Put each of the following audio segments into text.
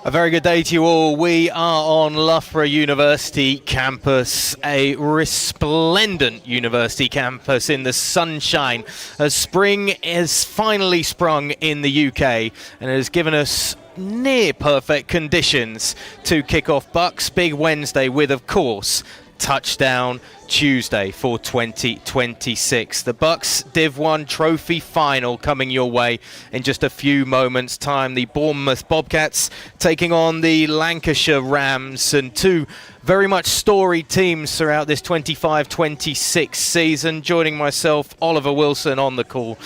A very good day to you all. We are on Loughborough University campus, a resplendent university campus in the sunshine, as spring has finally sprung in the UK and has given us near perfect conditions to kick off BUCS Big Wednesday with, of course, Touchdown Tuesday for 2026. The BUCS Div 1 Trophy Final coming your way in just a few moments' time. The Bournemouth Bobcats taking on the Lancashire Rams, and two very much storied teams throughout this 25-26 season. Joining myself, Oliver Wilson, on the call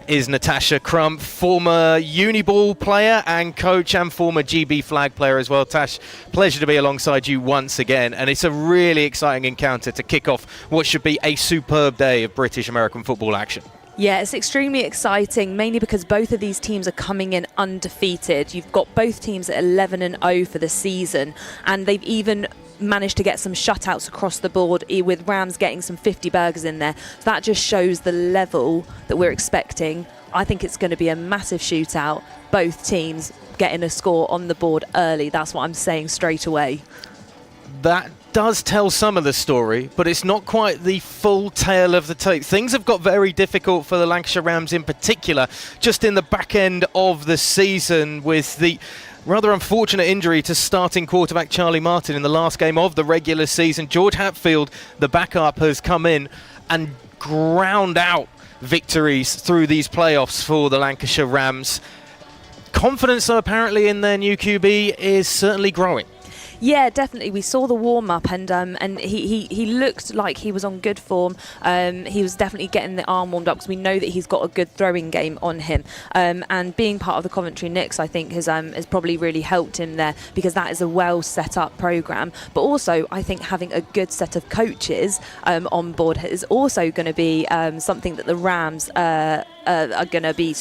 is Natasha Crump, former Uniball player and coach, and former GB flag player as well. Tash, pleasure to be alongside you once again, and it's a really exciting encounter to kick off what should be a superb day of British American football action. Yeah, it's extremely exciting, mainly because both of these teams are coming in undefeated. You've got both teams at 11-0 for the season, and they've even managed to get some shutouts across the board, with Rams getting some 50 burgers in there. So that just shows the level that we're expecting. I think it's going to be a massive shootout. Both teams getting a score on the board early. That's what I'm saying straight away. That does tell some of the story, but it's not quite the full tale of the tape. Things have got very difficult for the Lancashire Rams in particular, just in the back end of the season, with the rather unfortunate injury to starting quarterback Charlie Martin in the last game of the regular season. George Hatfield, the backup, has come in and ground out victories through these playoffs for the Lancashire Rams. Confidence, though, apparently in their new QB is certainly growing. Yeah, definitely. We saw the warm-up, and he looked like he was on good form. He was definitely getting the arm warmed up, because we know that he's got a good throwing game on him. And being part of the Coventry Knicks, I think, has probably really helped him there, because that is a well set up programme. But also, I think having a good set of coaches on board is also going to be something that the Rams are going to be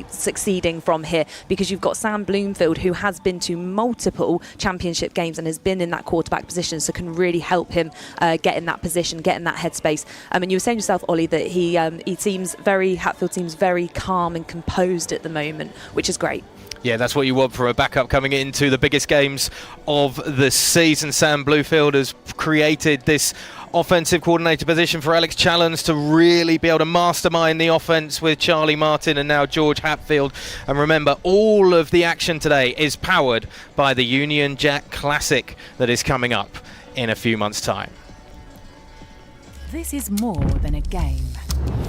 succeeding from here, because you've got Sam Bloomfield, who has been to multiple championship games and has been in that quarterback position, so can really help him get in that position, get in that headspace. And you were saying yourself, Ollie, that Hatfield seems very calm and composed at the moment, which is great. Yeah, that's what you want from a backup coming into the biggest games of the season. Sam Bluefield has created this offensive coordinator position for Alex Challens to really be able to mastermind the offense with Charlie Martin and now George Hatfield. And remember, all of the action today is powered by the Union Jack Classic that is coming up in a few months' time. This is more than a game.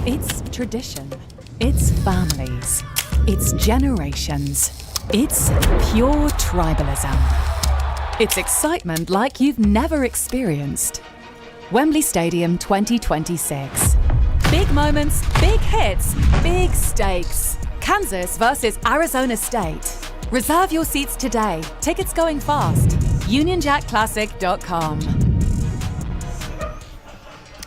It's tradition. It's families. It's generations. It's pure tribalism. It's excitement like you've never experienced. Wembley Stadium 2026. Big moments, big hits, big stakes. Kansas versus Arizona State. Reserve your seats today. Tickets going fast. UnionJackClassic.com.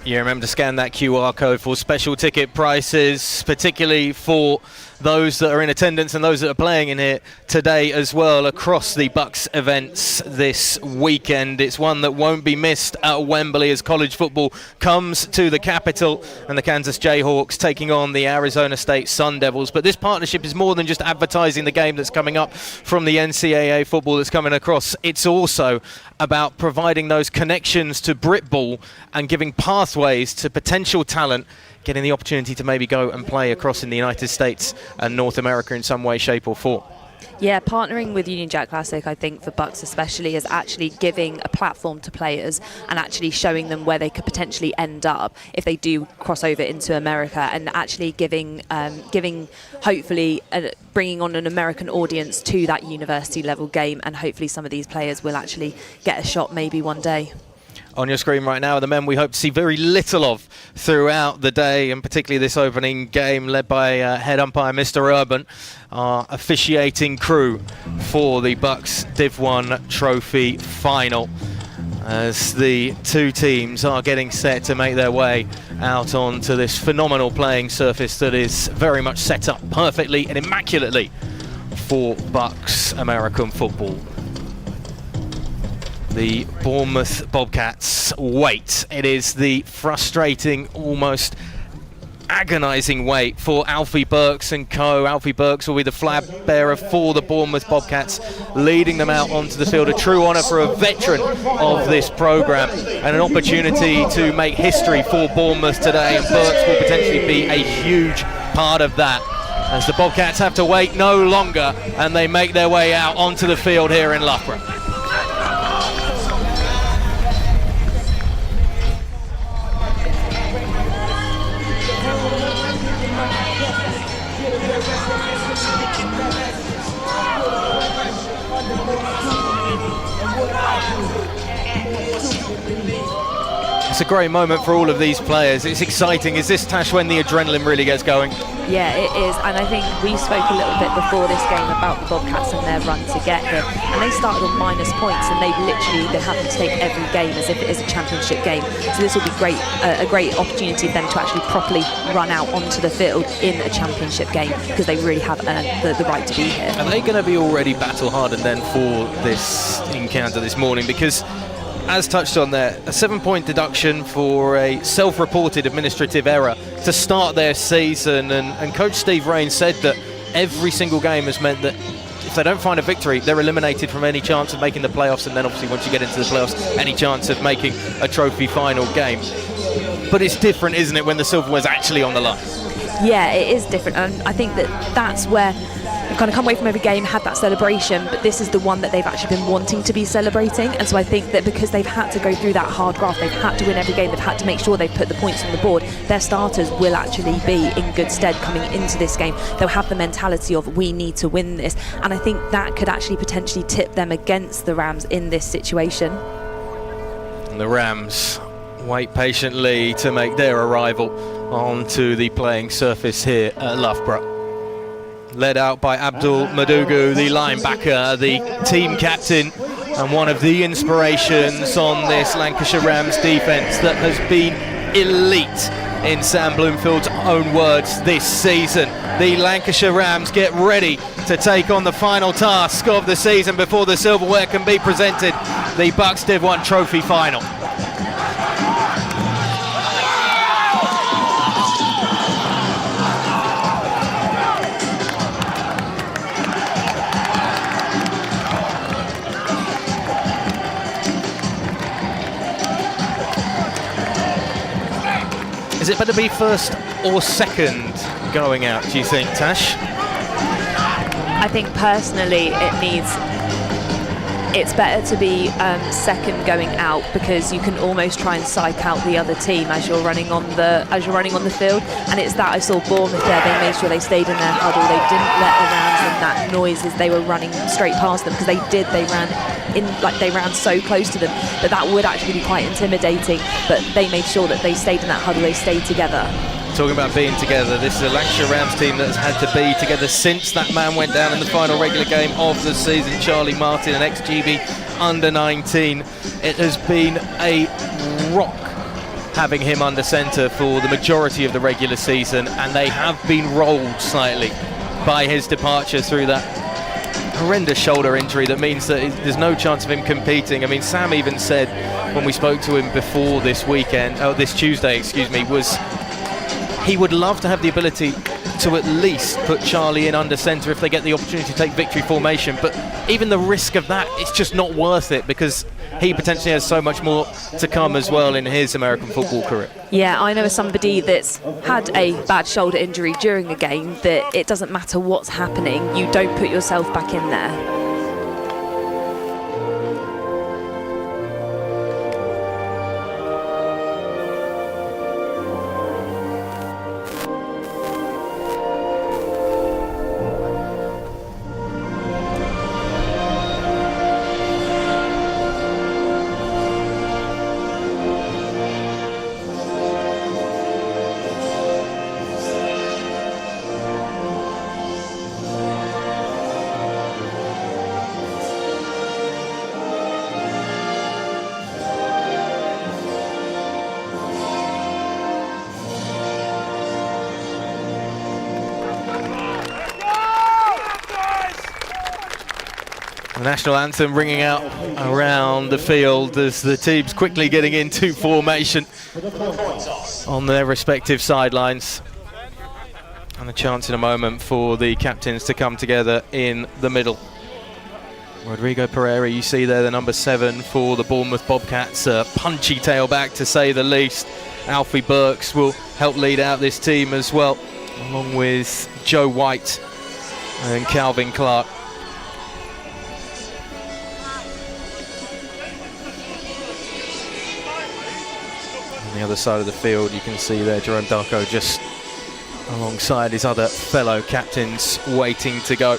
You remember to scan that QR code for special ticket prices, particularly for those that are in attendance and those that are playing in here today as well across the BUCS events this weekend. It's one that won't be missed at Wembley as college football comes to the capital, and the Kansas Jayhawks taking on the Arizona State Sun Devils. But this partnership is more than just advertising the game that's coming up from the NCAA football that's coming across. It's also about providing those connections to Britball and giving pathways to potential talent getting the opportunity to maybe go and play across in the United States and North America in some way, shape or form. Yeah, partnering with Union Jack Classic, I think, for BUCS especially, is actually giving a platform to players and actually showing them where they could potentially end up if they do cross over into America, and actually giving hopefully bringing on an American audience to that university level game, and hopefully some of these players will actually get a shot maybe one day. On your screen right now are the men we hope to see very little of throughout the day, and particularly this opening game led by head umpire Mr. Urban, our officiating crew for the BUCS Div 1 Trophy Final, as the two teams are getting set to make their way out onto this phenomenal playing surface that is very much set up perfectly and immaculately for BUCS American football. The Bournemouth Bobcats wait. It is the frustrating, almost agonising wait for Alfie Burks and co. Alfie Burks will be the flag bearer for the Bournemouth Bobcats, leading them out onto the field. A true honour for a veteran of this programme and an opportunity to make history for Bournemouth today, and Burks will potentially be a huge part of that, as the Bobcats have to wait no longer and they make their way out onto the field here in Loughborough. It's a great moment for all of these players. It's exciting. Is this, Tash, when the adrenaline really gets going? Yeah, it is, and I think we spoke a little bit before this game about the Bobcats and their run to get here, and they started on minus points, and they're having to take every game as if it is a championship game. So this will be great, a great opportunity for them to actually properly run out onto the field in a championship game, because they really have earned the right to be here. Are they going to be already battle hardened then for this encounter this morning? Because, as touched on there, a 7-point deduction for a self-reported administrative error to start their season, and Coach Steve Rain said that every single game has meant that if they don't find a victory, they're eliminated from any chance of making the playoffs, and then obviously once you get into the playoffs, any chance of making a trophy final game. But it's different, isn't it, when the silverware's actually on the line? Yeah, it is different, and I think that's where we've kind of come away from every game, had that celebration, but this is the one that they've actually been wanting to be celebrating. And so I think that because they've had to go through that hard graft, they've had to win every game, they've had to make sure they've put the points on the board, their starters will actually be in good stead coming into this game. They'll have the mentality of, we need to win this, and I think that could actually potentially tip them against the Rams in this situation. And the Rams wait patiently to make their arrival onto the playing surface here at Loughborough. Led out by Abdul Madugu, the linebacker, the team captain, and one of the inspirations on this Lancashire Rams defence that has been elite, in Sam Bloomfield's own words, this season. The Lancashire Rams get ready to take on the final task of the season before the silverware can be presented, the BUCS Div 1 Trophy Final. Is it better to be first or second going out, do you think, Tash? I think personally it's better to be second going out, because you can almost try and psych out the other team as you're running on the field. And it's that I saw Bournemouth there, they made sure they stayed in their huddle, they didn't let the Rams in that noise as they were running straight past them, because they ran so close to them that would actually be quite intimidating, but they made sure that they stayed in that huddle, they stayed together. Talking about being together, this is a Lancashire Rams team that's had to be together since that man went down in the final regular game of the season, Charlie Martin, an ex-GB under-19. It has been a rock having him under centre for the majority of the regular season, and they have been rolled slightly by his departure through that horrendous shoulder injury that means that there's no chance of him competing. I mean, Sam even said when we spoke to him before this Tuesday, was he would love to have the ability to at least put Charlie in under centre if they get the opportunity to take victory formation, but even the risk of that, it's just not worth it, because he potentially has so much more to come as well in his American football career. Yeah, I know as somebody that's had a bad shoulder injury during a game that it doesn't matter what's happening, you don't put yourself back in there. The national anthem ringing out around the field as the teams quickly getting into formation on their respective sidelines. And a chance in a moment for the captains to come together in the middle. Rodrigo Pereira, you see there, the number 7 for the Bournemouth Bobcats, a punchy tailback to say the least. Alfie Burks will help lead out this team as well, along with Joe White and Calvin Clark. On the other side of the field, you can see there Jerome Darko just alongside his other fellow captains waiting to go.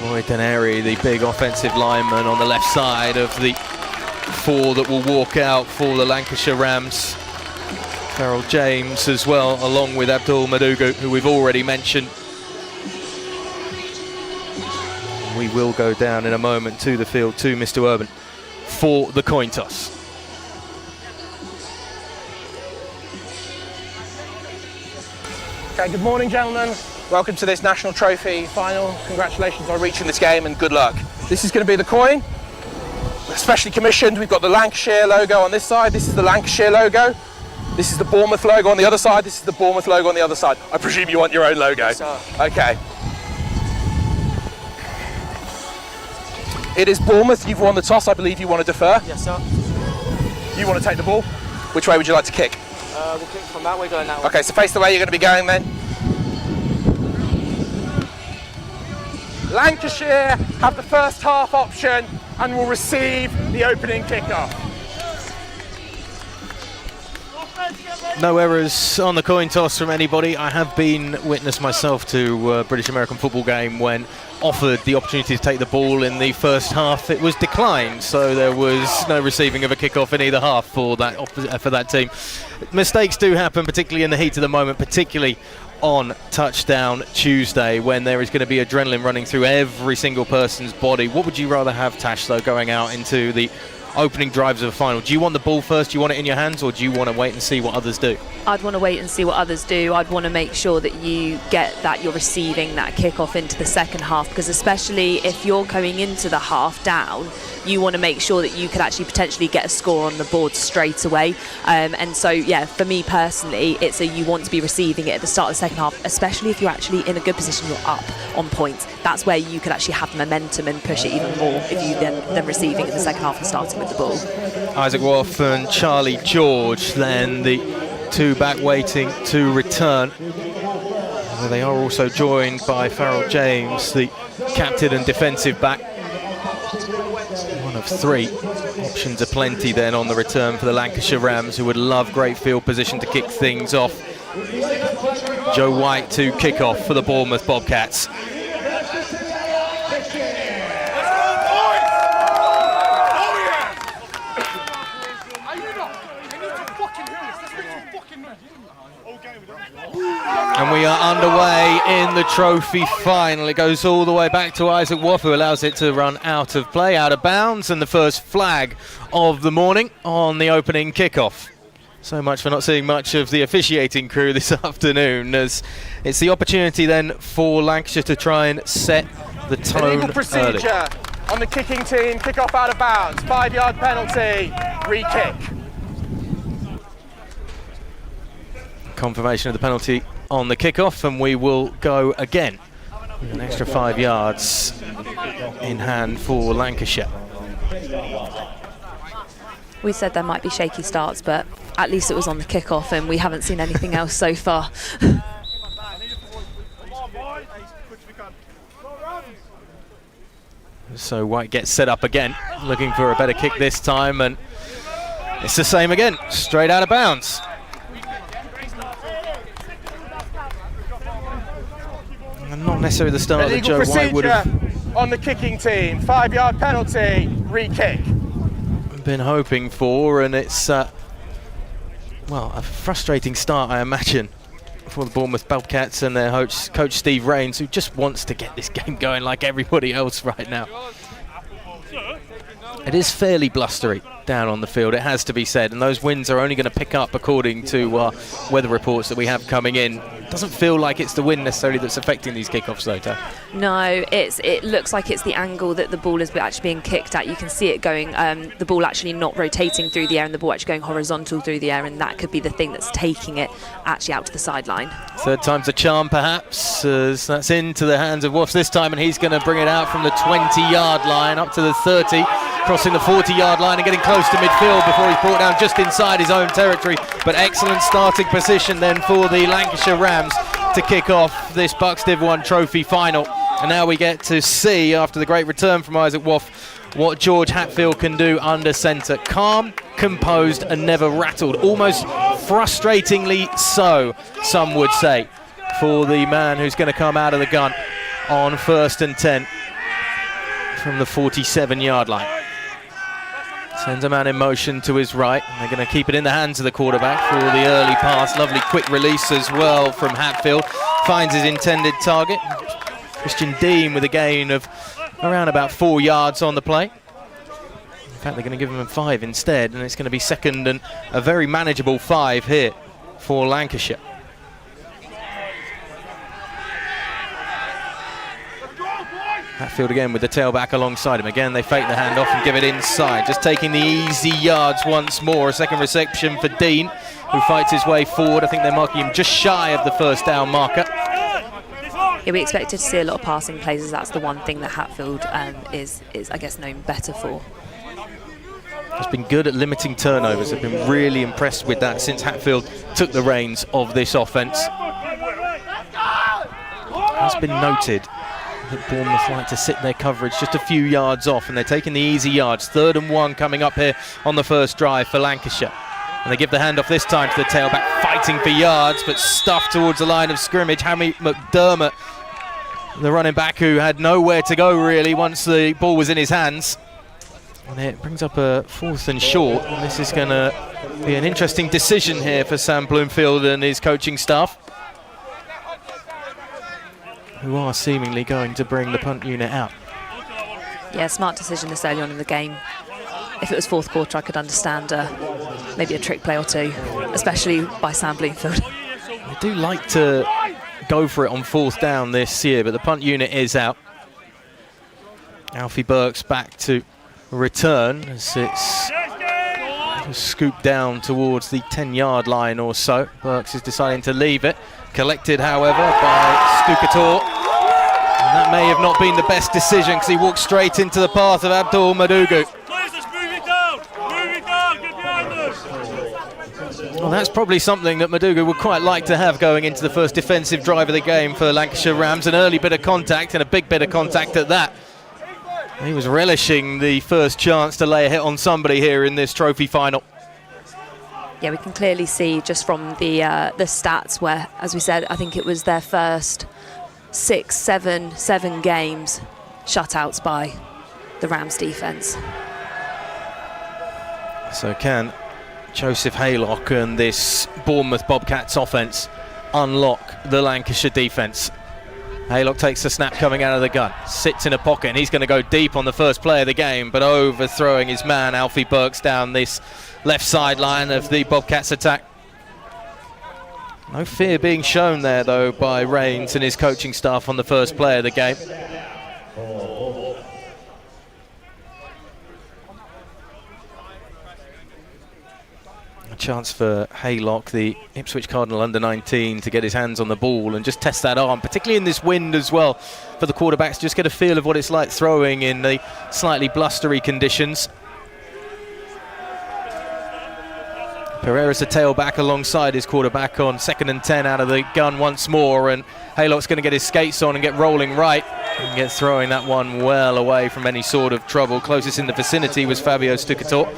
Roy Deneri, the big offensive lineman on the left side of the 4 that will walk out for the Lancashire Rams. Farrell James as well, along with Abdul Madugu, who we've already mentioned. We will go down in a moment to the field to Mr. Urban for the coin toss. Okay, good morning, gentlemen. Welcome to this National Trophy final. Congratulations on reaching this game and good luck. This is going to be the coin, specially commissioned. We've got the Lancashire logo on this side. This is the Lancashire logo. This is the Bournemouth logo on the other side. This is the Bournemouth logo on the other side. I presume you want your own logo? Yes, sir. Okay. It is Bournemouth. You've won the toss. I believe you want to defer. Yes, sir. You want to take the ball. Which way would you like to kick? We'll kick from that way, going that way. Okay, so face the way you're going to be going then. Lancashire have the first half option and will receive the opening kickoff. No errors on the coin toss from anybody. I have been witness myself to a British American football game when offered the opportunity to take the ball in the first half. It was declined, so there was no receiving of a kickoff in either half for that team. Mistakes do happen, particularly in the heat of the moment, particularly on Touchdown Tuesday, when there is going to be adrenaline running through every single person's body. What would you rather have, Tash, though, going out into the opening drives of a final? Do you want the ball first? Do you want it in your hands, or do you want to wait and see what others do? I'd want to wait and see what others do. I'd want to make sure that you get that you're receiving that kickoff into the second half, because especially if you're going into the half down, you want to make sure that you could actually potentially get a score on the board straight away. And so, yeah, for me personally, it's you want to be receiving it at the start of the second half, especially if you're actually in a good position, you're up on points. That's where you could actually have momentum and push it even more if you then receiving in the second half and starting with the ball. Isaac Woff and Charlie George, then the 2 back waiting to return. They are also joined by Farrell James, the captain and defensive back. One of 3 options aplenty then on the return for the Lancashire Rams, who would love great field position to kick things off. Joe White to kick off for the Bournemouth Bobcats. And we are underway in the trophy final. It goes all the way back to Isaac Woff, who allows it to run out of play, out of bounds, and the first flag of the morning on the opening kickoff. So much for not seeing much of the officiating crew this afternoon, as it's the opportunity then for Lancashire to try and set the tone Illegal procedure early. On the kicking team, kick off out of bounds, 5-yard penalty, re-kick. Confirmation of the penalty on the kickoff, and we will go again with an extra 5 yards in hand for Lancashire. We said there might be shaky starts, but at least it was on the kickoff, and we haven't seen anything else so far. So White gets set up again, looking for a better kick this time, and it's the same again, straight out of bounds. And not necessarily the start that Joe White would have on the kicking team, 5-yard penalty, re-kick. Been hoping for, and it's well, a frustrating start, I imagine, for the Bournemouth Bobcats and their coach Steve Rains, who just wants to get this game going like everybody else right now. It is fairly blustery down on the field, it has to be said, and those winds are only going to pick up according to weather reports that we have coming in Doesn't feel like it's the wind necessarily that's affecting these kickoffs though, Tao. No, it looks like it's the angle that the ball is actually being kicked at. You can see it going, the ball actually not rotating through the air and the ball actually going horizontal through the air, and that could be the thing that's taking it actually out to the sideline. Third time's a charm perhaps, as that's into the hands of Woffs this time, and he's going to bring it out from the 20-yard line up to the 30, crossing the 40-yard line and getting close to midfield before he's brought down just inside his own territory. But excellent starting position then for the Lancashire Rams to kick off this BUCS Div 1 trophy final. And now we get to see, after the great return from Isaac Woff, what George Hatfield can do under centre. Calm, composed and never rattled. Almost frustratingly so, some would say, for the man who's going to come out of the gun on 1st and 10 from the 47-yard line. Sends a man in motion to his right. They're going to keep it in the hands of the quarterback for the early pass. Lovely quick release as well from Hatfield. Finds his intended target. Christian Dean with a gain of around about 4 yards on the play. In fact, they're going to give him a 5 instead, and it's going to be second and a very manageable 5 here for Lancashire. Hatfield again with the tailback alongside him. Again, they fake the handoff and give it inside. Just taking the easy yards once more. A second reception for Dean, who fights his way forward. I think they're marking him just shy of the first down marker. Yeah, we expected to see a lot of passing plays, as that's the one thing that Hatfield is I guess, known better for. Has been good at limiting turnovers. I've been really impressed with that since Hatfield took the reins of this offence. Has been noted that Bournemouth like to sit their coverage just a few yards off, and they're taking the easy yards. 3rd and 1 coming up here on the first drive for Lancashire. And they give the handoff this time to the tailback, fighting for yards, but stuffed towards the line of scrimmage. Hammy McDermott, the running back, who had nowhere to go really once the ball was in his hands. And it brings up a 4th and short. And this is going to be an interesting decision here for Sam Bloomfield and his coaching staff, who are seemingly going to bring the punt unit out. Yeah, smart decision this early on in the game. If it was 4th quarter, I could understand maybe a trick play or two, especially by Sam Bloomfield. They do like to go for it on 4th down this year, but the punt unit is out. Alfie Burks back to return as it's scooped down towards the 10-yard line or so. Burks is deciding to leave it. Collected, however, by Stukator. And that may have not been the best decision, because he walked straight into the path of Abdul Madugu. Well, that's probably something that Madugu would quite like to have going into the first defensive drive of the game for Lancashire Rams. An early bit of contact, and a big bit of contact at that. He was relishing the first chance to lay a hit on somebody here in this trophy final. Yeah, we can clearly see just from the stats where, as we said, I think it was their first 7 games shutouts by the Rams defence. So can Joseph Haylock and this Bournemouth Bobcats offence unlock the Lancashire defence? Haylock takes the snap coming out of the gun, sits in a pocket, and he's going to go deep on the first play of the game, but overthrowing his man Alfie Burks down this left sideline of the Bobcats attack. No fear being shown there though by Rains and his coaching staff on the first play of the game. A chance for Haylock, the Ipswich Cardinal under-19, to get his hands on the ball and just test that arm, particularly in this wind as well, for the quarterbacks, just get a feel of what it's like throwing in the slightly blustery conditions. Pereira's a tailback alongside his quarterback on 2nd and 10 out of the gun once more, and Haylock's going to get his skates on and get rolling right and get throwing that one well away from any sort of trouble. Closest in the vicinity was Fabio Stukator.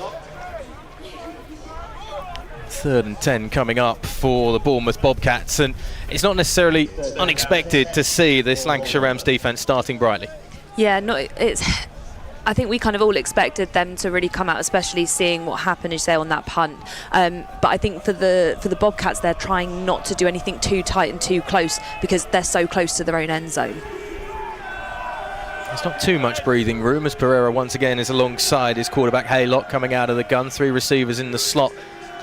3rd and 10 coming up for the Bournemouth Bobcats, and it's not necessarily unexpected to see this Lancashire Rams defence starting brightly. Yeah, no, I think we kind of all expected them to really come out, especially seeing what happened, as you say, on that punt. But I think for the Bobcats, they're trying not to do anything too tight and too close, because they're so close to their own end zone. There's not too much breathing room as Pereira once again is alongside his quarterback Haylock coming out of the gun. 3 receivers in the slot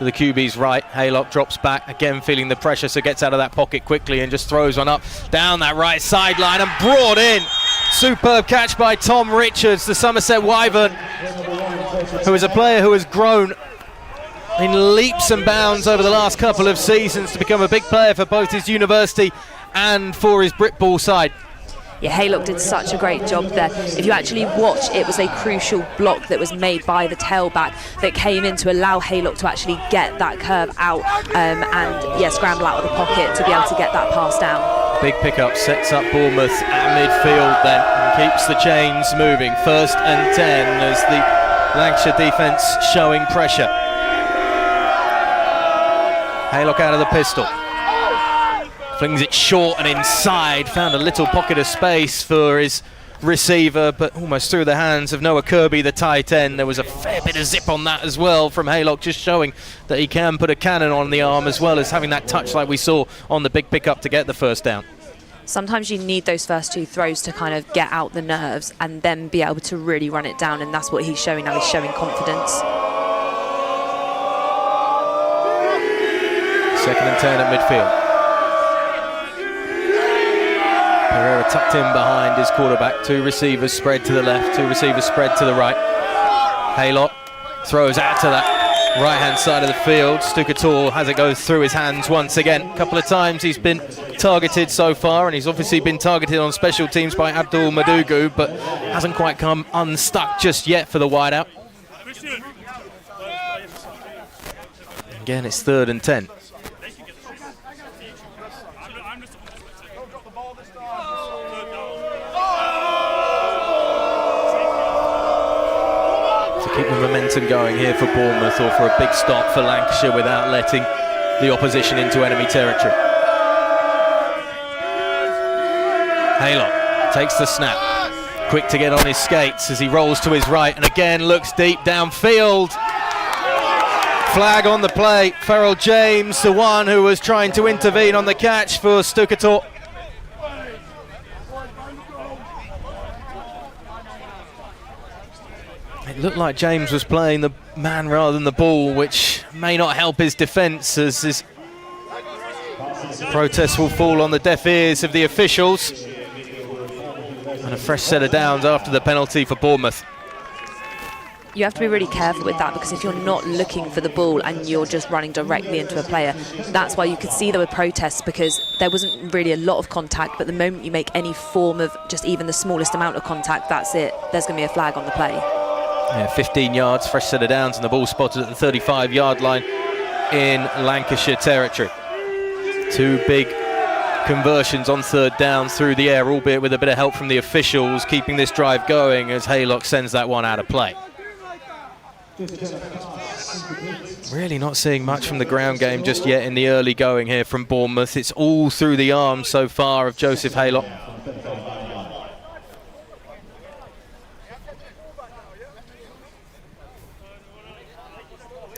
to the QB's right. Haylock drops back, again feeling the pressure, so gets out of that pocket quickly and just throws one up down that right sideline and brought in. Superb catch by Tom Richards, the Somerset Wyvern, who is a player who has grown in leaps and bounds over the last couple of seasons to become a big player for both his university and for his Britball side. Yeah, Haylock did such a great job there. If you actually watch, it was a crucial block that was made by the tailback that came in to allow Haylock to actually get that curve out and scramble out of the pocket to be able to get that pass down. Big pickup sets up Bournemouth at midfield then and keeps the chains moving. 1st and 10 as the Lancashire defence showing pressure. Haylock out of the pistol. Flings it short and inside, found a little pocket of space for his receiver, but almost through the hands of Noah Kirby, the tight end. There was a fair bit of zip on that as well from Haylock, just showing that he can put a cannon on the arm as well as having that touch like we saw on the big pickup to get the first down. Sometimes you need those first 2 throws to kind of get out the nerves and then be able to really run it down, and that's what he's showing now. He's showing confidence. 2nd and 10 at midfield. Pereira tucked in behind his quarterback. 2 receivers spread to the left, 2 receivers spread to the right. Haylock throws out to that right-hand side of the field. Stukator has it go through his hands once again. A couple of times he's been targeted so far, and he's obviously been targeted on special teams by Abdul Madugu, but hasn't quite come unstuck just yet for the wideout. Again, it's 3rd and 10. Keep the momentum going here for Bournemouth, or for a big stop for Lancashire without letting the opposition into enemy territory. Haylock takes the snap, quick to get on his skates as he rolls to his right and again looks deep downfield. Flag on the play. Farrell James, the one who was trying to intervene on the catch for Stukator. It looked like James was playing the man rather than the ball, which may not help his defence, as his protests will fall on the deaf ears of the officials. And a fresh set of downs after the penalty for Bournemouth. You have to be really careful with that, because if you're not looking for the ball and you're just running directly into a player, that's why you could see there were protests, because there wasn't really a lot of contact, but the moment you make any form of just even the smallest amount of contact, that's it. There's going to be a flag on the play. Yeah, 15 yards, fresh set of downs, and the ball spotted at the 35-yard line in Lancashire territory. 2 big conversions on 3rd down through the air, albeit with a bit of help from the officials, keeping this drive going as Haylock sends that one out of play. Really not seeing much from the ground game just yet in the early going here from Bournemouth. It's all through the arms so far of Joseph Haylock.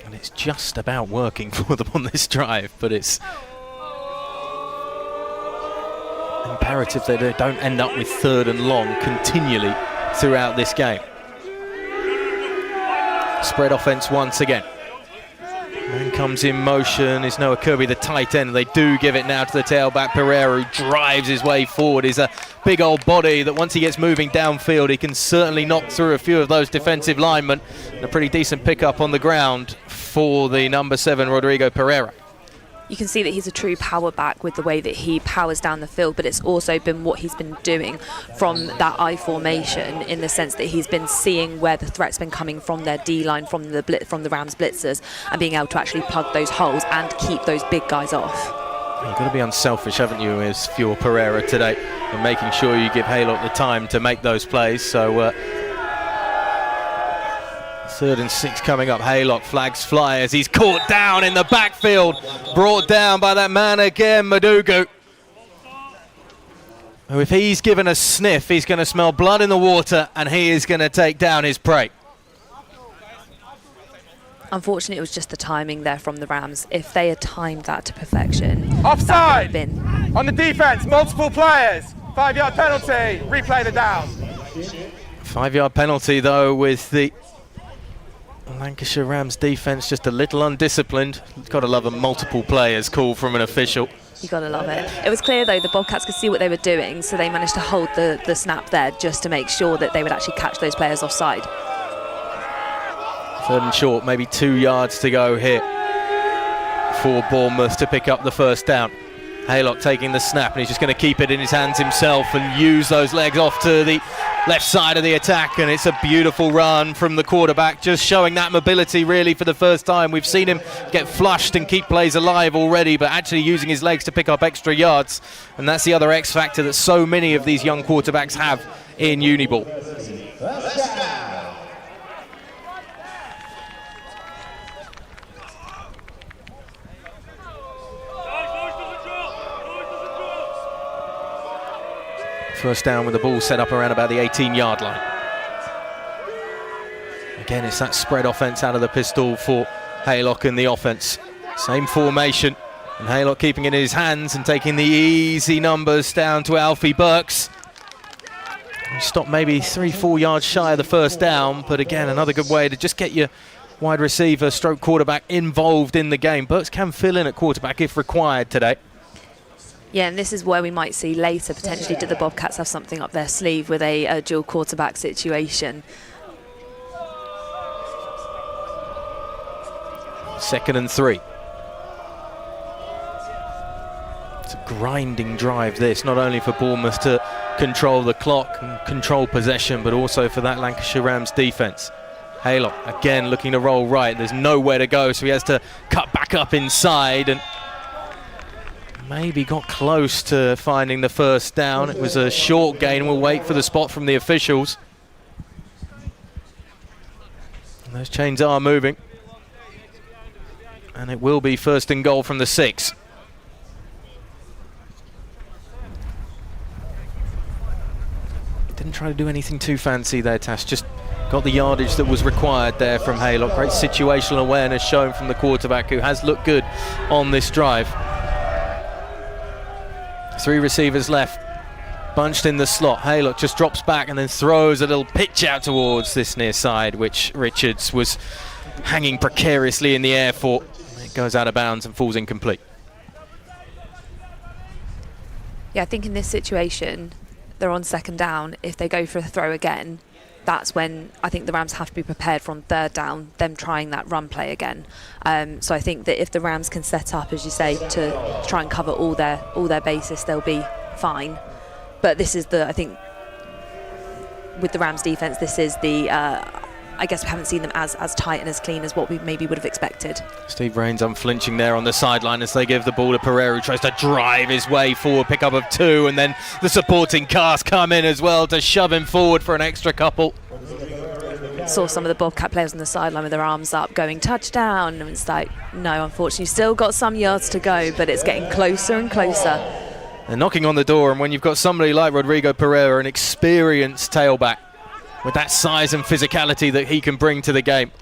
And it's just about working for them on this drive, but it's imperative that they don't end up with 3rd and long continually throughout this game. Spread offense once again. Man comes in motion, is Noah Kirby, the tight end. They do give it now to the tailback. Pereira, who drives his way forward, is a big old body that once he gets moving downfield, he can certainly knock through a few of those defensive linemen. And a pretty decent pickup on the ground for the number 7, Rodrigo Pereira. You can see that he's a true power back with the way that he powers down the field, but it's also been what he's been doing from that I formation, in the sense that he's been seeing where the threat's been coming from their D-line, from the Rams blitzers, and being able to actually plug those holes and keep those big guys off. You've got to be unselfish, haven't you, as for Pereira today, and making sure you give Haylock the time to make those plays. So 3rd and 6 coming up. Haylock, flags fly as he's caught down in the backfield, brought down by that man again, Madugu, who, if he's given a sniff, he's going to smell blood in the water, and he is going to take down his prey. Unfortunately, it was just the timing there from the Rams. If they had timed that to perfection, offside that would have been. On the defense, multiple players, 5-yard penalty, replay the down. 5-yard penalty though, with the Lancashire Rams defence just a little undisciplined. Got to love a multiple players call from an official. You gotta love it. It was clear though the Bobcats could see what they were doing, so they managed to hold the snap there just to make sure that they would actually catch those players offside. 3rd and short, maybe 2 yards to go here for Bournemouth to pick up the first down. Haylock taking the snap, and he's just going to keep it in his hands himself and use those legs off to the left side of the attack, and it's a beautiful run from the quarterback, just showing that mobility really for the first time. We've seen him get flushed and keep plays alive already, but actually using his legs to pick up extra yards, and that's the other X factor that so many of these young quarterbacks have in Uniball. First down with the ball set up around about the 18-yard line. Again, it's that spread offense out of the pistol for Haylock and the offense. Same formation, and Haylock keeping it in his hands and taking the easy numbers down to Alfie BUCS. Stop maybe 3-4 yards shy of the first down, but again, another good way to just get your wide receiver stroke quarterback involved in the game. BUCS can fill in at quarterback if required today. Yeah, and this is where we might see later, potentially, do the Bobcats have something up their sleeve with a dual quarterback situation. 2nd and 3. It's a grinding drive this, not only for Bournemouth to control the clock and control possession, but also for that Lancashire Rams defence. Haylock, again, looking to roll right. There's nowhere to go, so he has to cut back up inside, and maybe got close to finding the first down. It was a short gain. We'll wait for the spot from the officials. And those chains are moving. And it will be 1st and goal from the 6. Didn't try to do anything too fancy there, Tash. Just got the yardage that was required there from Haylock. Great situational awareness shown from the quarterback, who has looked good on this drive. 3 receivers left, bunched in the slot. Haylock just drops back and then throws a little pitch out towards this near side, which Richards was hanging precariously in the air for. It goes out of bounds and falls incomplete. Yeah, I think in this situation, they're on 2nd down. If they go for a throw again, that's when I think the Rams have to be prepared for on 3rd down, them trying that run play again. So I think that if the Rams can set up, as you say, to try and cover all their bases, they'll be fine. But this is I think, with the Rams defence, this is I guess we haven't seen them as tight and as clean as what we maybe would have expected. Steve Rains unflinching there on the sideline as they give the ball to Pereira, who tries to drive his way forward, pick up of 2, and then the supporting cast come in as well to shove him forward for an extra couple. Saw some of the Bobcat players on the sideline with their arms up going touchdown, and it's like, no, unfortunately, still got some yards to go, but it's getting closer and closer. They're knocking on the door, and when you've got somebody like Rodrigo Pereira, an experienced tailback, with that size and physicality that he can bring to the game.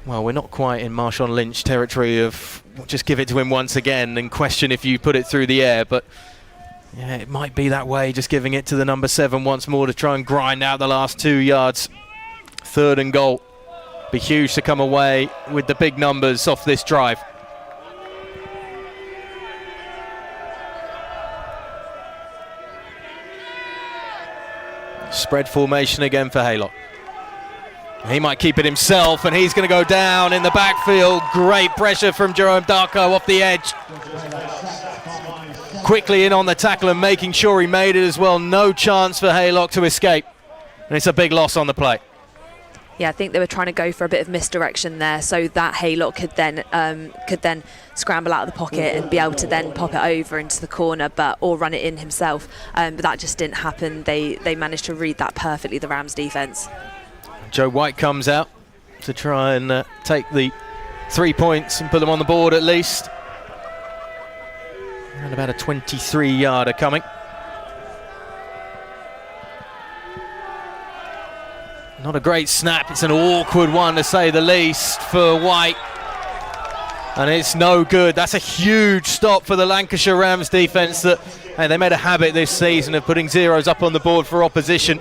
Well, we're not quite in Marshawn Lynch territory of just give it to him once again and question if you put it through the air, but yeah, it might be that way, just giving it to the number 7 once more to try and grind out the last 2 yards. 3rd and goal. Be huge to come away with the big numbers off this drive. Spread formation again for Haylock. He might keep it himself, and he's going to go down in the backfield. Great pressure from Jerome Darko off the edge. Quickly in on the tackle and making sure he made it as well. No chance for Haylock to escape. And it's a big loss on the play. Yeah, I think they were trying to go for a bit of misdirection there so that Haylock could then scramble out of the pocket and be able to then pop it over into the corner, or run it in himself. But that just didn't happen. They managed to read that perfectly, the Rams defence. Joe White comes out to try and take the 3 points and put them on the board at least. And about a 23-yarder coming. Not a great snap. It's an awkward one, to say the least, for White. And it's no good. That's a huge stop for the Lancashire Rams defence. They made a habit this season of putting zeros up on the board for opposition.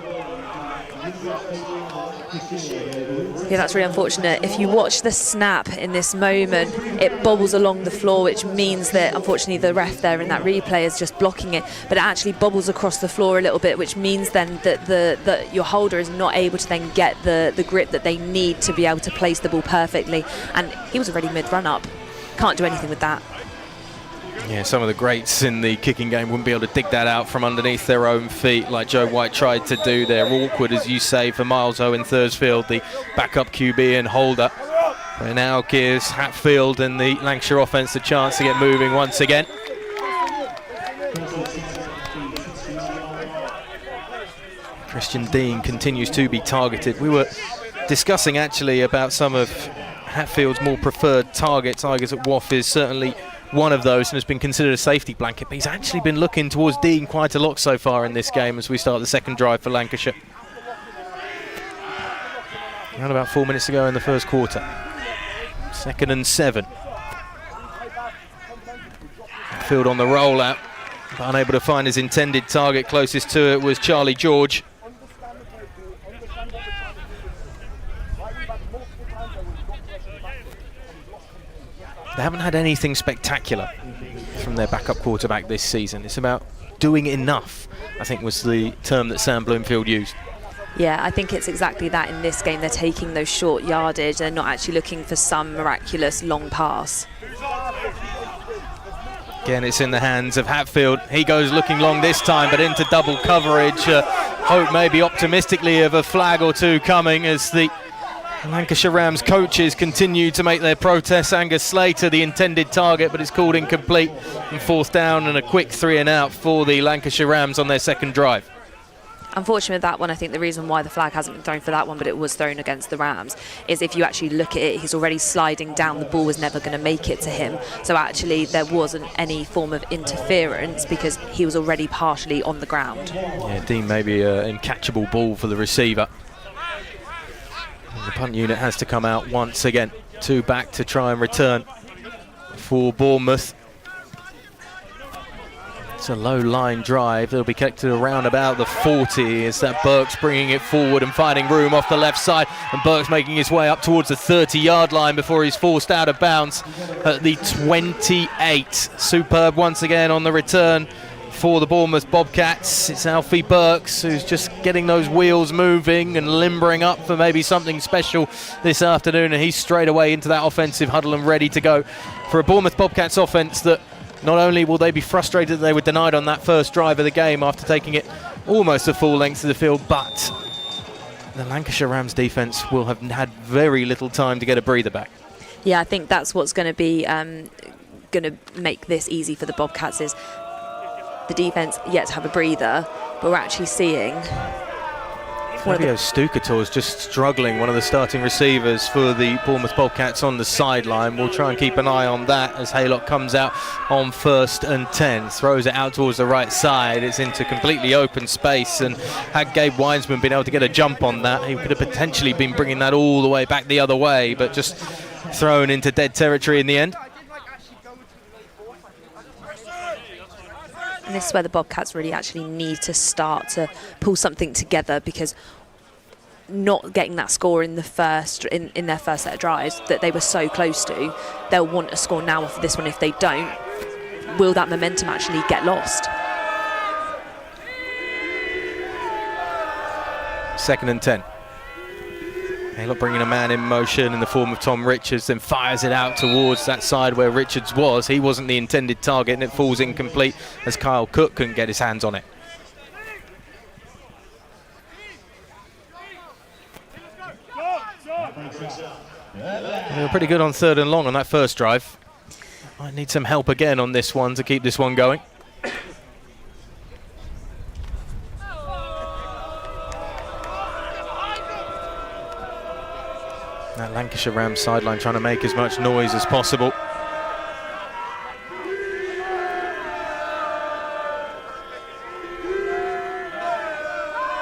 Yeah, that's really unfortunate. If you watch the snap in this moment, it bobbles along the floor, which means that unfortunately the ref there in that replay is just blocking it, but it actually bobbles across the floor a little bit, which means then that that your holder is not able to then get the grip that they need to be able to place the ball perfectly. And he was already mid-run up. Can't do anything with that. Yeah, some of the greats in the kicking game wouldn't be able to dig that out from underneath their own feet like Joe White tried to do there. Awkward, as you say, for Miles Owen Thursfield, the backup QB and holder. It now gives Hatfield and the Lancashire offence the chance to get moving once again. Christian Dean continues to be targeted. We were discussing actually about some of Hatfield's more preferred targets. Tigers at Waff is certainly one of those and has been considered a safety blanket, but he's actually been looking towards Dean quite a lot so far in this game as we start the second drive for Lancashire. Around about 4 minutes to go in the first quarter. 2nd and 7. Field on the rollout, but unable to find his intended target. Closest to it was Charlie George. They haven't had anything spectacular from their backup quarterback this season. It's about doing enough, I think was the term that Sam Bloomfield used. Yeah, I think it's exactly that in this game. They're taking those short yardage. They're not actually looking for some miraculous long pass. Again, it's in the hands of Hatfield. He goes looking long this time, but into double coverage. Hope maybe optimistically of a flag or two coming as the Lancashire Rams coaches continue to make their protests. Angus Slater, the intended target, but it's called incomplete. And 4th down and a quick 3 and out for the Lancashire Rams on their second drive. Unfortunately, with that one, I think the reason why the flag hasn't been thrown for that one, but it was thrown against the Rams, is if you actually look at it, he's already sliding down. The ball was never going to make it to him. So actually, there wasn't any form of interference because he was already partially on the ground. Yeah, Dean maybe an uncatchable ball for the receiver. And the punt unit has to come out once again. 2 back to try and return for Bournemouth. It's a low line drive. They'll be collected around about the 40. Is that BUCS bringing it forward and finding room off the left side, and BUCS making his way up towards the 30-yard line before he's forced out of bounds at the 28. Superb once again on the return for the Bournemouth Bobcats. It's Alfie BUCS who's just getting those wheels moving and limbering up for maybe something special this afternoon, and he's straight away into that offensive huddle and ready to go for a Bournemouth Bobcats offense that not only will they be frustrated that they were denied on that first drive of the game after taking it almost the full length of the field, but the Lancashire Rams defence will have had very little time to get a breather back. Yeah, I think that's what's going to be going to make this easy for the Bobcats, is the defence yet to have a breather, but we're actually seeing Fabio Stukator is just struggling, one of the starting receivers for the Bournemouth Bobcats on the sideline. We'll try and keep an eye on that as Haylock comes out on 1st and 10. Throws it out towards the right side. It's into completely open space, and had Gabe Winesman been able to get a jump on that, he could have potentially been bringing that all the way back the other way, but just thrown into dead territory in the end. And this is where the Bobcats really actually need to start to pull something together, because not getting that score in the first in their first set of drives that they were so close to, they'll want a score now off of this one. If they don't, will that momentum actually get lost? 2nd and 10. Haylock bringing a man in motion in the form of Tom Richards, then fires it out towards that side where Richards was. He wasn't the intended target, and it falls incomplete as Kyle Cook couldn't get his hands on it. They were pretty good on 3rd and long on that first drive. Might need some help again on this one to keep this one going. That Lancashire Rams sideline trying to make as much noise as possible.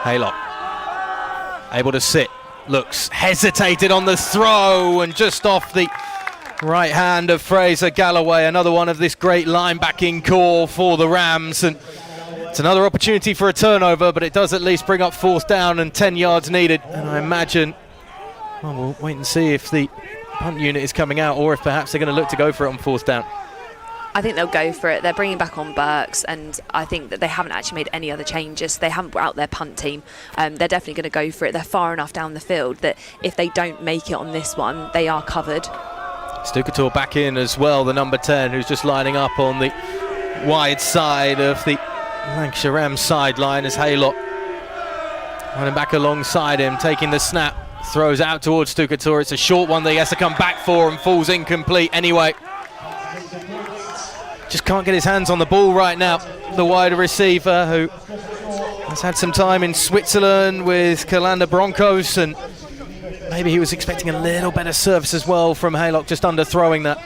Haylock able to sit, looks, hesitated on the throw, and just off the right hand of Fraser Galloway. Another one of this great linebacking core for the Rams, and it's another opportunity for a turnover, but it does at least bring up 4th down and 10 yards needed. And I imagine Well, we'll wait and see if the punt unit is coming out or if perhaps they're going to look to go for it on fourth down. I think they'll go for it. They're bringing back on BUCS, and I think that they haven't actually made any other changes. They haven't brought out their punt team. They're definitely going to go for it. They're far enough down the field that if they don't make it on this one, they are covered. Stukator back in as well, the number 10, who's just lining up on the wide side of the Lancashire Rams sideline as Haylock running back alongside him, taking the snap, throws out towards Stukator. It's a short one that he has to come back for and falls incomplete anyway. Just can't get his hands on the ball right now. The wide receiver who has had some time in Switzerland with Calanda Broncos, and maybe he was expecting a little better service as well from Haylock, just underthrowing that.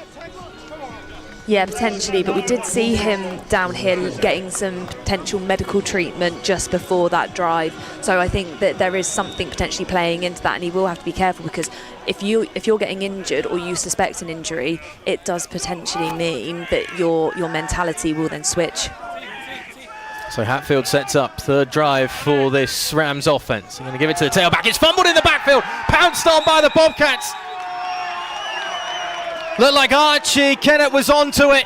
Yeah, potentially, but we did see him down here getting some potential medical treatment just before that drive. So I think that there is something potentially playing into that, and he will have to be careful, because if you're getting injured or you suspect an injury, it does potentially mean that your mentality will then switch. So Hatfield sets up third drive for this Rams offense. I'm going to give it to the tailback. It's fumbled in the backfield, pounced on by the Bobcats. Looked like Archie Kennett was onto it.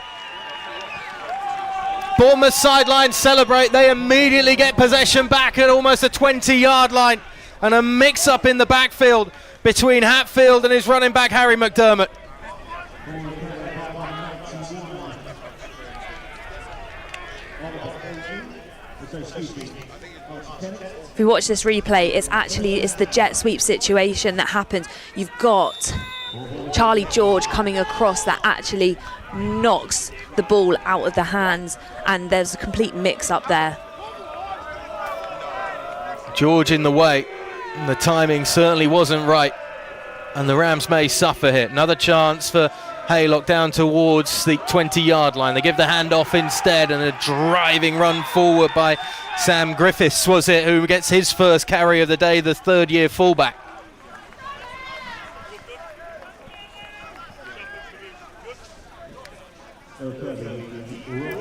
Bournemouth sideline celebrate. They immediately get possession back at almost the 20-yard line. And a mix-up in the backfield between Hatfield and his running back, Harry McDermott. If we watch this replay, it's the jet sweep situation that happens. You've got Charlie George coming across that actually knocks the ball out of the hands, and there's a complete mix-up there. George in the way, and the timing certainly wasn't right, and the Rams may suffer here. Another chance for Haylock down towards the 20-yard line. They give the handoff instead, and a driving run forward by Sam Griffiths was it, who gets his first carry of the day, the third-year fullback.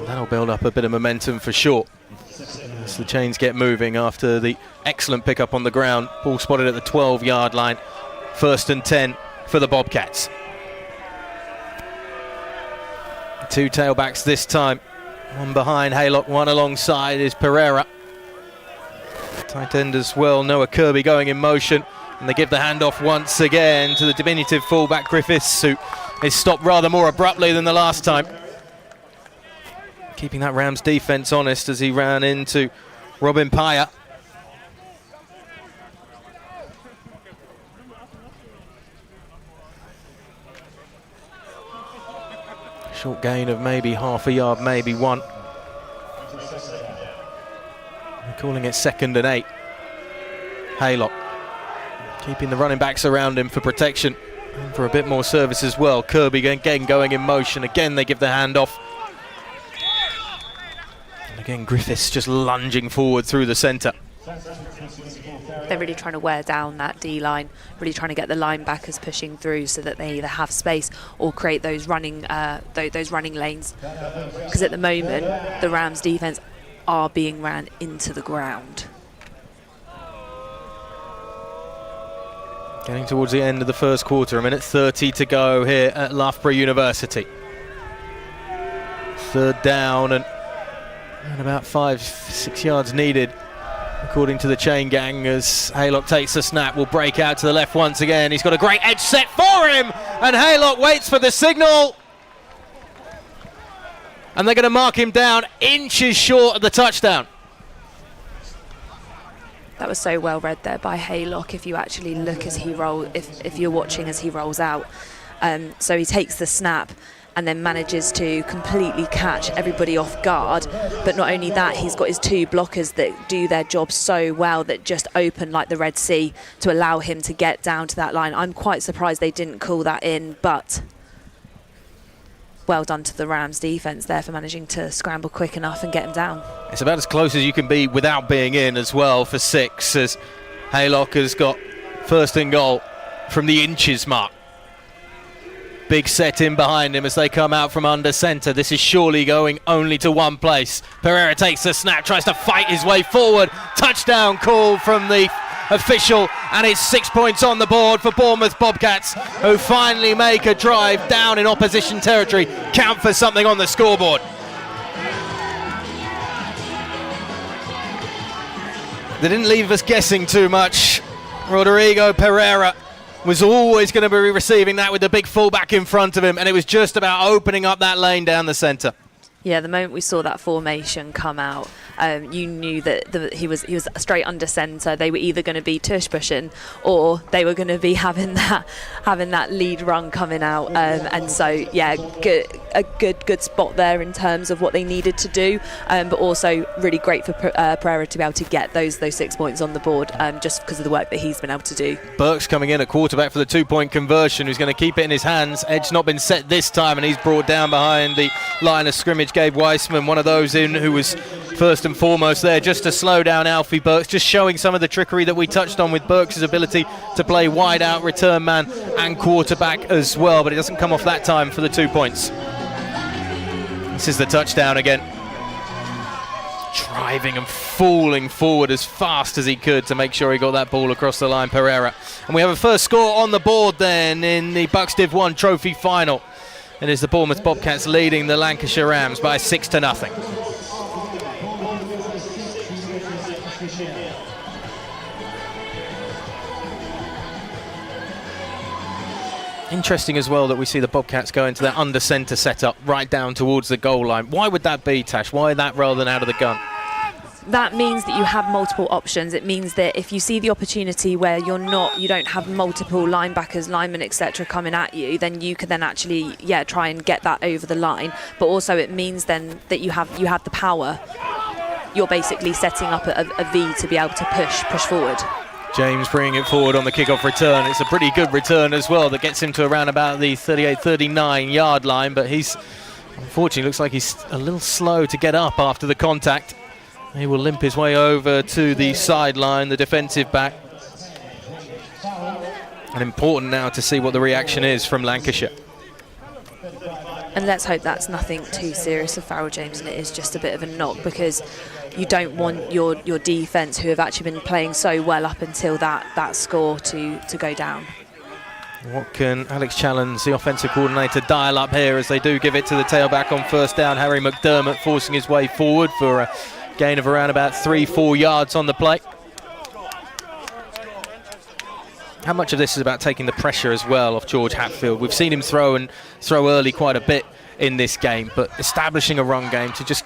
That'll build up a bit of momentum for sure as the chains get moving after the excellent pickup on the ground. Ball spotted at the 12-yard line. 1st and 10 for the Bobcats. Two tailbacks this time. One behind Haylock, one alongside is Pereira. Tight end as well, Noah Kirby going in motion. And they give the handoff once again to the diminutive fullback Griffiths, who is stopped rather more abruptly than the last time. Keeping that Rams defense honest as he ran into Robin Paya. Short gain of maybe half a yard, maybe one. They're calling it 2nd and 8. Haylock keeping the running backs around him for protection and for a bit more service as well. Kirby again going in motion. Again they give the handoff. And again Griffiths just lunging forward through the centre. They're really trying to wear down that D-line, really trying to get the linebackers pushing through so that they either have space or create those running lanes. Because at the moment, the Rams defence are being ran into the ground. Getting towards the end of the first quarter, a minute 30 to go here at Loughborough University. Third down and about 5-6 yards needed, according to the chain gang, as Haylock takes the snap. Will break out to the left once again. He's got a great edge set for him, and Haylock waits for the signal. And they're going to mark him down inches short of the touchdown. That was so well read there by Haylock. If you actually look as he rolls, if you're watching as he rolls out, so he takes the snap and then manages to completely catch everybody off guard. But not only that, he's got his two blockers that do their job so well, that just open like the Red Sea to allow him to get down to that line. I'm quite surprised they didn't call that in, but well done to the Rams defence there for managing to scramble quick enough and get him down. It's about as close as you can be without being in as well for 6, as Haylock has got 1st and goal from the inches mark. Big set in behind him as they come out from under centre. This is surely going only to one place. Pereira takes the snap, tries to fight his way forward. Touchdown call from the official, and it's 6 points on the board for Bournemouth Bobcats, who finally make a drive down in opposition territory, count for something on the scoreboard. They didn't leave us guessing too much. Rodrigo Pereira was always going to be receiving that with the big fullback in front of him, and it was just about opening up that lane down the centre. Yeah, the moment we saw that formation come out, you knew that he was straight under centre. They were either going to be tush pushing or they were going to be having that lead run coming out. And so yeah, a good spot there in terms of what they needed to do, but also really great for Pereira to be able to get those 6 points on the board, just because of the work that he's been able to do. BUCS coming in at quarterback for the 2-point conversion, who's going to keep it in his hands. Edge not been set this time, and he's brought down behind the line of scrimmage. Gabe Weissman, one of those in who was first and foremost there just to slow down Alfie Burks, just showing some of the trickery that we touched on with Burks' ability to play wide out, return man and quarterback as well, but it doesn't come off that time for the 2 points. This is the touchdown again. Driving and falling forward as fast as he could to make sure he got that ball across the line, Pereira. And we have a first score on the board then in the BUCS Div 1 trophy final. It is the Bournemouth Bobcats leading the Lancashire Rams by 6-0. Interesting as well that we see the Bobcats go into their under centre setup right down towards the goal line. Why would that be, Tash? Why that rather than out of the gun? That means that you have multiple options. It means that if you see the opportunity where you don't have multiple linebackers, linemen, etc. coming at you, then you can then actually try and get that over the line. But also it means then that you have the power. You're basically setting up a V to be able to push forward. James bringing it forward on the kickoff return. It's a pretty good return as well that gets him to around about the 38-39 yard line, but unfortunately looks like he's a little slow to get up after the contact. He will limp his way over to the sideline, the defensive back. And important now to see what the reaction is from Lancashire. And let's hope that's nothing too serious of Farrell James and it is just a bit of a knock, because you don't want your defence, who have actually been playing so well up until that score, to go down. What can Alex Challens, the offensive coordinator, dial up here as they do give it to the tailback on first down? Harry McDermott forcing his way forward for a gain of around about 3-4 yards on the play. How much of this is about taking the pressure as well off George Hatfield? We've seen him throw early quite a bit in this game, but establishing a run game to just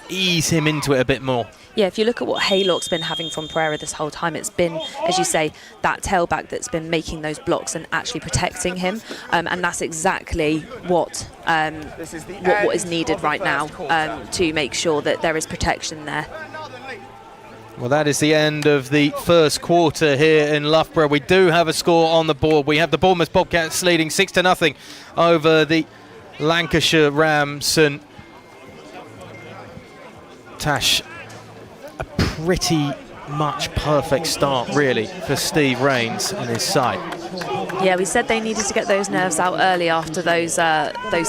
ease him into it a bit more. Yeah, if you look at what Haylock's been having from Pereira this whole time, it's been, as you say, that tailback that's been making those blocks and actually protecting him, and that's exactly what is needed right now to make sure that there is protection there. Well, that is the end of the first quarter here in Loughborough. We do have a score on the board. We have the Bournemouth Bobcats leading 6-0 over the Lancashire Rams, and Tash, a pretty much perfect start really for Steve Rains and his side. Yeah, we said they needed to get those nerves out early after those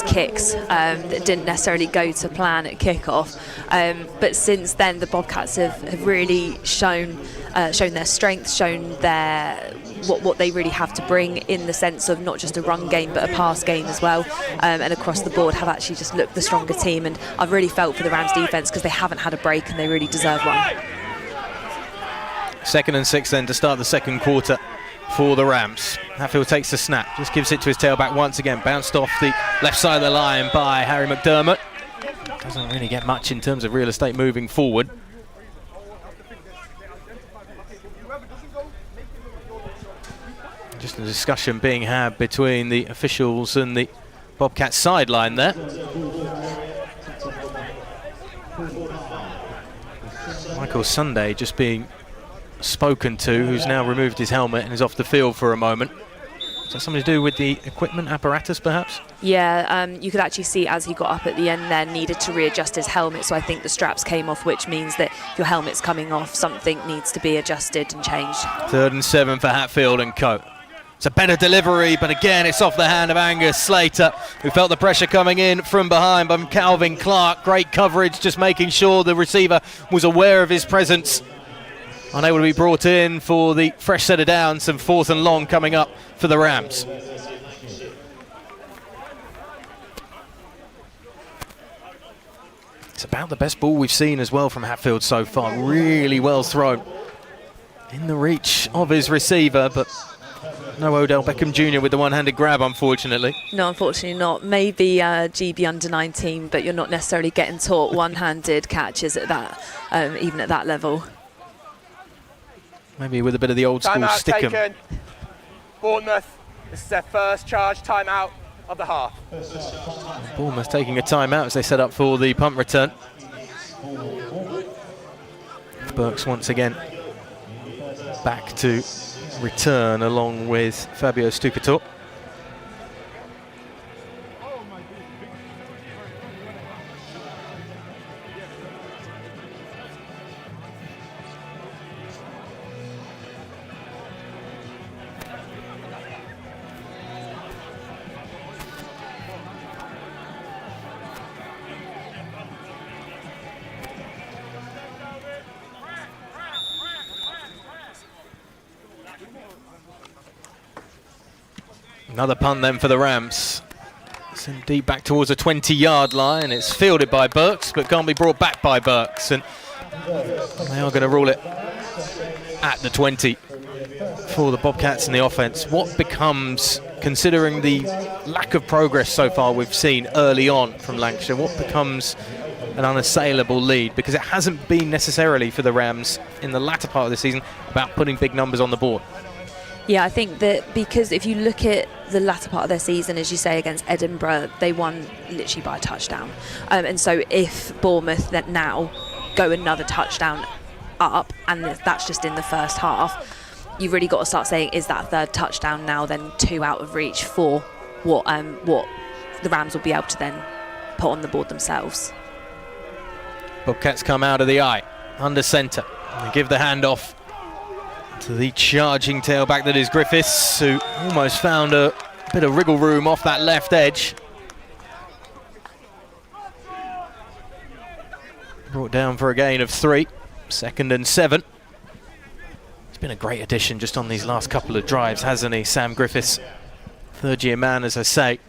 kicks that didn't necessarily go to plan at kickoff. But since then, the Bobcats have really shown their strength, shown their what they really have to bring, in the sense of not just a run game but a pass game as well, and across the board have actually just looked the stronger team. And I've really felt for the Rams defence, because they haven't had a break and they really deserve one. 2nd and 6 then to start the second quarter for the Rams. Hatfield takes the snap, just gives it to his tailback once again, bounced off the left side of the line by Harry McDermott. Doesn't really get much in terms of real estate moving forward. Just a discussion being had between the officials and the Bobcats sideline there. Michael Sunday just being spoken to, who's now removed his helmet and is off the field for a moment. Is that something to do with the equipment apparatus perhaps? Yeah, you could actually see as he got up at the end there, needed to readjust his helmet, so I think the straps came off, which means that if your helmet's coming off, something needs to be adjusted and changed. 3rd and 7 for Hatfield and co. It's a better delivery, but again it's off the hand of Angus Slater, who felt the pressure coming in from behind by Calvin Clark. Great coverage, just making sure the receiver was aware of his presence unable to be brought in for the fresh set of downs, and 4th and long coming up for the Rams. It's about the best ball we've seen as well from Hatfield so far. Really well thrown. In the reach of his receiver, but no Odell Beckham Jr. with the one-handed grab, unfortunately. No, unfortunately not. Maybe GB under 19, but you're not necessarily getting taught one-handed catches at that, even at that level. Maybe with a bit of the old school Timeout stick 'em. taken. Bournemouth, this is their first charge timeout of the half. Bournemouth taking a timeout as they set up for the punt return. BUCS once again back to return along with Fabio Stupitor. Another punt then for the Rams. It's indeed back towards the 20-yard line. It's fielded by BUCS, but can't be brought back by BUCS. And they are going to rule it at the 20 for the Bobcats in the offense. What becomes, considering the lack of progress so far we've seen early on from Lancashire, what becomes an unassailable lead? Because it hasn't been necessarily for the Rams in the latter part of the season about putting big numbers on the board. Yeah, I think that because if you look at the latter part of their season, as you say, against Edinburgh, they won literally by a touchdown. And so if Bournemouth that now go another touchdown up, and that's just in the first half, you've really got to start saying, is that third touchdown now then 2 out of reach for what the Rams will be able to then put on the board themselves? Bobcats come out of the eye, under centre. They give the handoff to the charging tailback that is Griffiths, who almost found a bit of wriggle room off that left edge. Brought down for a gain of 3, 2nd and 7. He's been a great addition just on these last couple of drives, hasn't he, Sam Griffiths? Third-year man, as I say,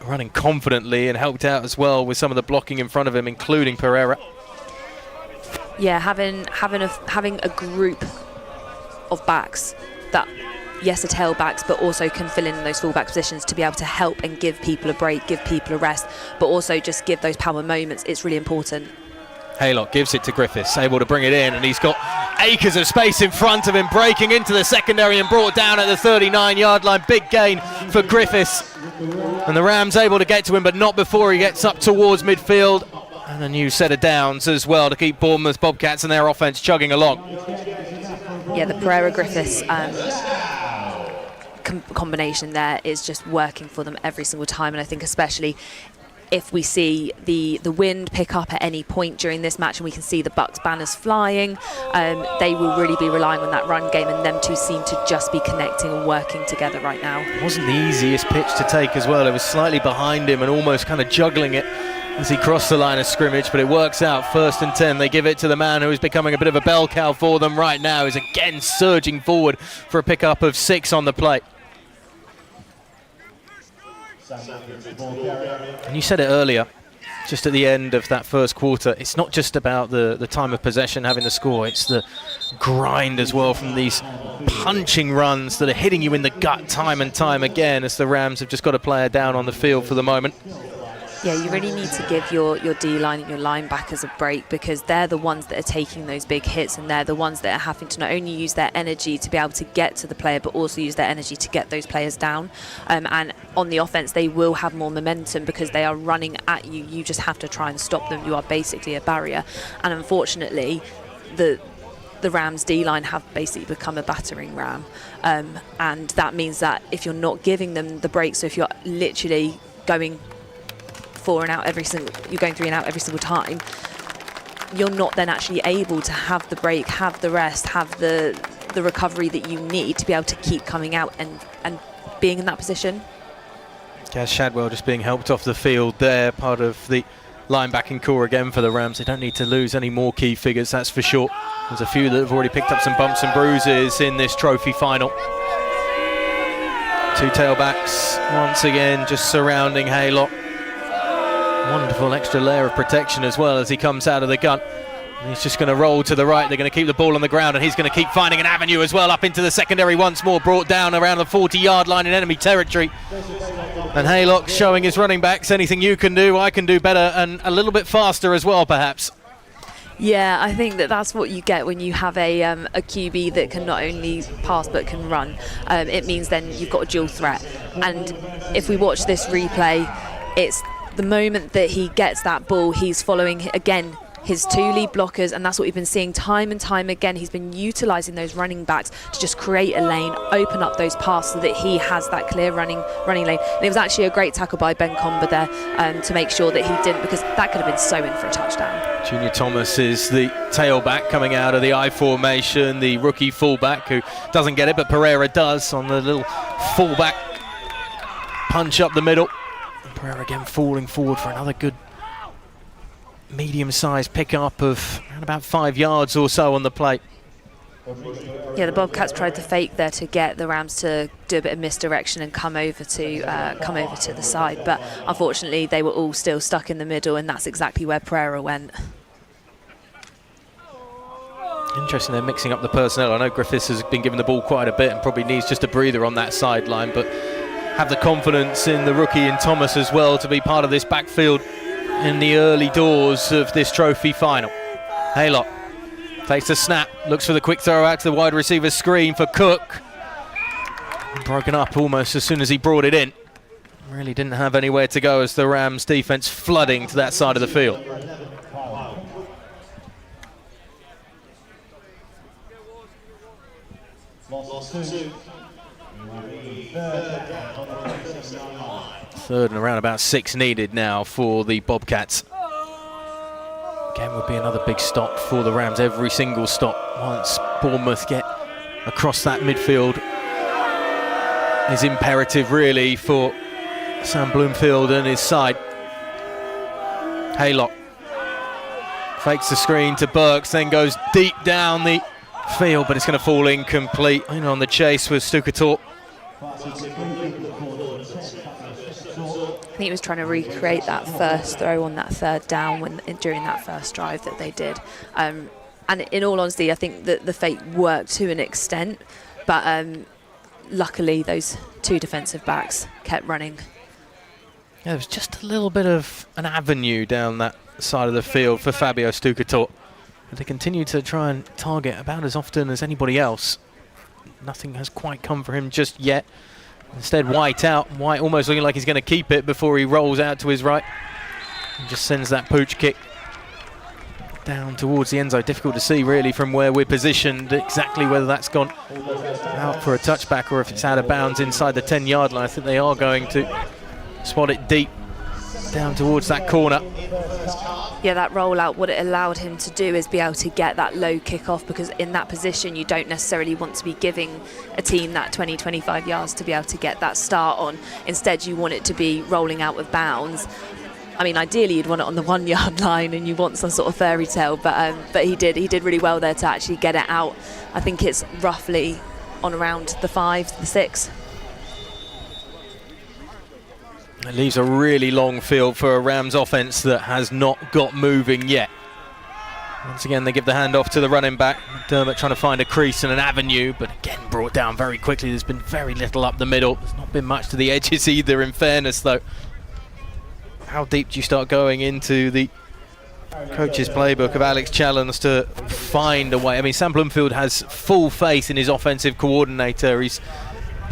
running confidently and helped out as well with some of the blocking in front of him, including Pereira. Yeah, having a group of backs that, yes, are tailbacks, but also can fill in those fullback positions to be able to help and give people a break, give people a rest, but also just give those power moments. It's really important. Haylock gives it to Griffiths, able to bring it in, and he's got acres of space in front of him, breaking into the secondary and brought down at the 39-yard line. Big gain for Griffiths, and the Rams able to get to him, but not before he gets up towards midfield. And a new set of downs as well to keep Bournemouth Bobcats and their offense chugging along. Yeah, the Pereira-Griffiths combination there is just working for them every single time, and I think especially if we see the wind pick up at any point during this match and we can see the BUCS banners flying, they will really be relying on that run game, and them two seem to just be connecting and working together right now. It wasn't the easiest pitch to take as well. It was slightly behind him and almost kind of juggling it as he crossed the line of scrimmage, but it works out. 1st and 10. They give it to the man who is becoming a bit of a bell cow for them right now. Is again surging forward for a pickup of 6 on the play. And you said it earlier, just at the end of that first quarter, it's not just about the time of possession, having the score, it's the grind as well from these punching runs that are hitting you in the gut time and time again, as the Rams have just got a player down on the field for the moment. Yeah, you really need to give your D-line and your linebackers a break, because they're the ones that are taking those big hits, and they're the ones that are having to not only use their energy to be able to get to the player, but also use their energy to get those players down. And on the offense, they will have more momentum because they are running at you. You just have to try and stop them. You are basically a barrier. And unfortunately, the Rams D-line have basically become a battering ram. And that means that if you're not giving them the break, so if you're literally going 4 and out you're going 3 and out every single time, you're not then actually able to have the break, have the rest, have the recovery that you need to be able to keep coming out and being in that position. Gaz Shadwell just being helped off the field there, part of the line-backing core again for the Rams. They don't need to lose any more key figures, that's for sure. There's a few that have already picked up some bumps and bruises in this trophy final. Two tailbacks once again just surrounding Haylock. Wonderful extra layer of protection as well as he comes out of the gun. And he's just going to roll to the right. They're going to keep the ball on the ground, and he's going to keep finding an avenue as well up into the secondary once more, brought down around the 40-yard line in enemy territory. And Haylock showing his running backs, anything you can do, I can do better, and a little bit faster as well, perhaps. Yeah, I think that's what you get when you have a QB that can not only pass but can run. It means then you've got a dual threat. And if we watch this replay, it's the moment that he gets that ball, he's following, again, his two lead blockers, and that's what we've been seeing time and time again. He's been utilising those running backs to just create a lane, open up those passes so that he has that clear running lane. And it was actually a great tackle by Ben Comber there to make sure that he didn't, because that could have been so in for a touchdown. Junior Thomas is the tailback coming out of the I formation, the rookie fullback who doesn't get it, but Pereira does on the little fullback punch up the middle. Pereira again falling forward for another good medium-sized pick-up of around about 5 yards or so on the play. Yeah, the Bobcats tried to fake there to get the Rams to do a bit of misdirection and come over to the side, but unfortunately they were all still stuck in the middle, and that's exactly where Pereira went. Interesting, they're mixing up the personnel. I know Griffiths has been given the ball quite a bit and probably needs just a breather on that sideline, but have the confidence in the rookie in Thomas as well to be part of this backfield in the early doors of this trophy final. Haylock takes a snap, looks for the quick throw out to the wide receiver screen for Cook. Broken up almost as soon as he brought it in. Really didn't have anywhere to go as the Rams defense flooding to that side of the field. Third and around about 6 needed now for the Bobcats. Again, would be another big stop for the Rams. Every single stop once Bournemouth get across that midfield is imperative really for Sam Bloomfield and his side. Haylock fakes the screen to Burks, then goes deep down the field, but it's going to fall incomplete. In on the chase with Stukator. I think he was trying to recreate that first throw on that third down during that first drive that they did. And in all honesty, I think that the fake worked to an extent, but luckily those two defensive backs kept running. Yeah, there was just a little bit of an avenue down that side of the field for Fabio Stukator. But they continue to try and target about as often as anybody else. Nothing has quite come for him just yet. Instead, White out. White almost looking like he's going to keep it before he rolls out to his right. And just sends that pooch kick down towards the end zone. Difficult to see really from where we're positioned exactly whether that's gone out for a touchback or if it's out of bounds inside the 10-yard line. I think they are going to spot it deep down towards that corner. Yeah, that rollout, what it allowed him to do is be able to get that low kickoff, because in that position you don't necessarily want to be giving a team that 20-25 yards to be able to get that start on. Instead you want it to be rolling out of bounds. I mean, ideally you'd want it on the 1 yard line and you want some sort of fairy tale, but he did really well there to actually get it out. I think it's roughly on around the 5, the 6. It leaves a really long field for a Rams offense that has not got moving yet. Once again, they give the handoff to the running back. McDermott trying to find a crease and an avenue, but again brought down very quickly. There's been very little up the middle. There's not been much to the edges either, in fairness, though. How deep do you start going into the coach's playbook of Alex Challens to find a way? I mean, Sam Bloomfield has full faith in his offensive coordinator. He's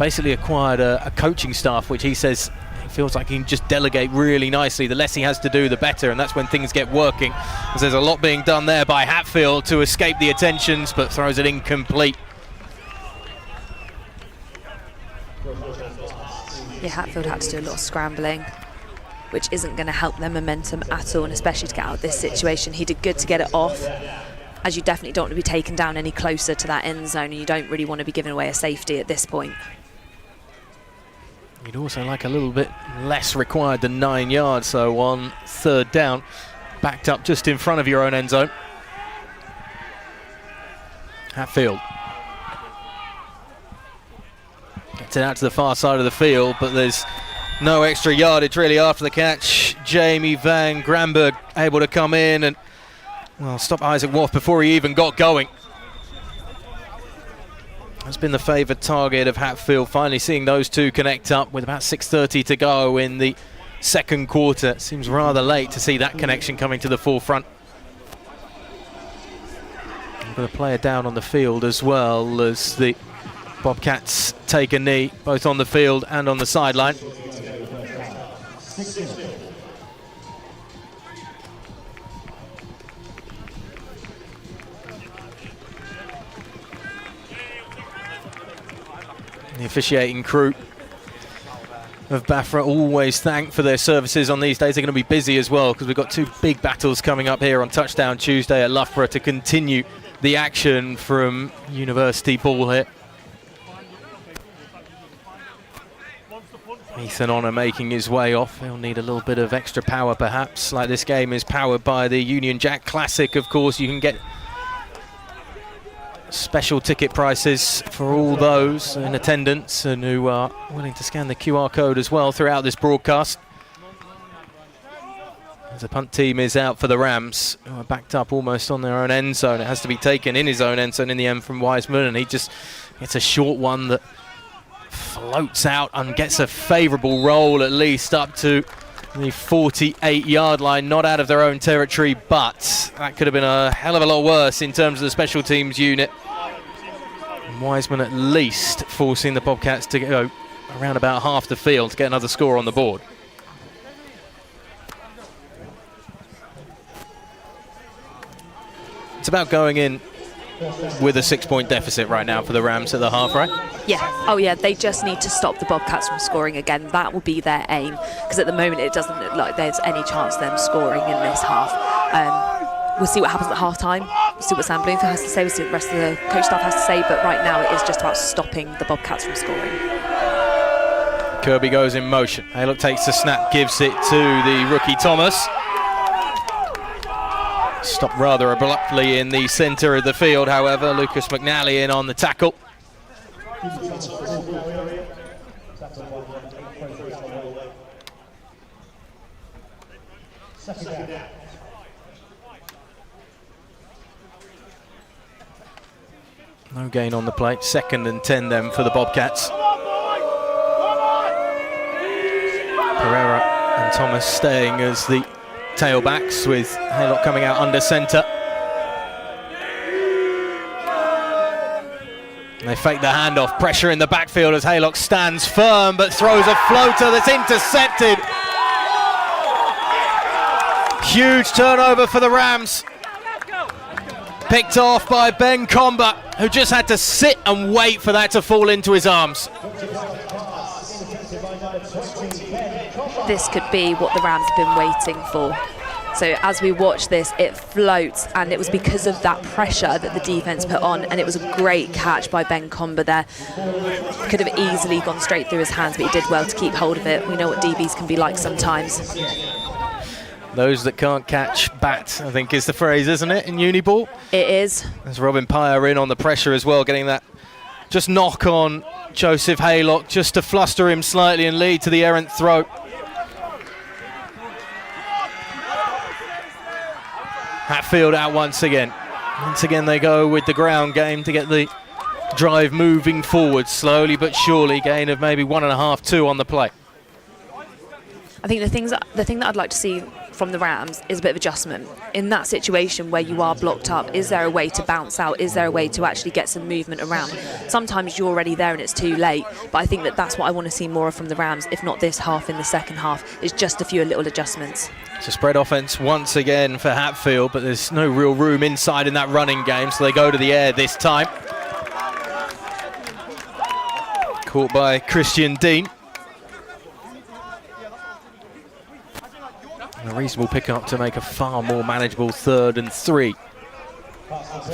basically acquired a coaching staff, which he says feels like he can just delegate really nicely. The less he has to do, the better, and that's when things get working. Because there's a lot being done there by Hatfield to escape the attentions, but throws it incomplete. Yeah, Hatfield had to do a lot of scrambling, which isn't going to help their momentum at all, and especially to get out of this situation. He did good to get it off, as you definitely don't want to be taken down any closer to that end zone, and you don't really want to be giving away a safety at this point. You'd also like a little bit less required than 9 yards, so on third down, backed up just in front of your own end zone. Hatfield gets it out to the far side of the field, but there's no extra yardage really after the catch. Jamie Van Granberg able to come in and, well, stop Isaac Wolf before he even got going. Has been the favoured target of Hatfield, finally seeing those two connect up with about 6:30 to go in the second quarter. It seems rather late to see that connection coming to the forefront. We've got a player down on the field as well as the Bobcats take a knee, both on the field and on the sideline. The officiating crew of BAFA always thanked for their services on these days. They're going to be busy as well because we've got two big battles coming up here on Touchdown Tuesday at Loughborough to continue the action from University ball here. Ethan Honor making his way off. He'll need a little bit of extra power perhaps, like this game is powered by the Union Jack Classic. Of course, you can get special ticket prices for all those in attendance and who are willing to scan the QR code as well throughout this broadcast. As the punt team is out for the Rams, who are backed up almost on their own end zone. It has to be taken in his own end zone in the end from Wiseman, and he just gets a short one that floats out and gets a favourable roll at least up to the 48-yard line, not out of their own territory, but that could have been a hell of a lot worse in terms of the special teams unit. And Wiseman at least forcing the Bobcats to go around about half the field to get another score on the board. It's about going in with a 6-point deficit right now for the Rams at the half, right? Yeah. Oh, yeah. They just need to stop the Bobcats from scoring again. That will be their aim, because at the moment it doesn't look like there's any chance of them scoring in this half. We'll see what happens at half-time. We'll see what Sam Bloomfield has to say. We'll see what the rest of the coach staff has to say. But right now it is just about stopping the Bobcats from scoring. Kirby goes in motion. Haylock takes the snap, gives it to the rookie Thomas. Stopped rather abruptly in the centre of the field, however. Lucas McNally in on the tackle. No gain on the play. 2nd and 10 then for the Bobcats. Pereira and Thomas staying as the tailbacks, with Haylock coming out under centre. They fake the handoff, pressure in the backfield as Haylock stands firm but throws a floater that's intercepted. Huge turnover for the Rams. Picked off by Ben Comber, who just had to sit and wait for that to fall into his arms. This could be what the Rams have been waiting for. So as we watch this, it floats, and it was because of that pressure that the defence put on, and it was a great catch by Ben Comber there. Could have easily gone straight through his hands, but he did well to keep hold of it. We know what DBs can be like sometimes. Those that can't catch bat, I think is the phrase, isn't it, in uni ball? It is. There's Robin Pyer in on the pressure as well, getting that just knock on Joseph Haylock just to fluster him slightly and lead to the errant throw. Hatfield out once again. Once again they go with the ground game to get the drive moving forward slowly but surely. Gain of maybe 1.5, 2 on the play. I think the thing that I'd like to see from the Rams is a bit of adjustment. In that situation where you are blocked up, is there a way to bounce out? Is there a way to actually get some movement around? Sometimes you're already there and it's too late, but I think that that's what I want to see more of from the Rams, if not this half, in the second half, is just a few little adjustments. It's a spread offense once again for Hatfield, but there's no real room inside in that running game, so they go to the air this time. Caught by Christian Dean. A reasonable pickup to make a far more manageable 3rd and 3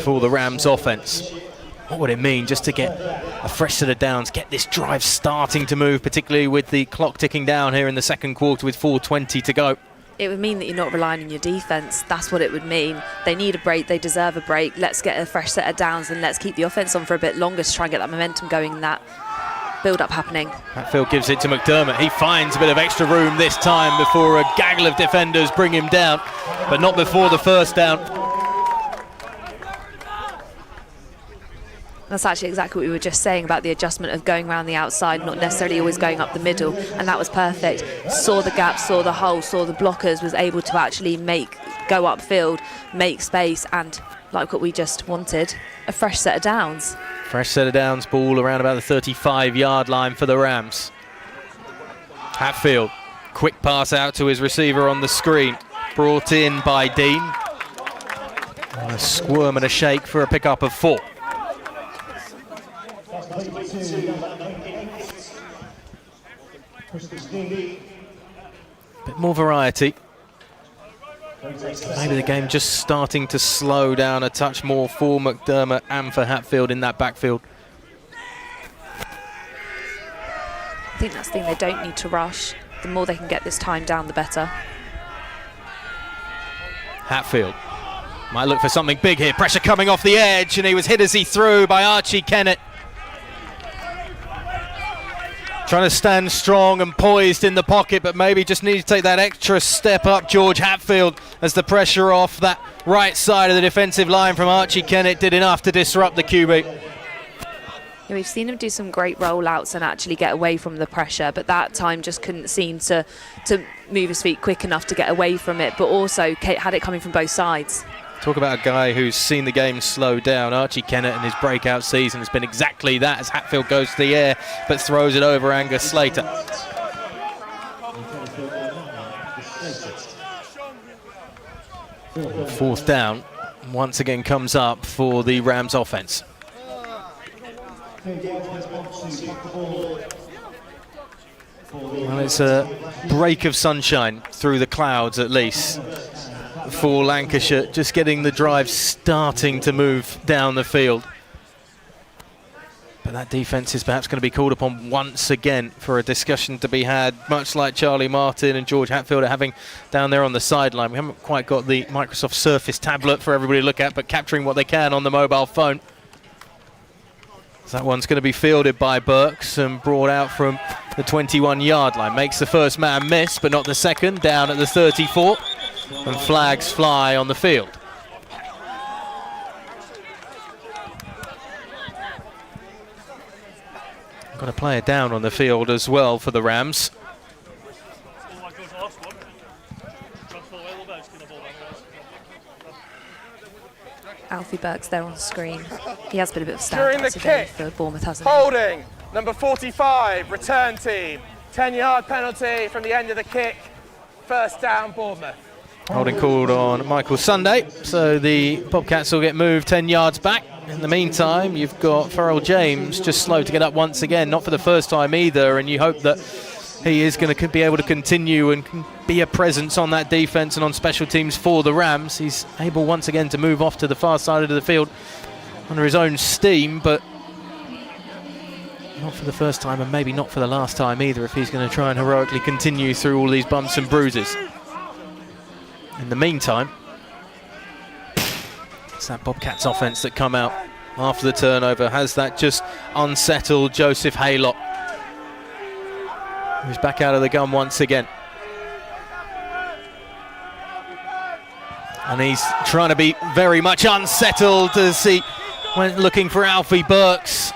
for the Rams offense. What would it mean just to get a fresh set of downs, get this drive starting to move, particularly with the clock ticking down here in the second quarter with 4:20 to go? It would mean that you're not relying on your defence. That's what it would mean. They need a break. They deserve a break. Let's get a fresh set of downs and let's keep the offence on for a bit longer to try and get that momentum going and that build-up happening. Hatfield gives it to McDermott. He finds a bit of extra room this time before a gaggle of defenders bring him down, but not before the first down. That's actually exactly what we were just saying about the adjustment of going around the outside, not necessarily always going up the middle, and that was perfect. Saw the gap, saw the hole, saw the blockers, was able to actually go upfield, make space, and like what we just wanted, a fresh set of downs. Fresh set of downs, ball around about the 35-yard line for the Rams. Hatfield, quick pass out to his receiver on the screen, brought in by Dean. A squirm and a shake for a pickup of 4. Bit more variety. Maybe the game just starting to slow down a touch more for McDermott and for Hatfield in that backfield. I think that's the thing, they don't need to rush. The more they can get this time down, the better. Hatfield might look for something big here. Pressure coming off the edge, and he was hit as he threw by Archie Kennett. Trying to stand strong and poised in the pocket, but maybe just need to take that extra step up, George Hatfield, as the pressure off that right side of the defensive line from Archie Kennett did enough to disrupt the QB. Yeah, we've seen him do some great rollouts and actually get away from the pressure, but that time just couldn't seem to move his feet quick enough to get away from it, but also had it coming from both sides. Talk about a guy who's seen the game slow down. Archie Kennett in his breakout season has been exactly that, as Hatfield goes to the air but throws it over Angus Slater. Fourth down once again comes up for the Rams offense. Well, it's a break of sunshine through the clouds at least for Lancashire, just getting the drive starting to move down the field. But that defence is perhaps going to be called upon once again for a discussion to be had, much like Charlie Martin and George Hatfield are having down there on the sideline. We haven't quite got the Microsoft Surface tablet for everybody to look at, but capturing what they can on the mobile phone. So that one's going to be fielded by BUCS and brought out from the 21-yard line. Makes the first man miss, but not the second, down at the 34. And flags fly on the field. Got a player down on the field as well for the Rams. Alfie BUCS there on screen. He has been a bit of a During the kick, for Bournemouth, hasn't he? holding, number 45, return team. 10-yard penalty from the end of the kick. First down, Bournemouth. Holding called on Michael Sunday, so the Bobcats will get moved 10 yards back. In the meantime, you've got Farrell James just slow to get up once again, not for the first time either, and you hope that he is going to be able to continue and be a presence on that defence and on special teams for the Rams. He's able once again to move off to the far side of the field under his own steam, but not for the first time and maybe not for the last time either if he's going to try and heroically continue through all these bumps and bruises. In the meantime, it's that Bobcats offence that come out after the turnover, has that just unsettled Joseph Haylock, who's back out of the gun once again. And he's trying to be very much unsettled as he went looking for Alfie BUCS.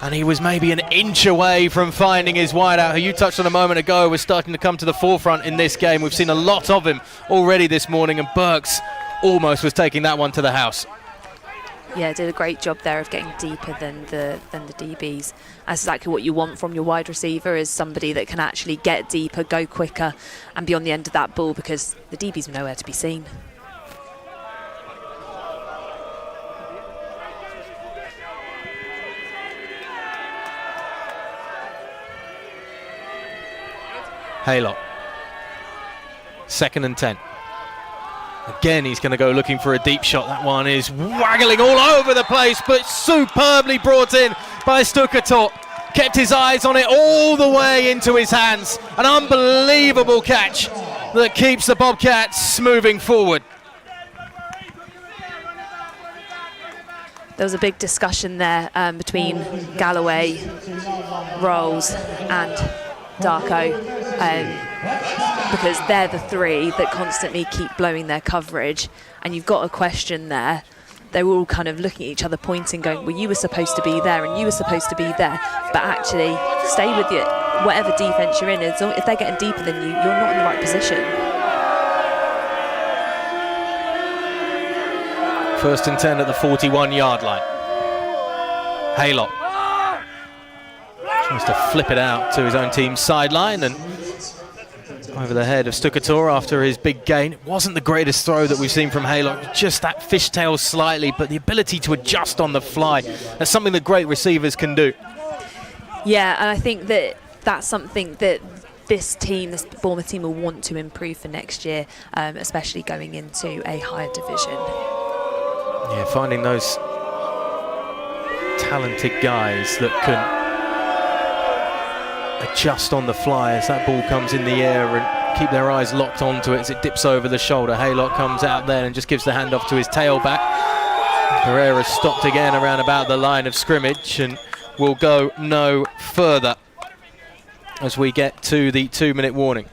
And he was maybe an inch away from finding his wideout, who you touched on a moment ago was starting to come to the forefront in this game. We've seen a lot of him already this morning, and BUCS almost was taking that one to the house. Yeah, did a great job there of getting deeper than the DBs. That's exactly what you want from your wide receiver, is somebody that can actually get deeper, go quicker, and be on the end of that ball, because the DBs are nowhere to be seen. Haylock. 2nd and 10. Again, he's going to go looking for a deep shot. That one is waggling all over the place, but superbly brought in by Stukator. Kept his eyes on it all the way into his hands. An unbelievable catch that keeps the Bobcats moving forward. There was a big discussion there between Galloway, Rolls and Darko, because they're the three that constantly keep blowing their coverage, and you've got a question there. They were all kind of looking at each other, pointing, going, well, you were supposed to be there and you were supposed to be there, but actually stay with your whatever defence you're in. If they're getting deeper than you, you're not in the right position. First and 10 at the 41-yard line. Haylock tries to flip it out to his own team's sideline and over the head of Stukator after his big gain. It wasn't the greatest throw that we've seen from Haylock, just that fishtail slightly, but the ability to adjust on the fly, that's something that great receivers can do. Yeah, and I think that that's something that this Bournemouth team will want to improve for next year, especially going into a higher division. Yeah, finding those talented guys that can adjust on the fly as that ball comes in the air and keep their eyes locked onto it as it dips over the shoulder. Haylock comes out there and just gives the handoff to his tailback. Pereira's stopped again around about the line of scrimmage and will go no further as we get to the 2-minute warning.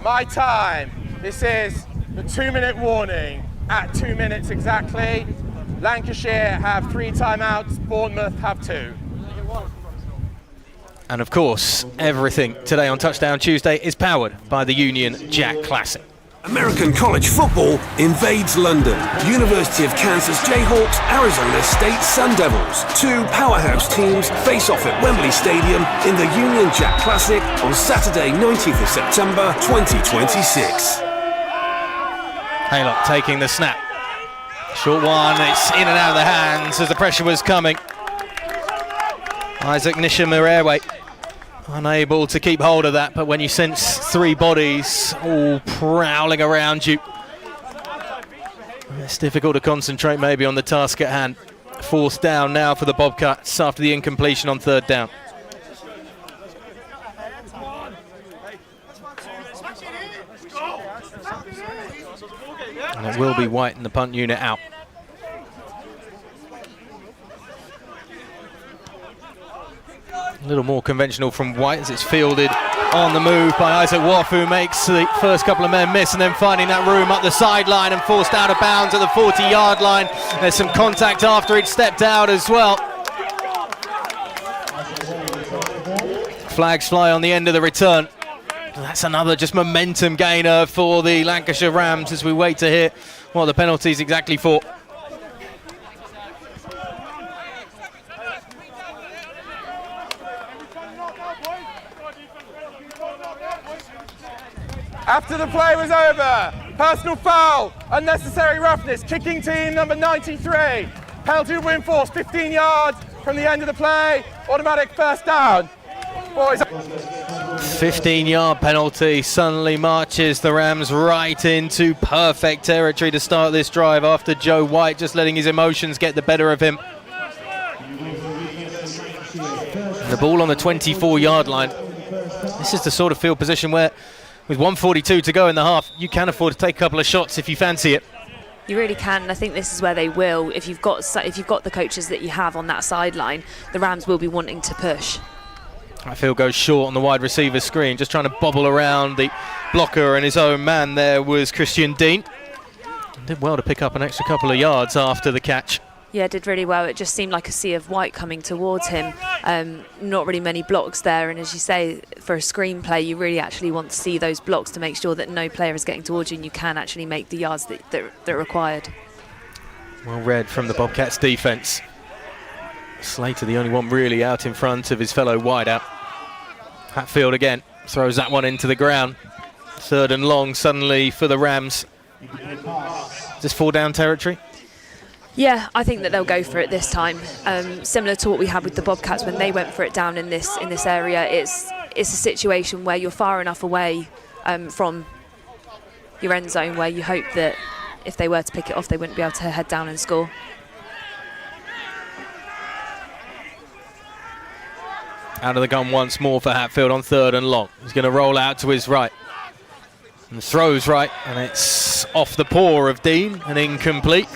My time. This is the 2-minute warning. At 2 minutes exactly, Lancashire have 3 timeouts, Bournemouth have 2. And of course, everything today on Touchdown Tuesday is powered by the Union Jack Classic. American college football invades London. University of Kansas Jayhawks, Arizona State Sun Devils. 2 powerhouse teams face off at Wembley Stadium in the Union Jack Classic on Saturday, 19th of September, 2026. Haylock taking the snap. Short one, it's in and out of the hands as the pressure was coming. Isaac Nishimurewe unable to keep hold of that, but when you sense 3 bodies all prowling around you, it's difficult to concentrate maybe on the task at hand. 4th down now for the Bobcats after the incompletion on 3rd down. And it will be White and the punt unit out. A little more conventional from White as it's fielded on the move by Isaac Woff, who makes the first couple of men miss and then finding that room up the sideline and forced out of bounds at the 40-yard line. There's some contact after he'd stepped out as well. Flags fly on the end of the return. That's another just momentum gainer for the Lancashire Rams as we wait to hear what the penalty's exactly for. After the play was over, personal foul, unnecessary roughness, kicking team number 93. Penalty win force, 15 yards from the end of the play, automatic first down. Boys. 15-yard penalty suddenly marches the Rams right into perfect territory to start this drive after Joe White just letting his emotions get the better of him. The ball on the 24-yard line. This is the sort of field position where with 1:42 to go in the half, you can afford to take a couple of shots if you fancy it. You really can, and I think this is where they will. If you've got the coaches that you have on that sideline, the Rams will be wanting to push. That field goes short on the wide receiver screen, just trying to bobble around the blocker and his own man there was Christian Dean. Did well to pick up an extra couple of yards after the catch. Yeah, did really well. It just seemed like a sea of white coming towards him. Not really many blocks there, and as you say, for a screenplay, you really actually want to see those blocks to make sure that no player is getting towards you and you can actually make the yards that are required. Well read from the Bobcats defence. Slater the only one really out in front of his fellow wideout. Hatfield again throws that one into the ground. 3rd and long suddenly for the Rams. Is this 4-down territory? Yeah, I think that they'll go for it this time. Similar to what we had with the Bobcats when they went for it down in this area. it's a situation where you're far enough away from your end zone where you hope that if they were to pick it off, they wouldn't be able to head down and score. Out of the gun once more for Hatfield on 3rd and long. He's going to roll out to his right. And throws right, and it's off the paw of Dean and incomplete.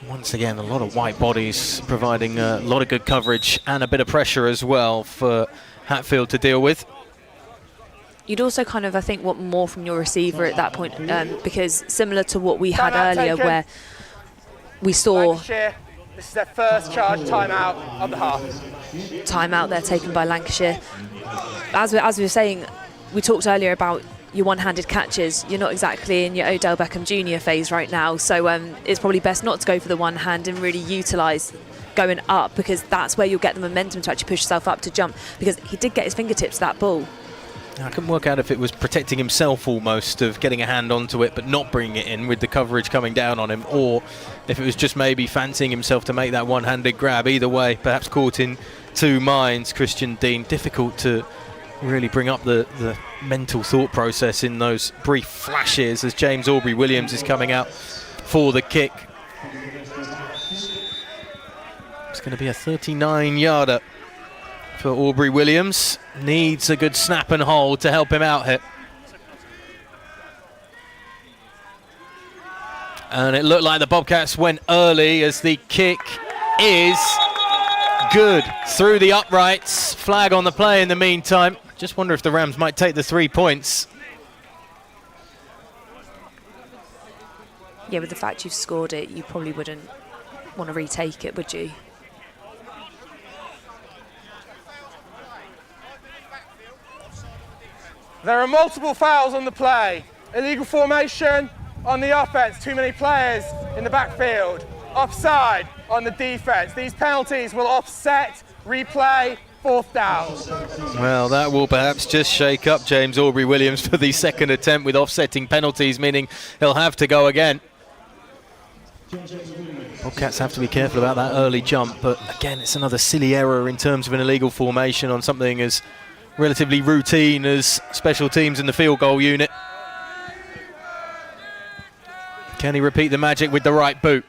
Once again, a lot of white bodies providing a lot of good coverage and a bit of pressure as well for Hatfield to deal with. You'd also kind of, I think, want more from your receiver at that point, because similar to what we had earlier where we saw... Lancashire, this is their first charge timeout of the half. Timeout there taken by Lancashire. As we were saying, we talked earlier about your one-handed catches. You're not exactly in your Odell Beckham Jr. phase right now, so it's probably best not to go for the one hand and really utilise going up, because that's where you'll get the momentum to actually push yourself up to jump, because he did get his fingertips to that ball. I couldn't work out if it was protecting himself almost, of getting a hand onto it but not bringing it in with the coverage coming down on him, or if it was just maybe fancying himself to make that one-handed grab. Either way, perhaps caught in two minds, Christian Dean. Difficult to really bring up the mental thought process in those brief flashes as James Aubrey-Williams is coming out for the kick. It's going to be a 39-yarder for Aubrey-Williams. Needs a good snap and hold to help him out here. And it looked like the Bobcats went early as the kick is good through the uprights. Flag on the play in the meantime. Just wonder if the Rams might take the 3 points. Yeah, with the fact you've scored it, you probably wouldn't want to retake it, would you? There are multiple fouls on the play. Illegal formation on the offense, too many players in the backfield. Offside on the defense. These penalties will offset, replay, 4th down. Well, that will perhaps just shake up James Aubrey-Williams for the second attempt with offsetting penalties, meaning he'll have to go again. Bobcats have to be careful about that early jump, but again, it's another silly error in terms of an illegal formation on something as relatively routine as special teams in the field goal unit. Can he repeat the magic with the right boot?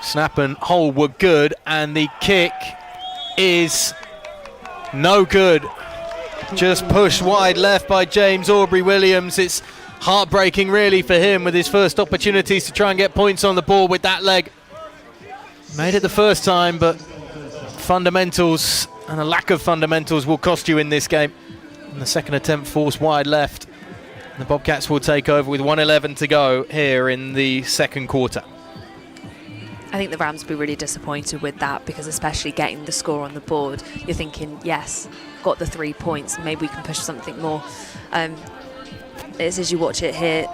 Snap and hold were good, and the kick is no good. Just pushed wide left by James Aubrey-Williams. It's heartbreaking really for him with his first opportunities to try and get points on the board with that leg. Made it the first time, but fundamentals and a lack of fundamentals will cost you in this game. And the second attempt forced wide left. And the Bobcats will take over with 1:11 to go here in the second quarter. I think the Rams will be really disappointed with that, because especially getting the score on the board, you're thinking, yes, got the 3 points, maybe we can push something more. It's as you watch it here,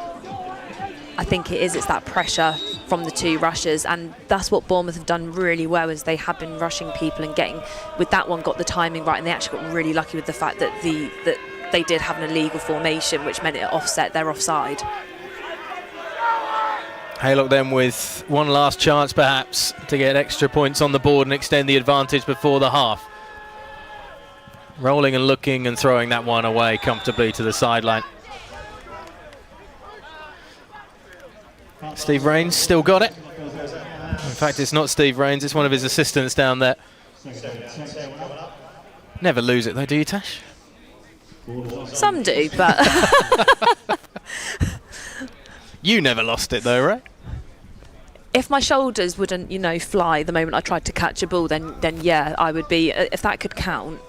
I think it's that pressure from the two rushers, and that's what Bournemouth have done really well, is they have been rushing people and getting, with that one, got the timing right, and they actually got really lucky with the fact that that they did have an illegal formation, which meant it offset their offside. Haylock then with one last chance perhaps to get extra points on the board and extend the advantage before the half. Rolling and looking and throwing that one away comfortably to the sideline. Steve Rains still got it. In fact, it's not Steve Rains, it's one of his assistants down there. Never lose it though, do you, Tash? Some do, but... You never lost it though, right? If my shoulders wouldn't, fly the moment I tried to catch a ball, then yeah, I would be. If that could count,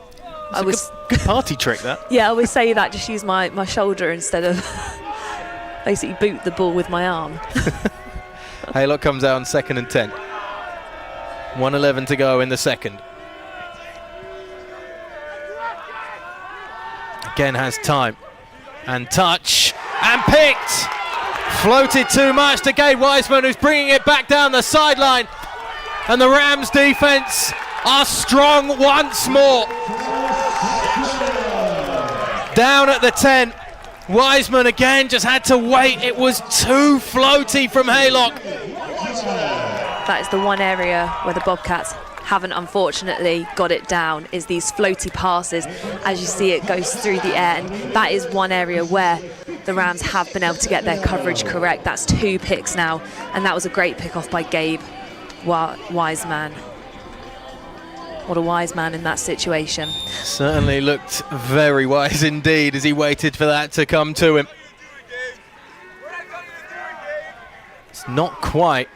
I was good party trick that. Yeah, I always say that. Just use my shoulder instead of basically boot the ball with my arm. Haylock comes out on 2nd and 10. 1:11 to go in the second. Again has time and touch and picked. Floated too much to Gabe Wiseman, who's bringing it back down the sideline. And the Rams defense are strong once more. Down at the 10. Wiseman again just had to wait. It was too floaty from Haylock. That is the one area where the Bobcats haven't unfortunately got it down, is these floaty passes. As you see, it goes through the air, and that is one area where the Rams have been able to get their coverage correct. That's 2 picks now, and that was a great pick off by Gabe Wiseman. What a wise man in that situation. Certainly looked very wise indeed as he waited for that to come to him. It's not quite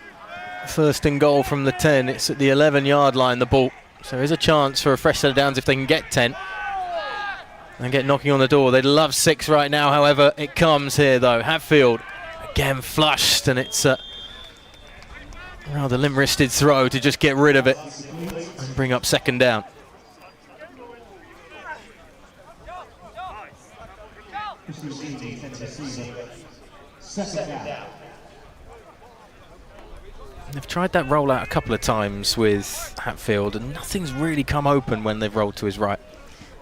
first and goal from the 10. It's at the 11-yard line, the ball. So there is a chance for a fresh set of downs if they can get 10 and get knocking on the door. They'd love 6 right now, however, it comes here though. Hatfield again flushed, and it's a rather limp-wristed throw to just get rid of it and bring up second down. They've tried that rollout a couple of times with Hatfield, and nothing's really come open when they've rolled to his right.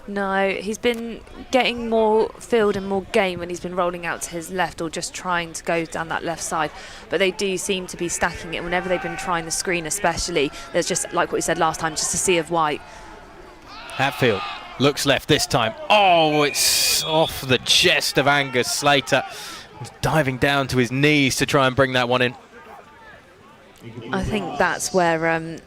No, he's been getting more field and more game when he's been rolling out to his left or just trying to go down that left side. But they do seem to be stacking it. Whenever they've been trying the screen especially, there's just, like what we said last time, just a sea of white. Hatfield looks left this time. Oh, it's off the chest of Angus Slater. He's diving down to his knees to try and bring that one in. I think that's where...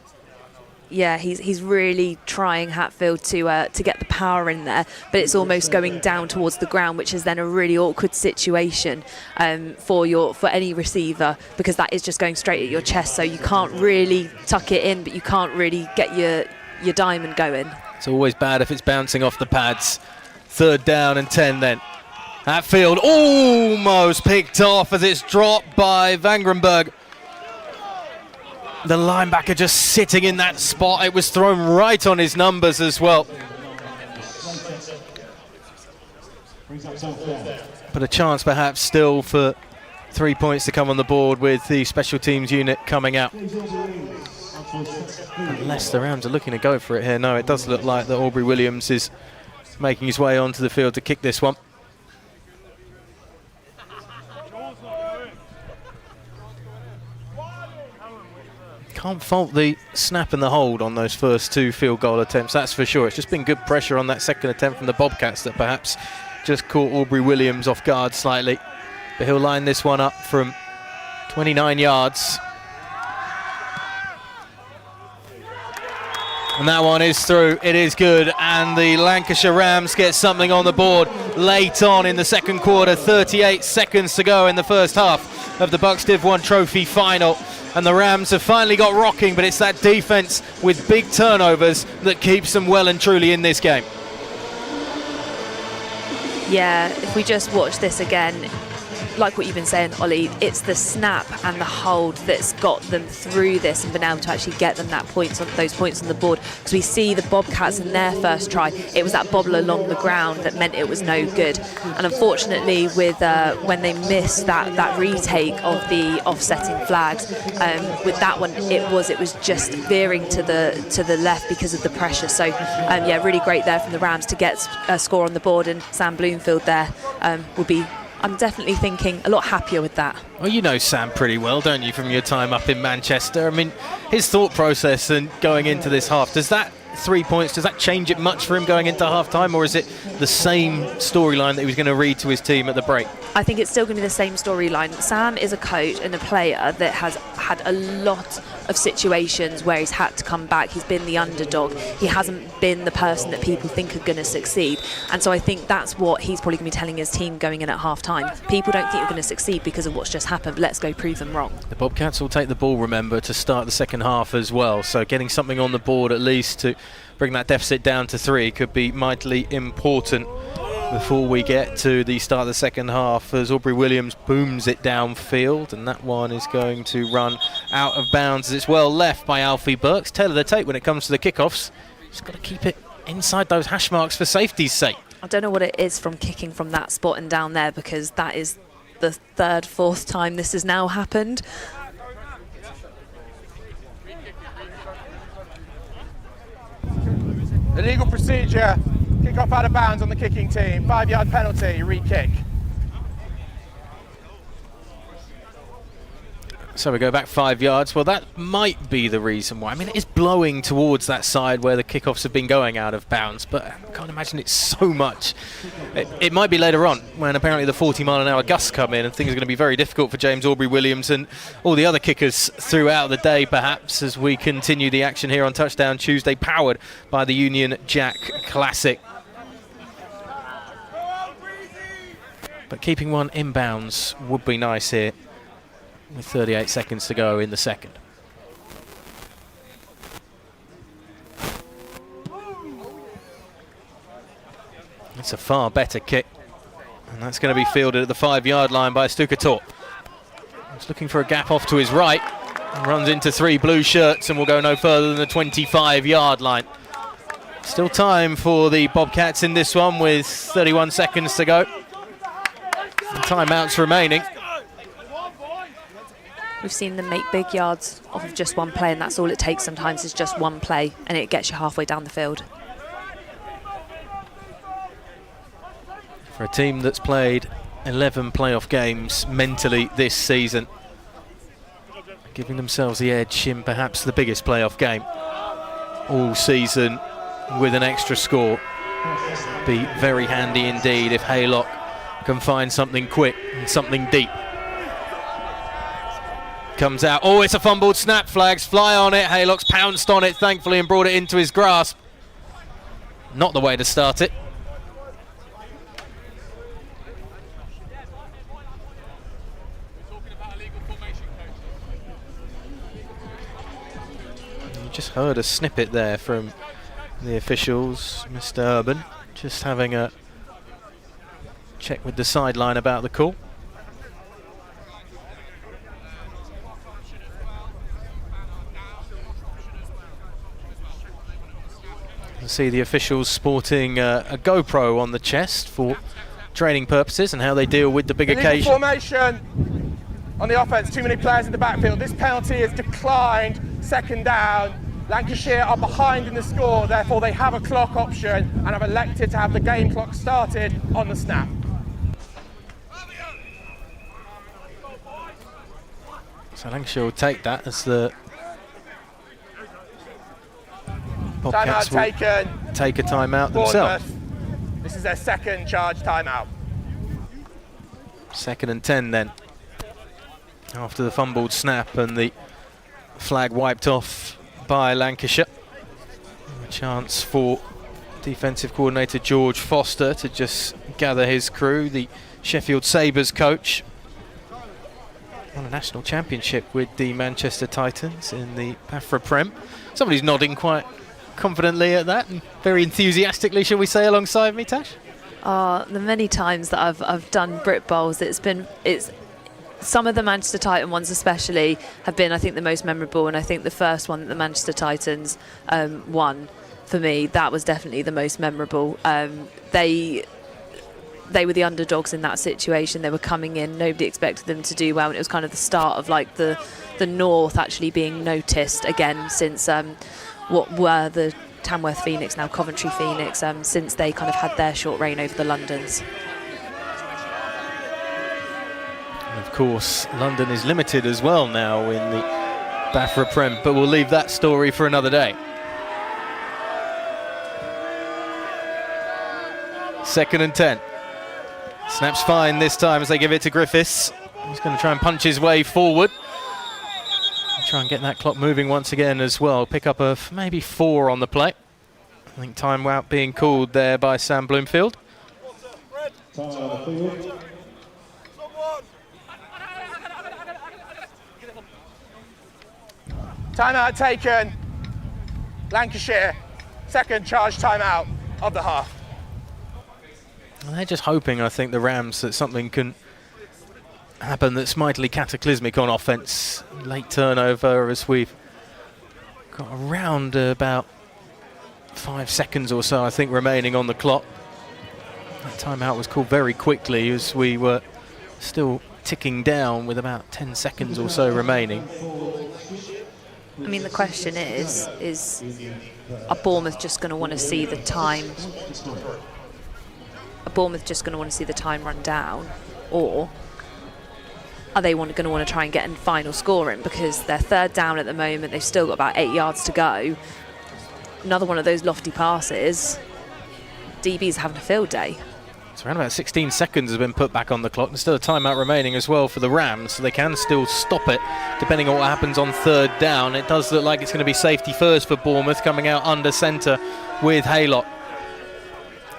yeah, he's really trying, Hatfield, to get the power in there, but it's almost going down towards the ground, which is then a really awkward situation for any receiver, because that is just going straight at your chest, so you can't really tuck it in, but you can't really get your diamond going. It's always bad if it's bouncing off the pads. 3rd down and 10 then. Hatfield almost picked off as it's dropped by Vangerenberg. The linebacker just sitting in that spot. It was thrown right on his numbers as well. But a chance perhaps still for 3 points to come on the board with the special teams unit coming out. Unless the Rams are looking to go for it here. No, it does look like that Aubrey Williams is making his way onto the field to kick this one. Can't fault the snap and the hold on those first 2 field goal attempts, that's for sure. It's just been good pressure on that second attempt from the Bobcats that perhaps just caught Aubrey Williams off guard slightly. But he'll line this one up from 29 yards. And that one is through, it is good, and the Lancashire Rams get something on the board late on in the second quarter. 38 seconds to go in the first half of the BUCS Div 1 Trophy final. And the Rams have finally got rocking, but it's that defence with big turnovers that keeps them well and truly in this game. Yeah, if we just watch this again, like what you've been saying, Ollie, it's the snap and the hold that's got them through this and been able to actually get them those points on the board. Because we see the Bobcats in their first try, it was that bobble along the ground that meant it was no good. And unfortunately, with when they missed that retake of the offsetting flags, with that one, it was just veering to the left because of the pressure. So yeah, really great there from the Rams to get a score on the board, and Sam Bloomfield there will be, I'm definitely thinking, a lot happier with that. Well, you know Sam pretty well, don't you, from your time up in Manchester? I mean, his thought process and going into this half, does that 3 points, does that change it much for him going into half-time, or is it the same storyline that he was going to read to his team at the break? I think it's still going to be the same storyline. Sam is a coach and a player that has had a lot of situations where he's had to come back. He's been the underdog. He hasn't been the person that people think are going to succeed. And so I think that's what he's probably going to be telling his team going in at half-time. People don't think you're going to succeed because of what's just happened, but let's go prove them wrong. The Bobcats will take the ball, remember, to start the second half as well. So getting something on the board at least to bring that deficit down to 3 could be mightily important before we get to the start of the second half, as Aubrey Williams booms it downfield, and that one is going to run out of bounds as it's well left by Alfie Burks. Tail of the tape when it comes to the kickoffs. Just got to keep it inside those hash marks for safety's sake. I don't know what it is from kicking from that spot and down there, because that is the 3rd, 4th time this has now happened. Illegal procedure, kick off out of bounds on the kicking team, 5-yard penalty, re-kick. So we go back 5 yards. Well, that might be the reason why. I mean, it is blowing towards that side where the kickoffs have been going out of bounds, but I can't imagine it's so much. It might be later on when apparently the 40-mile-an-hour gusts come in and things are going to be very difficult for James Aubrey-Williams and all the other kickers throughout the day, perhaps, as we continue the action here on Touchdown Tuesday, powered by the Union Jack Classic. But keeping one inbounds would be nice here, with 38 seconds to go in the second. It's a far better kick, and that's going to be fielded at the 5-yard line by Stukator. He's looking for a gap off to his right, and runs into 3 blue shirts and will go no further than the 25-yard line. Still time for the Bobcats in this one with 31 seconds to go. And timeouts remaining. We've seen them make big yards off of just one play, and that's all it takes sometimes is just one play, and it gets you halfway down the field. For a team that's played 11 playoff games mentally this season, giving themselves the edge in perhaps the biggest playoff game all season with an extra score. Be very handy indeed if Haylock can find something quick and something deep. Comes out. Oh, it's a fumbled snap. Flags fly on it. Haylock's pounced on it, thankfully, and brought it into his grasp. Not the way to start it. You just heard a snippet there from the officials. Mr. Urban just having a check with the sideline about the call. See the officials sporting a GoPro on the chest for training purposes and how they deal with the big occasion. Formation on the offense, too many players in the backfield. This penalty is declined, second down. Lancashire are behind in the score, therefore they have a clock option and have elected to have the game clock started on the snap. So Lancashire will take that as the Bobcats Timeout will take a timeout Bournemouth. themselves. This is their second charge timeout. 2nd and 10 then. After the fumbled snap and the flag wiped off by Lancashire. A chance for defensive coordinator George Foster to just gather his crew, the Sheffield Sabres coach. Won a national championship with the Manchester Titans in the BAFA Prem. Somebody's nodding quite confidently at that and very enthusiastically, shall we say, alongside me, Tash? The many times that I've done Brit Bowls, it's some of the Manchester Titan ones especially have been, I think, the most memorable, and I think the first one that the Manchester Titans won, for me, that was definitely the most memorable. They were the underdogs in that situation. They were coming in, nobody expected them to do well, and it was kind of the start of like the North actually being noticed again since what were the Tamworth Phoenix, now Coventry Phoenix, since they kind of had their short reign over the Londons. And of course, London is limited as well now in the BAFA Prem, but we'll leave that story for another day. 2nd and 10. Snap's fine this time as they give it to Griffiths. He's going to try and punch his way forward. Try and get that clock moving once again as well. Pick up a maybe 4 on the play. I think time out being called there by Sam Bloomfield. Timeout taken. Lancashire, second charge timeout of the half. Well, they're just hoping, I think, the Rams, that something can happen that's mightily cataclysmic on offence. Late turnover as we've got around about 5 seconds or so, I think, remaining on the clock. That timeout was called very quickly as we were still ticking down with about 10 seconds or so remaining. I mean, the question is are Bournemouth just going to want to see the time? Are Bournemouth just going to want to see the time run down, or are they going to want to try and get a final score in, because they're third down at the moment. They've still got about 8 yards to go. Another one of those lofty passes. DB's having a field day. So around about 16 seconds has been put back on the clock. There's still a timeout remaining as well for the Rams, so they can still stop it depending on what happens on third down. It does look like it's going to be safety first for Bournemouth, coming out under centre with Haylock.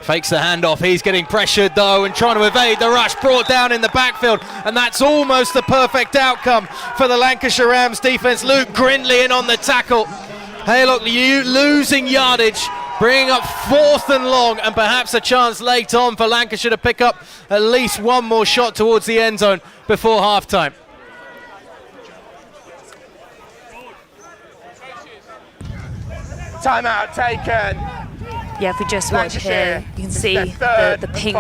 Fakes the handoff. He's getting pressured though and trying to evade the rush, brought down in the backfield, and that's almost the perfect outcome for the Lancashire Rams defence. Luke Grindley in on the tackle. Haylock losing yardage, bringing up 4th and long, and perhaps a chance late on for Lancashire to pick up at least one more shot towards the end zone before half-time. Timeout taken. Yeah, if we just watch here, you can see the pink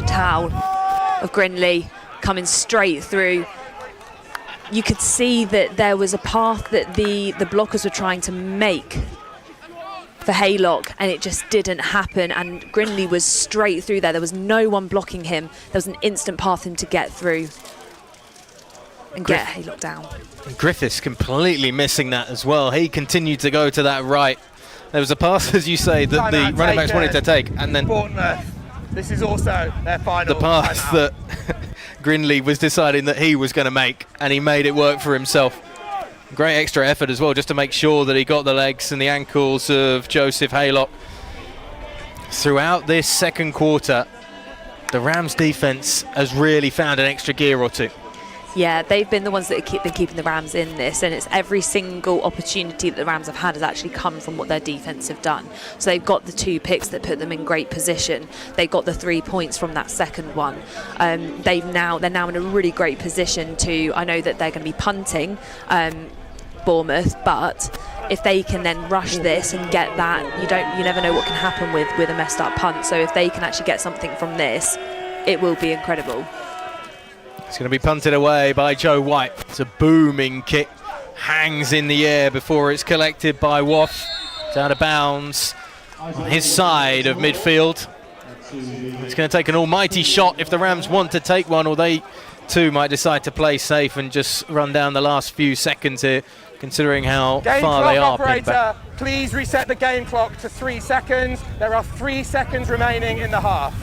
towel of Grindley coming straight through. You could see that there was a path that the blockers were trying to make for Haylock, and it just didn't happen, and Grindley was straight through there. There was no one blocking him. There was an instant path for him to get through and get Haylock down. Griffiths completely missing that as well. He continued to go to that right. There was a pass, as you say, that the running backs wanted to take, and then Bournemouth. This is also their final. The pass that Grindley was deciding that he was going to make, and he made it work for himself. Great extra effort as well, just to make sure that he got the legs and the ankles of Joseph Haylock. Throughout this second quarter, the Rams defence has really found an extra gear or two. Yeah, they've been the ones that have been keeping the Rams in this, and it's every single opportunity that the Rams have had has actually come from what their defence have done. So they've got the 2 picks that put them in great position. They got the 3 points from that second one. They're now in a really great position to. I know that they're going to be punting Bournemouth, but if they can then rush this and get that, you never know what can happen with a messed up punt. So if they can actually get something from this, it will be incredible. It's going to be punted away by Joe White. It's a booming kick, hangs in the air before it's collected by Waff. It's out of bounds on his side of midfield. It's going to take an almighty shot if the Rams want to take one, or they too might decide to play safe and just run down the last few seconds here, considering how far they are. Operator, please reset the game clock to 3 seconds. There are 3 seconds remaining in the half.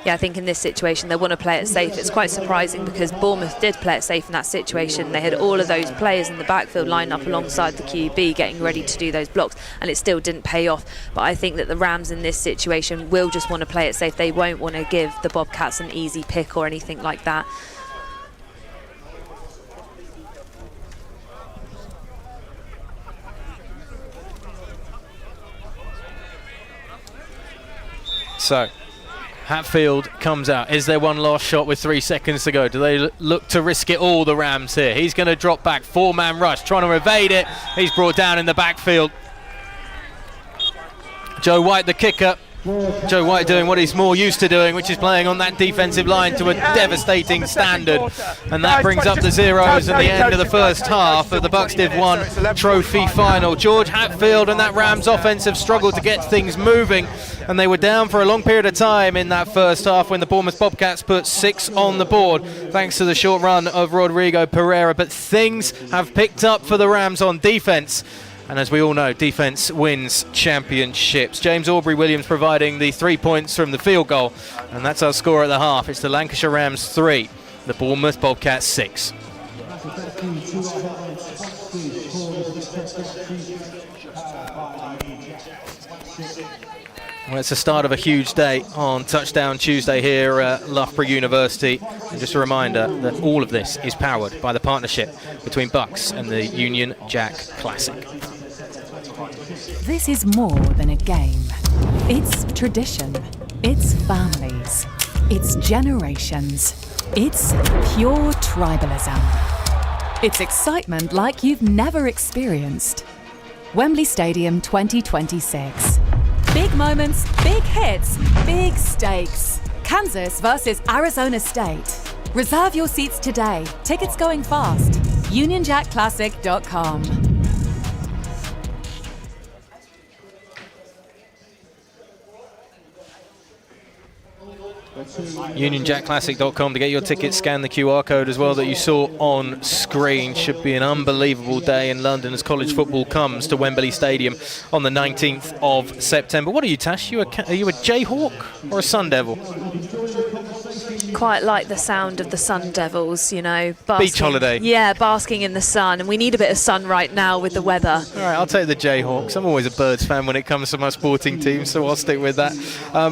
Yeah, I think in this situation they want to play it safe. It's quite surprising because Bournemouth did play it safe in that situation. They had all of those players in the backfield lined up alongside the QB getting ready to do those blocks, and it still didn't pay off. But I think that the Rams in this situation will just want to play it safe. They won't want to give the Bobcats an easy pick or anything like that. So Hatfield comes out. Is there one last shot with 3 seconds to go? Do they look to risk it all, the Rams here? He's going to drop back, 4-man rush, trying to evade it. He's brought down in the backfield. Joe White, the kicker. Joe White doing what he's more used to doing, which is playing on that defensive line to a devastating standard. And that brings up the zeros at the end of the first half of the BUCS Div 1 trophy final. George Hatfield and that Rams offense have struggled to get things moving, and they were down for a long period of time in that first half when the Bournemouth Bobcats put 6 on the board thanks to the short run of Rodrigo Pereira. But things have picked up for the Rams on defense. And as we all know, defence wins championships. James Aubrey-Williams providing the 3 points from the field goal. And that's our score at the half. It's the Lancashire Rams 3, the Bournemouth Bobcats 6. Well, it's the start of a huge day on Touchdown Tuesday here at Loughborough University. And just a reminder that all of this is powered by the partnership between BUCS and the Union Jack Classic. This is more than a game. It's tradition. It's families. It's generations. It's pure tribalism. It's excitement like you've never experienced. Wembley Stadium 2026. Big moments, big hits, big stakes. Kansas versus Arizona State. Reserve your seats today. Tickets going fast. UnionJackClassic.com. UnionJackClassic.com to get your tickets. Scan the QR code as well that you saw on screen. Should be an unbelievable day in London as college football comes to Wembley Stadium on the 19th of September. What are you, Tash? Are you a Jayhawk or a Sun Devil? Quite like the sound of the Sun Devils, you know. Basking, beach holiday. Yeah, basking in the sun. And we need a bit of sun right now with the weather. All right, I'll take the Jayhawks. I'm always a Birds fan when it comes to my sporting team, so I'll stick with that.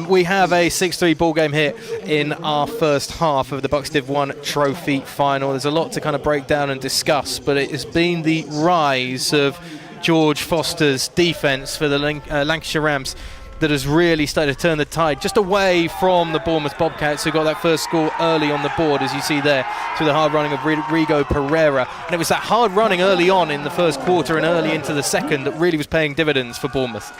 We have a 6-3 ball game here in our first half of the BUCS Div 1 trophy final. There's a lot to kind of break down and discuss, but it has been the rise of George Foster's defence for the Lancashire Rams that has really started to turn the tide just away from the Bournemouth Bobcats, who got that first score early on the board, as you see there, through the hard running of Rigo Pereira. And it was that hard running early on in the first quarter and early into the second that really was paying dividends for Bournemouth.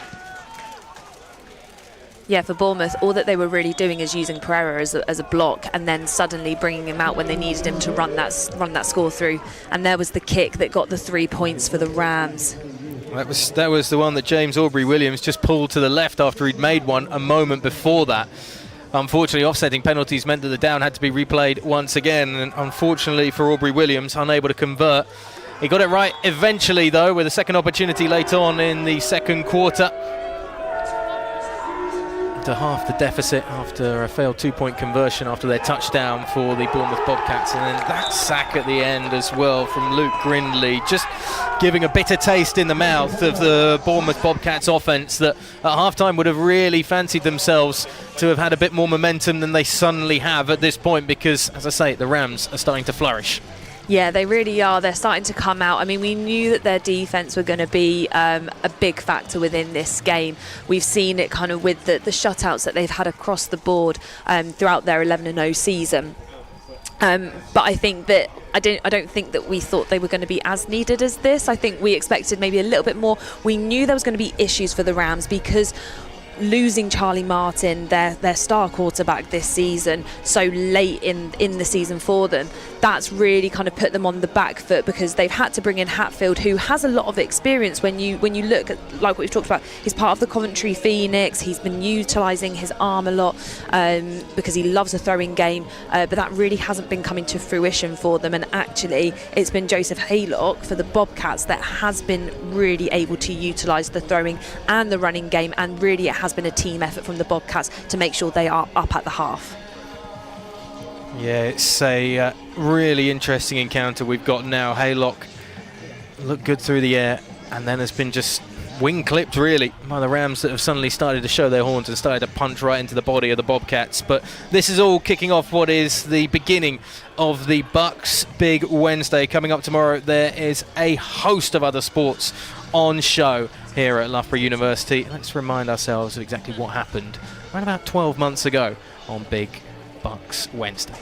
Yeah, for Bournemouth, all that they were really doing is using Pereira as a block, and then suddenly bringing him out when they needed him to run that score through. And there was the kick that got the 3 points for the Rams. That was the one that James Aubrey-Williams just pulled to the left after he'd made one a moment before that. Unfortunately, offsetting penalties meant that the down had to be replayed once again, and unfortunately for Aubrey-Williams, unable to convert. He got it right eventually, though, with a second opportunity late on in the second quarter. To half the deficit after a failed 2-point conversion after their touchdown for the Bournemouth Bobcats, and then that sack at the end as well from Luke Grindley, just giving a bitter taste in the mouth of the Bournemouth Bobcats offence that at halftime would have really fancied themselves to have had a bit more momentum than they suddenly have at this point, because, as I say, the Rams are starting to flourish. Yeah, they really are. They're starting to come out. I mean, we knew that their defence were going to be a big factor within this game. We've seen it kind of with the shutouts that they've had across the board throughout their 11-0 season. But I think that I don't think that we thought they were going to be as needed as this. I think we expected maybe a little bit more. We knew there was going to be issues for the Rams because losing Charlie Martin, their star quarterback this season, so late in the season for them, that's really kind of put them on the back foot, because they've had to bring in Hatfield, who has a lot of experience. When you look at, like what we've talked about, he's part of the Coventry Phoenix. He's been utilising his arm a lot because he loves a throwing game, but that really hasn't been coming to fruition for them. And actually, it's been Joseph Haylock for the Bobcats that has been really able to utilise the throwing and the running game, and really it has been a team effort from the Bobcats to make sure they are up at the half. Yeah, it's a really interesting encounter we've got now. Haylock looked good through the air and then has been just wing clipped really by the Rams that have suddenly started to show their horns and started to punch right into the body of the Bobcats. But this is all kicking off what is the beginning of the BUCS Big Wednesday. Coming up tomorrow, there is a host of other sports on show here at Loughborough University. Let's remind ourselves of exactly what happened around about 12 months ago on Big BUCS Wednesday.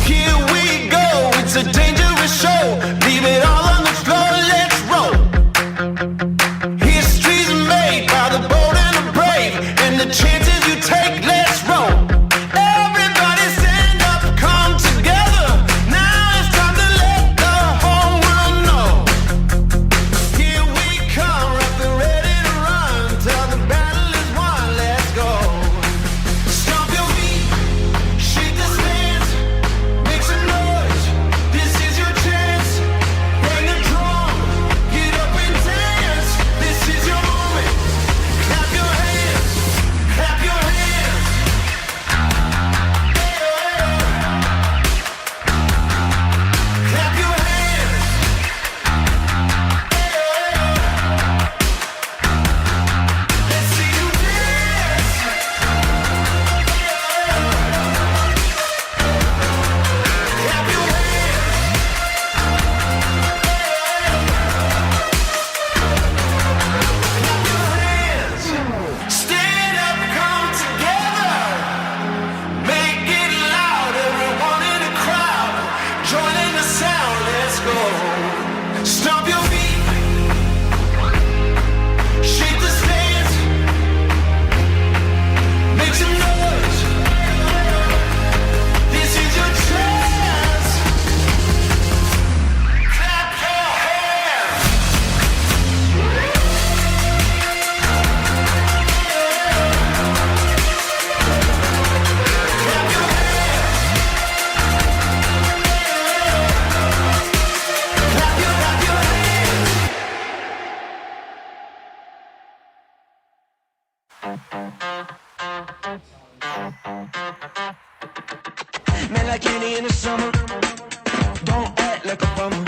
Here we go, it's a dangerous show. Leave it all on the floor, let's roll. History's made by the bold and the brave, and the chances you take, let's roll. Everybody stand up, come together. Now it's time to let the whole world know. Here we come, ready to run till the battle is won. Man like any in the summer. Don't act like a bummer.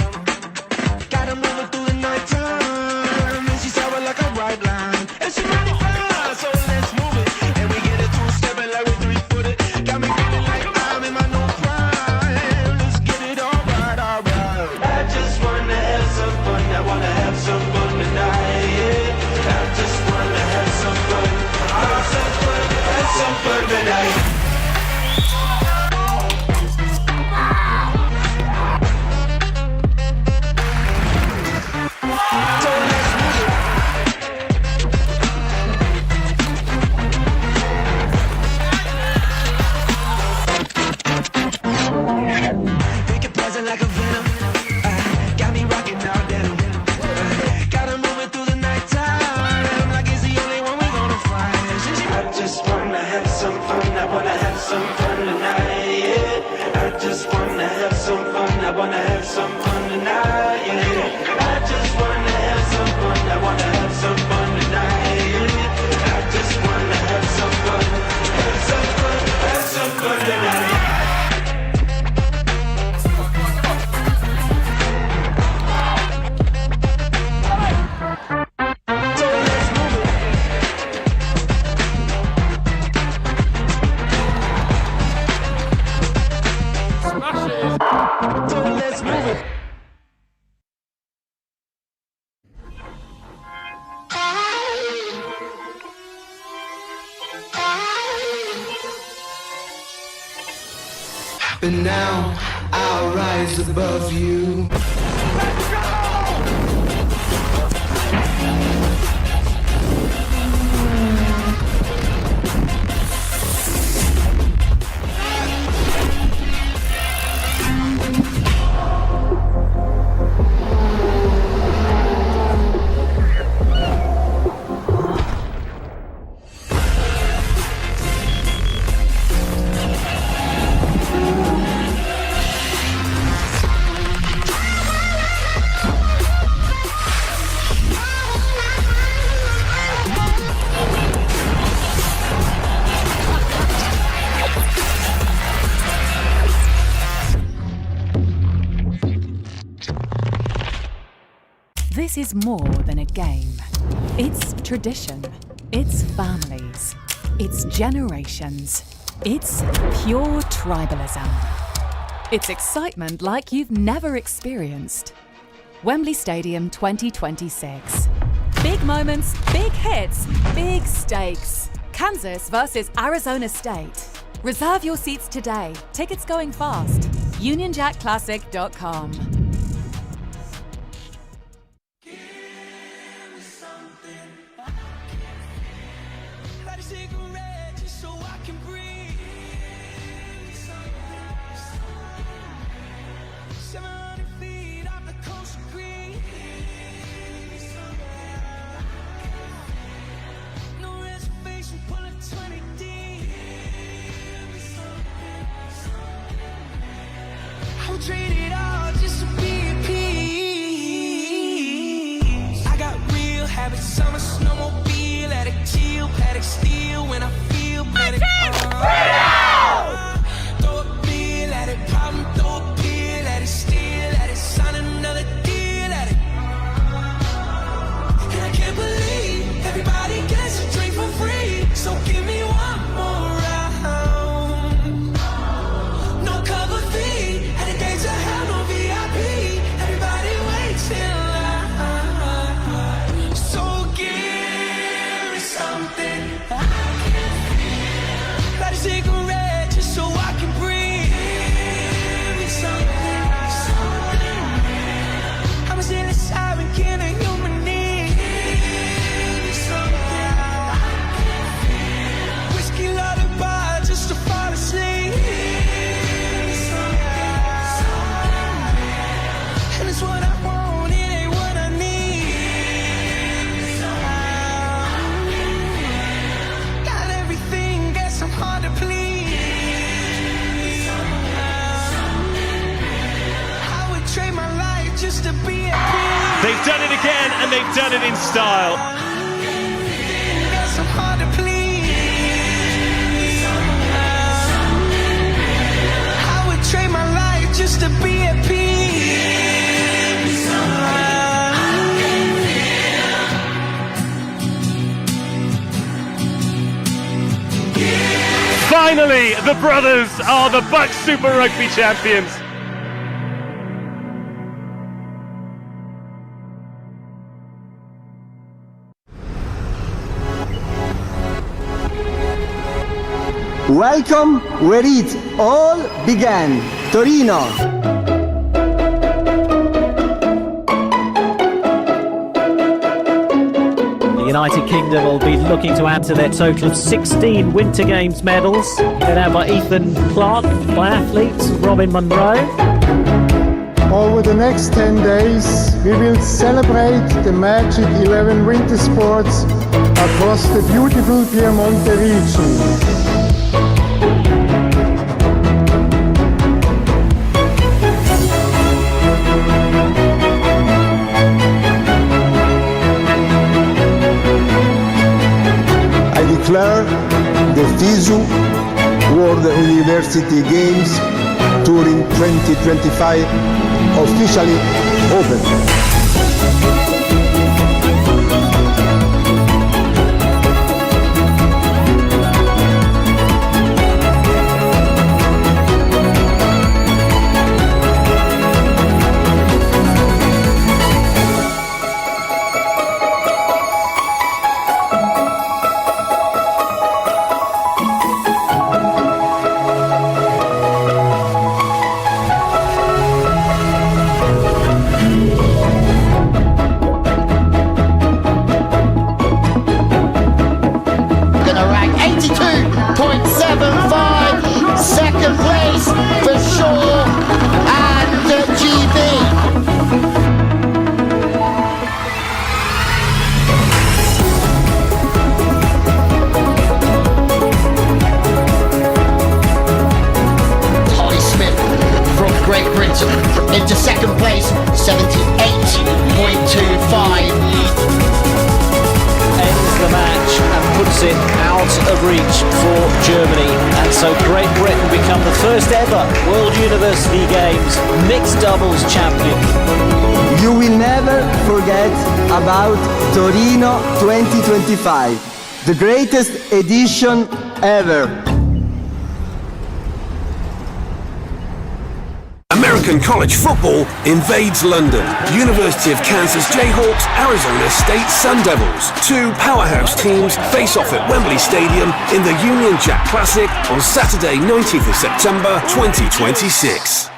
Gotta move her through the night time. And she's sour like a ripe line. And she mighty fine, so let's move it. And we get it two-stepping like we three-footed. Got me feeling like I'm in my new prime. Let's get it all right, all right. I just wanna have some fun. I wanna have some fun tonight, yeah. I just wanna have some fun. Have some fun, have some fun tonight. Like a venom, got me rocking out denim. Gotta move it through the night time, like it's the only one we gonna find. I just wanna have some fun. I wanna have some fun tonight. Yeah. I just wanna have some fun. I wanna have some fun tonight. Yeah. I just wanna have some fun. I wanna have some fun tonight. Yeah. I just wanna have some fun. Have some fun. Have some fun tonight. But now I'll rise above you. This is more than a game. It's tradition. It's families. It's generations. It's pure tribalism. It's excitement like you've never experienced. Wembley Stadium 2026. Big moments, big hits, big stakes. Kansas versus Arizona State. Reserve your seats today. Tickets going fast. UnionJackClassic.com. Trade it all just to be at peace. I got real habits, I'm a snowmobile, addict, chill, paddock, steel. When I feel panic, throw a bill at it, problem, throw a pill at it, steal at it, sign another deal at it. And I can't believe everybody gets a drink for free. So give me one more round. No cover fee. Cigarette just so I can breathe. I'm a silly siren, can a human need. Whiskey lullaby just to fall asleep. And it's what I want, it ain't what I need. Got everything, guess I'm hard to please. I would trade my life just to be at peace. They've done it again, and they've done it in style. Guess I'm hard to please. I Finally, the brothers are the BUCS Super Rugby champions. Welcome where it all began, Torino. The United Kingdom will be looking to add to their total of 16 Winter Games medals, led out by Ethan Clark, biathletes Robin Monroe. Over the next 10 days, we will celebrate the Magic 11 winter sports across the beautiful Piemonte region. I declare the FISU World University Games Touring 2025 officially open. Into second place, 78.25. Ends the match and puts it out of reach for Germany. And so Great Britain become the first ever World University Games mixed doubles champion. You will never forget about Torino 2025, the greatest edition ever. American college football invades London. University of Kansas Jayhawks, Arizona State Sun Devils. Two powerhouse teams face off at Wembley Stadium in the Union Jack Classic on Saturday, 19th of September 2026.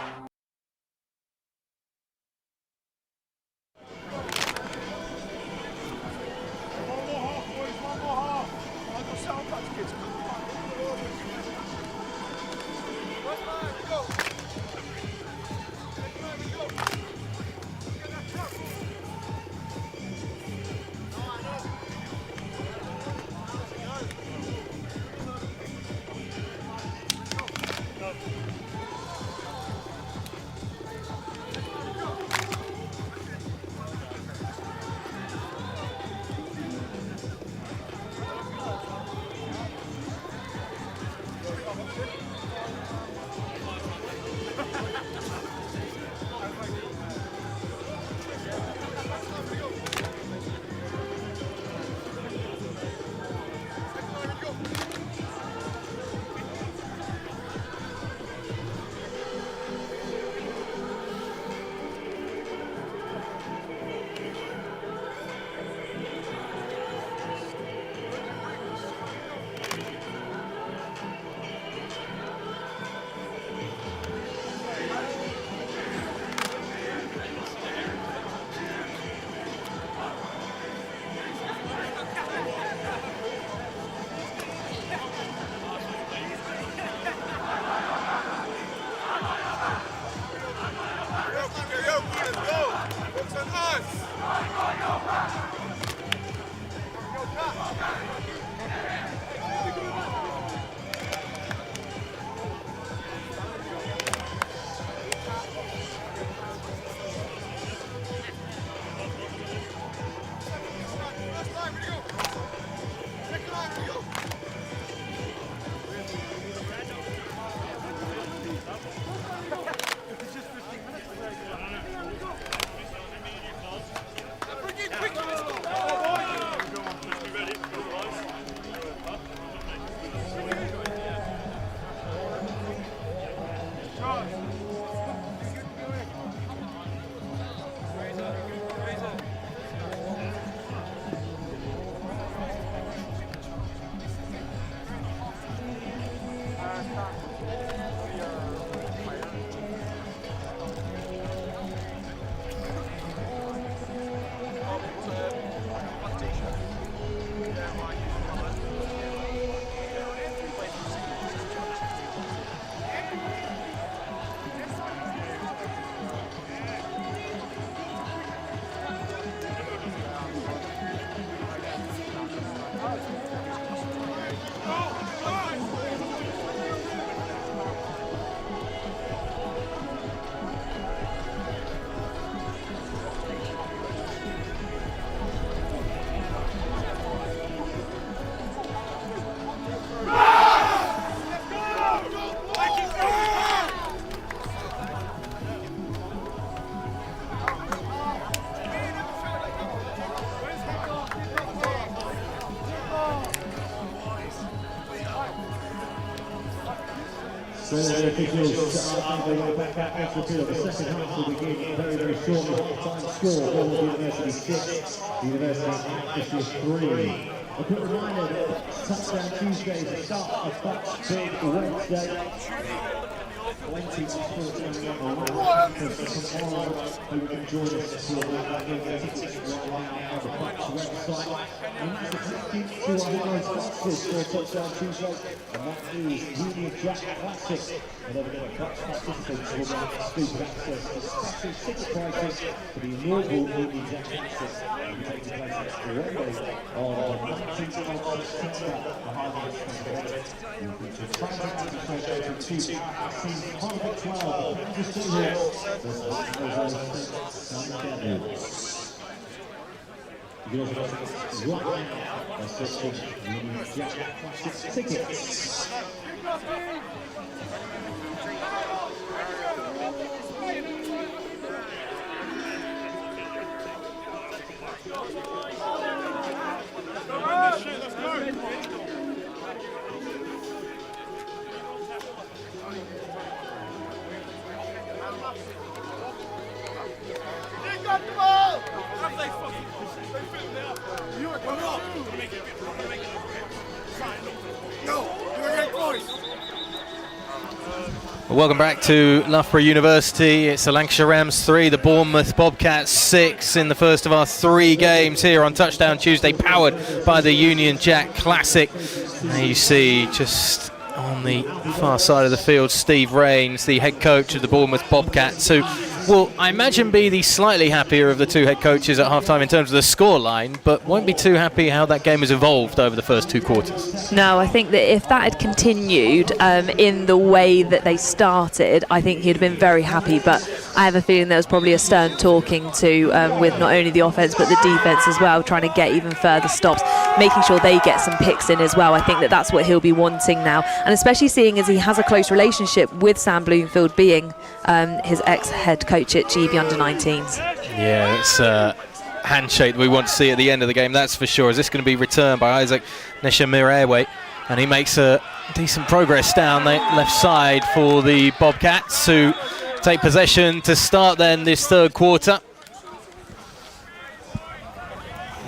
So the officials are back out onto the field. The second half will begin very, very shortly. Time score, Bournemouth University 6, University of Lancashire 3. A quick reminder that Touchdown Tuesday is the start of BUCS Big Wednesday. Plenty of sports going on tomorrow. Hope you can join us for that game. Tickets right now on the BUCS website. And that's the ticket to our heroes boxes for Touchdown Tuesday. And that is Union Jack Classic. And over there, BUCS participants will get exclusive access to special ticket prices for the inaugural Union Jack Classic. It will take place at Wembley on the 19th of September. Behind us, we will feature transatlantic from 2 teams. Part 12, Kansas Seahawks versus Sun Devils. You can also get right now by searching Union Jack Classic tickets. Welcome back to Loughborough University. It's the Lancashire Rams 3, the Bournemouth Bobcats 6 in the first of our 3 games here on Touchdown Tuesday, powered by the Union Jack Classic. There you see, just on the far side of the field, Steve Rains, the head coach of the Bournemouth Bobcats, who will, I imagine, be the slightly happier of the 2 head coaches at half-time in terms of the scoreline, but won't be too happy how that game has evolved over the first 2 quarters. No, I think that if that had continued in the way that they started, I think he'd have been very happy, but I have a feeling there was probably a stern talking to with not only the offence but the defence as well, trying to get even further stops, making sure they get some picks in as well. I think that that's what he'll be wanting now, and especially seeing as he has a close relationship with Sam Bloomfield, being his ex-head coach at GB Under-19s. Yeah, it's a handshake that we want to see at the end of the game, that's for sure. Is this going to be returned by Isaac Neshamirewe? And he makes a decent progress down the left side for the Bobcats, who take possession to start then this 3rd quarter.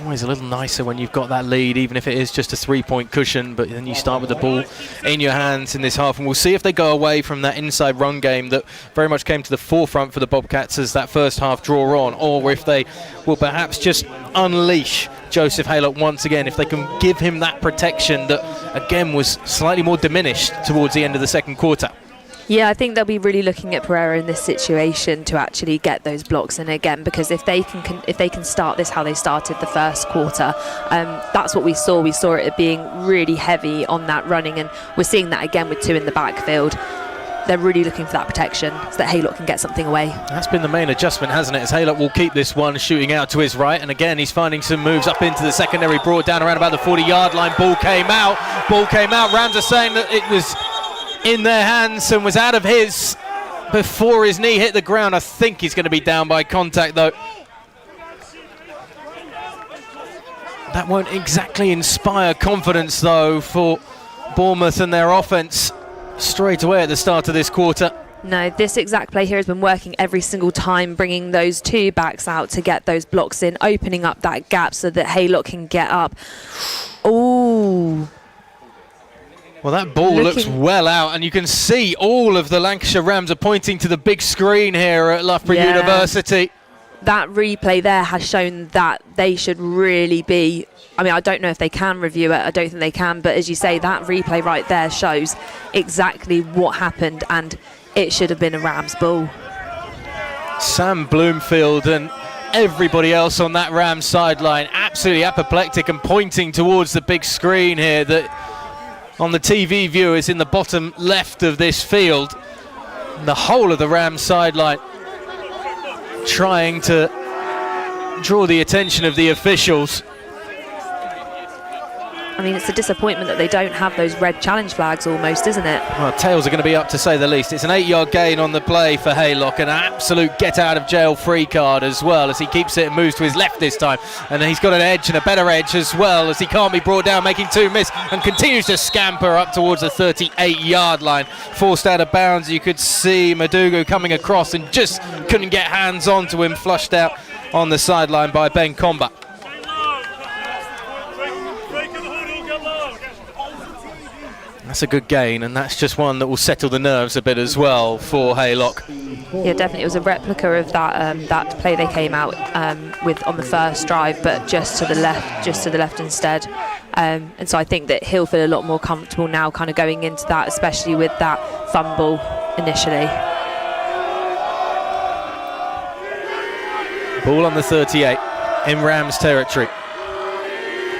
Always a little nicer when you've got that lead, even if it is just a 3-point cushion, but then you start with the ball in your hands in this half, and we'll see if they go away from that inside run game that very much came to the forefront for the Bobcats as that first half draw on, or if they will perhaps just unleash Joseph Haylock once again, if they can give him that protection that again was slightly more diminished towards the end of the 2nd quarter. Yeah, I think they'll be really looking at Pereira in this situation to actually get those blocks in again, because if they can start this how they started the first quarter, that's what we saw. We saw it being really heavy on that running, and we're seeing that again with 2 in the backfield. They're really looking for that protection so that Haylock can get something away. That's been the main adjustment, hasn't it? As Haylock will keep this one shooting out to his right, and again he's finding some moves up into the secondary, brought down around about the 40-yard line. Ball came out. Rams are saying that it was in their hands and was out of his before his knee hit the ground. I think he's going to be down by contact though. That won't exactly inspire confidence though for Bournemouth and their offence straight away at the start of this quarter. No, this exact play here has been working every single time, bringing those two backs out to get those blocks in, opening up that gap so that Haylock can get up. Ooh. Well, that ball looks well out, and you can see all of the Lancashire Rams are pointing to the big screen here at Loughborough University. That replay there has shown that they should really be, I mean, I don't know if they can review it, I don't think they can, but as you say, that replay right there shows exactly what happened, and it should have been a Rams ball. Sam Bloomfield and everybody else on that Rams sideline absolutely apoplectic and pointing towards the big screen here that on the TV view is in the bottom left of this field. And the whole of the Rams sideline trying to draw the attention of the officials. I mean, it's a disappointment that they don't have those red challenge flags almost, isn't it? Well, tails are going to be up to say the least. It's an 8-yard gain on the play for Haylock, an absolute get-out-of-jail free card as well as he keeps it and moves to his left this time. And he's got an edge and a better edge as well as he can't be brought down, making 2 miss and continues to scamper up towards the 38-yard line. Forced out of bounds, you could see Madugu coming across and just couldn't get hands onto him, flushed out on the sideline by Ben Comba. That's a good gain, and that's just one that will settle the nerves a bit as well for Haylock. Yeah, definitely. It was a replica of that that play they came out with on the first drive, but just to the left instead. And so I think that he'll feel a lot more comfortable now, kind of going into that, especially with that fumble initially. Ball on the 38 in Rams territory.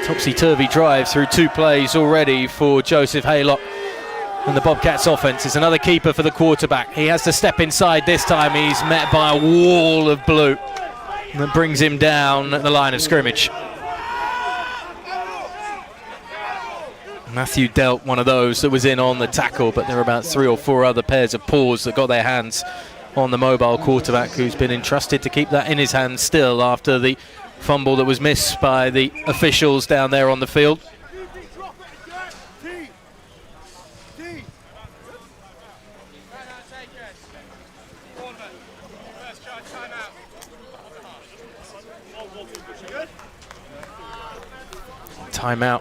Topsy-turvy drive through 2 plays already for Joseph Haylock and the Bobcats offence. It's another keeper for the quarterback. He has to step inside this time. He's met by a wall of blue that brings him down at the line of scrimmage. Matthew dealt one of those that was in on the tackle, but there were about 3 or 4 other pairs of paws that got their hands on the mobile quarterback, who's been entrusted to keep that in his hands still after the fumble that was missed by the officials down there on the field. Timeout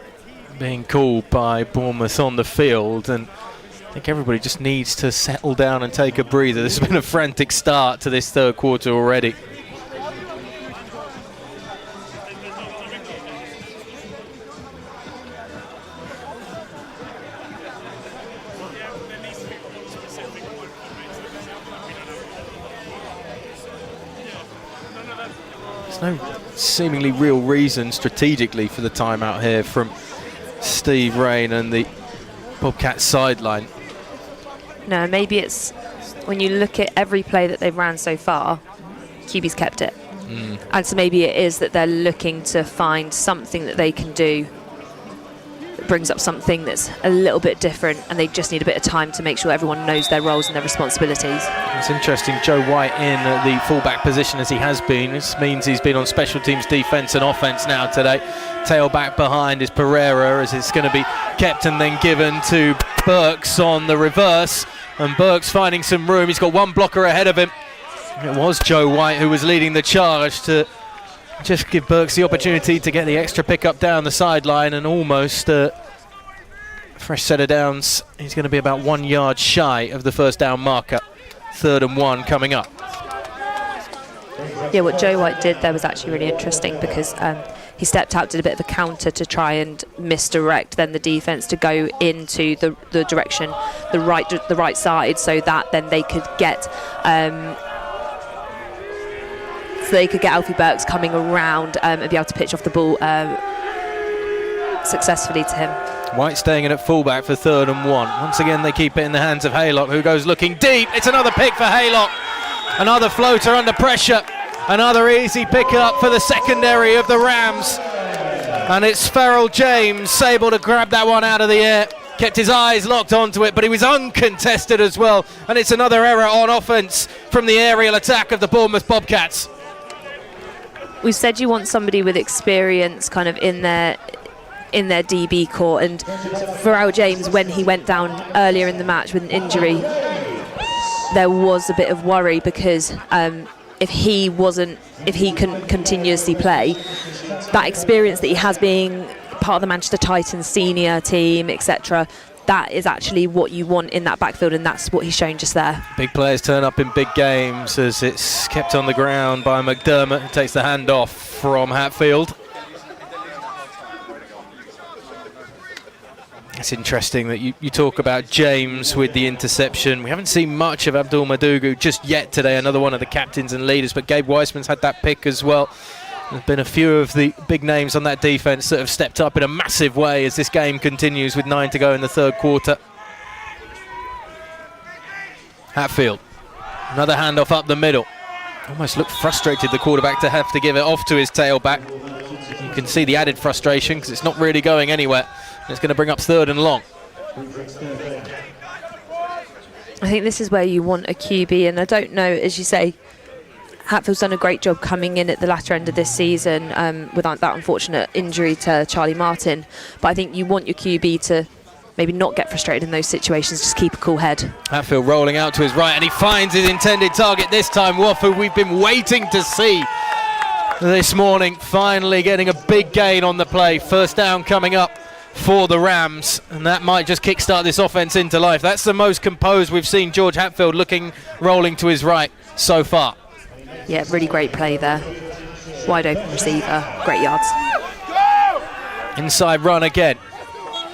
being called by Bournemouth on the field, and I think everybody just needs to settle down and take a breather. This has been a frantic start to this third quarter already. No seemingly real reason strategically for the timeout here from Steve Rain and the Bobcats sideline. No, maybe it's when you look at every play that they've ran so far, QB's kept it. And so maybe it is that they're looking to find something that they can do that brings up something that's a little bit different, and they just need a bit of time to make sure everyone knows their roles and their responsibilities. It's interesting, Joe White in the fullback position as he has been. This means he's been on special teams defence and offence now today. Tailback behind is Pereira, as it's going to be kept and then given to BUCS on the reverse, and BUCS finding some room. He's got one blocker ahead of him. It was Joe White who was leading the charge to just give BUCS the opportunity to get the extra pickup down the sideline, and almost fresh set of downs. He's going to be about 1 yard shy of the first down marker. 3rd and 1 coming up. Yeah, what Joe White did there was actually really interesting, because he stepped out, did a bit of a counter to try and misdirect then the defence to go into the direction, the right side, so that then they could get Alfie BUCS coming around and be able to pitch off the ball successfully to him. White staying in at fullback for 3rd and 1. Once again, they keep it in the hands of Haylock, who goes looking deep. It's another pick for Haylock. Another floater under pressure. Another easy pick up for the secondary of the Rams. And it's Farrell James able to grab that one out of the air. Kept his eyes locked onto it, but he was uncontested as well. And it's another error on offence from the aerial attack of the Bournemouth Bobcats. We've said you want somebody with experience kind of in their DB core, and Farrell James, when he went down earlier in the match with an injury, there was a bit of worry because if he couldn't continuously play, that experience that he has being part of the Manchester Titans senior team, etc., that is actually what you want in that backfield, and that's what he's shown just there. Big players turn up in big games as it's kept on the ground by McDermott, who takes the hand off from Hatfield. It's interesting that you talk about James with the interception. We haven't seen much of Abdul Madugu just yet today, another one of the captains and leaders, but Gabe Weissman's had that pick as well. There's been a few of the big names on that defence that have stepped up in a massive way as this game continues with 9 to go in the third quarter. Hatfield, another handoff up the middle. Almost looked frustrated, the quarterback, to have to give it off to his tailback. You can see the added frustration because it's not really going anywhere. And it's going to bring up 3rd and long. I think this is where you want a QB, and I don't know, as you say, Hatfield's done a great job coming in at the latter end of this season without that unfortunate injury to Charlie Martin. But I think you want your QB to maybe not get frustrated in those situations, just keep a cool head. Hatfield rolling out to his right, and he finds his intended target this time. Woffa, we've been waiting to see this morning, finally getting a big gain on the play. First down coming up for the Rams, and that might just kickstart this offense into life. That's the most composed we've seen George Hatfield rolling to his right so far. Yeah, really great play there. Wide open receiver, great yards. Inside run again.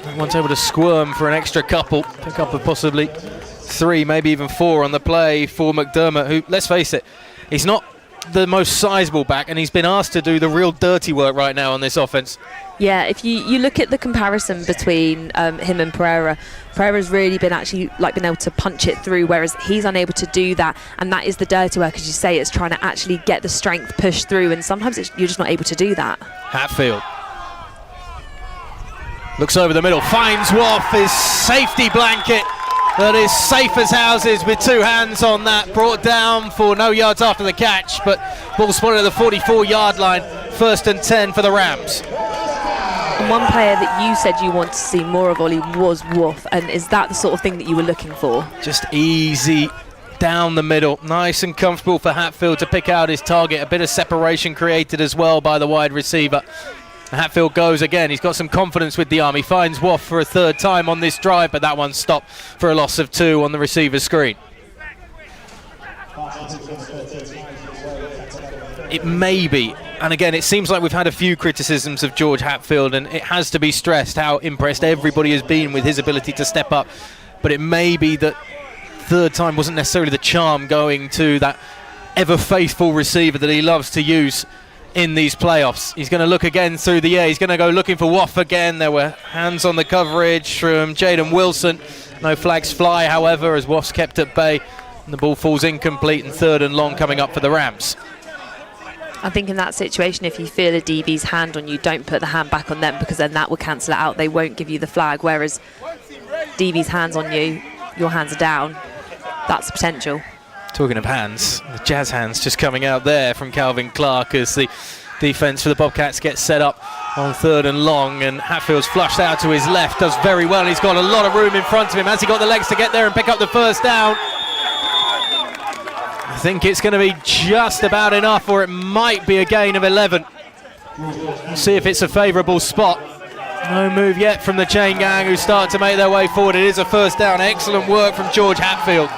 That one's able to squirm for an extra couple. Pick up of possibly 3, maybe even 4 on the play for McDermott, who, let's face it, he's not the most sizable back, and he's been asked to do the real dirty work right now on this offense. Yeah, if you look at the comparison between him and Pereira's really been been able to punch it through, whereas he's unable to do that, and that is the dirty work, as you say. It's trying to actually get the strength pushed through, and sometimes you're just not able to do that. Hatfield looks over the middle, finds Woff, his safety blanket that is safe as houses with 2 hands on that, brought down for no yards after the catch, but ball spotted at the 44-yard line. 1st and 10 for the Rams. And one player that you said you want to see more of, Ollie, was Woff, and is that the sort of thing that you were looking for? Just easy down the middle, nice and comfortable for Hatfield to pick out his target. A bit of separation created as well by the wide receiver. Hatfield goes again. He's got some confidence with the arm. He finds Woff for a 3rd time on this drive, but that one's stopped for a loss of 2 on the receiver's screen. It may be, and again, it seems like we've had a few criticisms of George Hatfield, and it has to be stressed how impressed everybody has been with his ability to step up. But it may be that 3rd time wasn't necessarily the charm going to that ever-faithful receiver that he loves to use in these playoffs. He's going to look again through the air. He's going to go looking for Woff again. There were hands on the coverage from Jaden Wilson. No flags fly, however, as Woff's kept at bay, and the ball falls incomplete, and 3rd and long coming up for the Rams. I think in that situation, if you feel a DB's hand on you, don't put the hand back on them, because then that will cancel it out. They won't give you the flag, whereas DB's hands on you, your hands are down. That's the potential. Talking of hands, the jazz hands just coming out there from Calvin Clark as the defence for the Bobcats gets set up on 3rd and long, and Hatfield's flushed out to his left, does very well. He's got a lot of room in front of him. Has he got the legs to get there and pick up the 1st down? I think it's going to be just about enough, or it might be a gain of 11. See if it's a favourable spot. No move yet from the chain gang, who start to make their way forward. It is a 1st down. Excellent work from George Hatfield.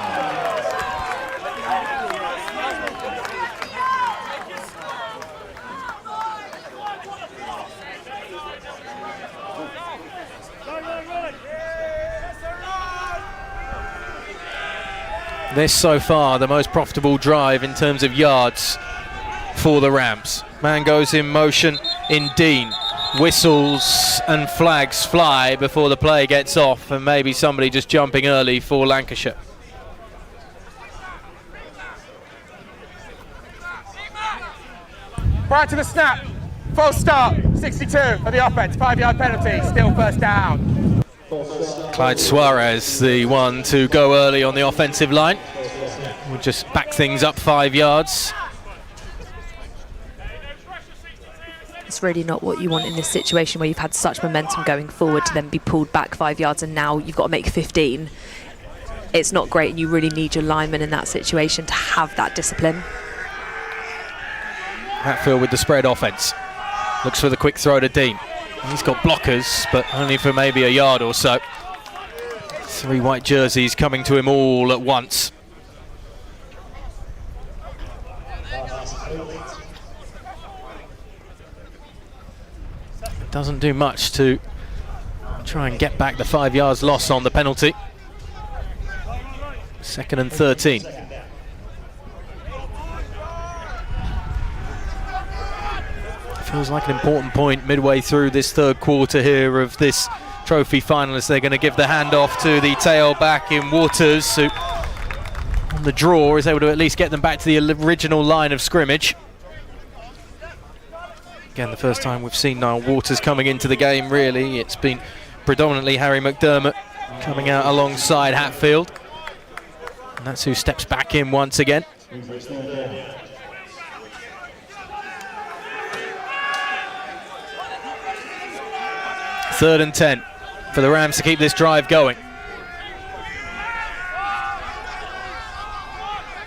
This so far the most profitable drive in terms of yards for the Rams. Man goes in motion in Dean. Whistles and flags fly before the play gets off, and maybe somebody just jumping early for Lancashire. Prior to the snap, false start, 62 for the offense, 5-yard penalty, still 1st down. Clyde Suarez, the one to go early on the offensive line. We'll just back things up 5 yards. It's really not what you want in this situation where you've had such momentum going forward to then be pulled back 5 yards, and now you've got to make 15. it's not great, and you really need your linemen in that situation to have that discipline. Hatfield with the spread offense. Looks for the quick throw to Dean. He's got blockers, but only for maybe a yard or so. 3 white jerseys coming to him all at once. Doesn't do much to try and get back the 5 yards loss on the penalty. 2nd and 13. Feels like an important point midway through this 3rd quarter here of this trophy final, as they're going to give the handoff to the tailback in Waters, who on the draw is able to at least get them back to the original line of scrimmage. Again, the first time we've seen Niall Waters coming into the game, really. It's been predominantly Harry McDermott coming out alongside Hatfield. And that's who steps back in once again. 3rd and 10 for the Rams to keep this drive going.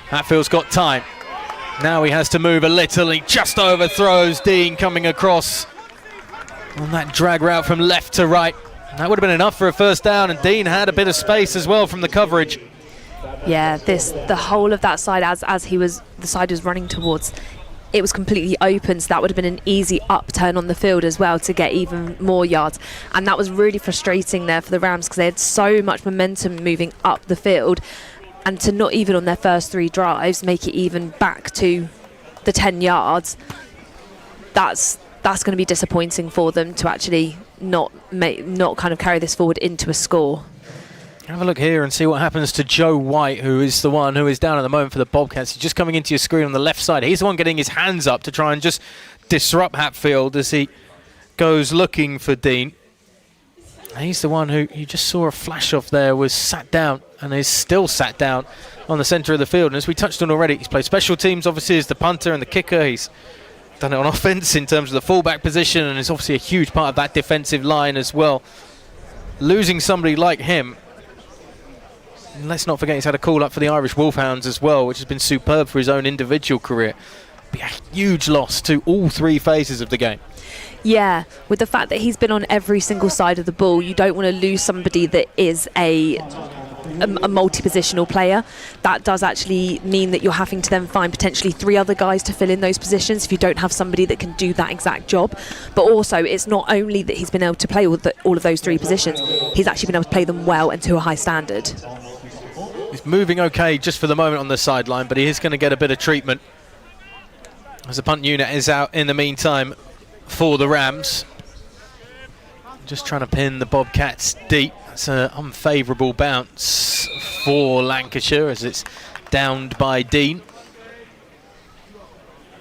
Hatfield's got time. Now he has to move a little. He just overthrows Dean coming across on that drag route from left to right. That would have been enough for a first down, and Dean had a bit of space as well from the coverage. Yeah, the whole of that side, as he was, the side he was running towards, it was completely open, so that would have been an easy upturn on the field as well to get even more yards. And that was really frustrating there for the Rams, because they had so much momentum moving up the field, and to not even on their first 3 drives make it even back to the 10 yards, that's going to be disappointing for them to actually not kind of carry this forward into a score. Have a look here and see what happens to Joe White, who is the one who is down at the moment for the Bobcats. He's just coming into your screen on the left side. He's the one getting his hands up to try and just disrupt Hatfield as he goes looking for Dean. He's the one who you just saw a flash of there, was sat down and is still sat down on the centre of the field. And as we touched on already, he's played special teams, obviously, as the punter and the kicker. He's done it on offence in terms of the fullback position, and is obviously a huge part of that defensive line as well. Losing somebody like him, and let's not forget he's had a call up for the Irish Wolfhounds as well, which has been superb for his own individual career. Be a huge loss to all 3 phases of the game. Yeah, with the fact that he's been on every single side of the ball, you don't want to lose somebody that is a multi-positional player. That does actually mean that you're having to then find potentially 3 other guys to fill in those positions if you don't have somebody that can do that exact job. But also, it's not only that he's been able to play all of those 3 positions, he's actually been able to play them well and to a high standard. He's moving okay just for the moment on the sideline, but he is going to get a bit of treatment as the punt unit is out in the meantime for the Rams. Just trying to pin the Bobcats deep. It's an unfavourable bounce for Lancashire as it's downed by Dean.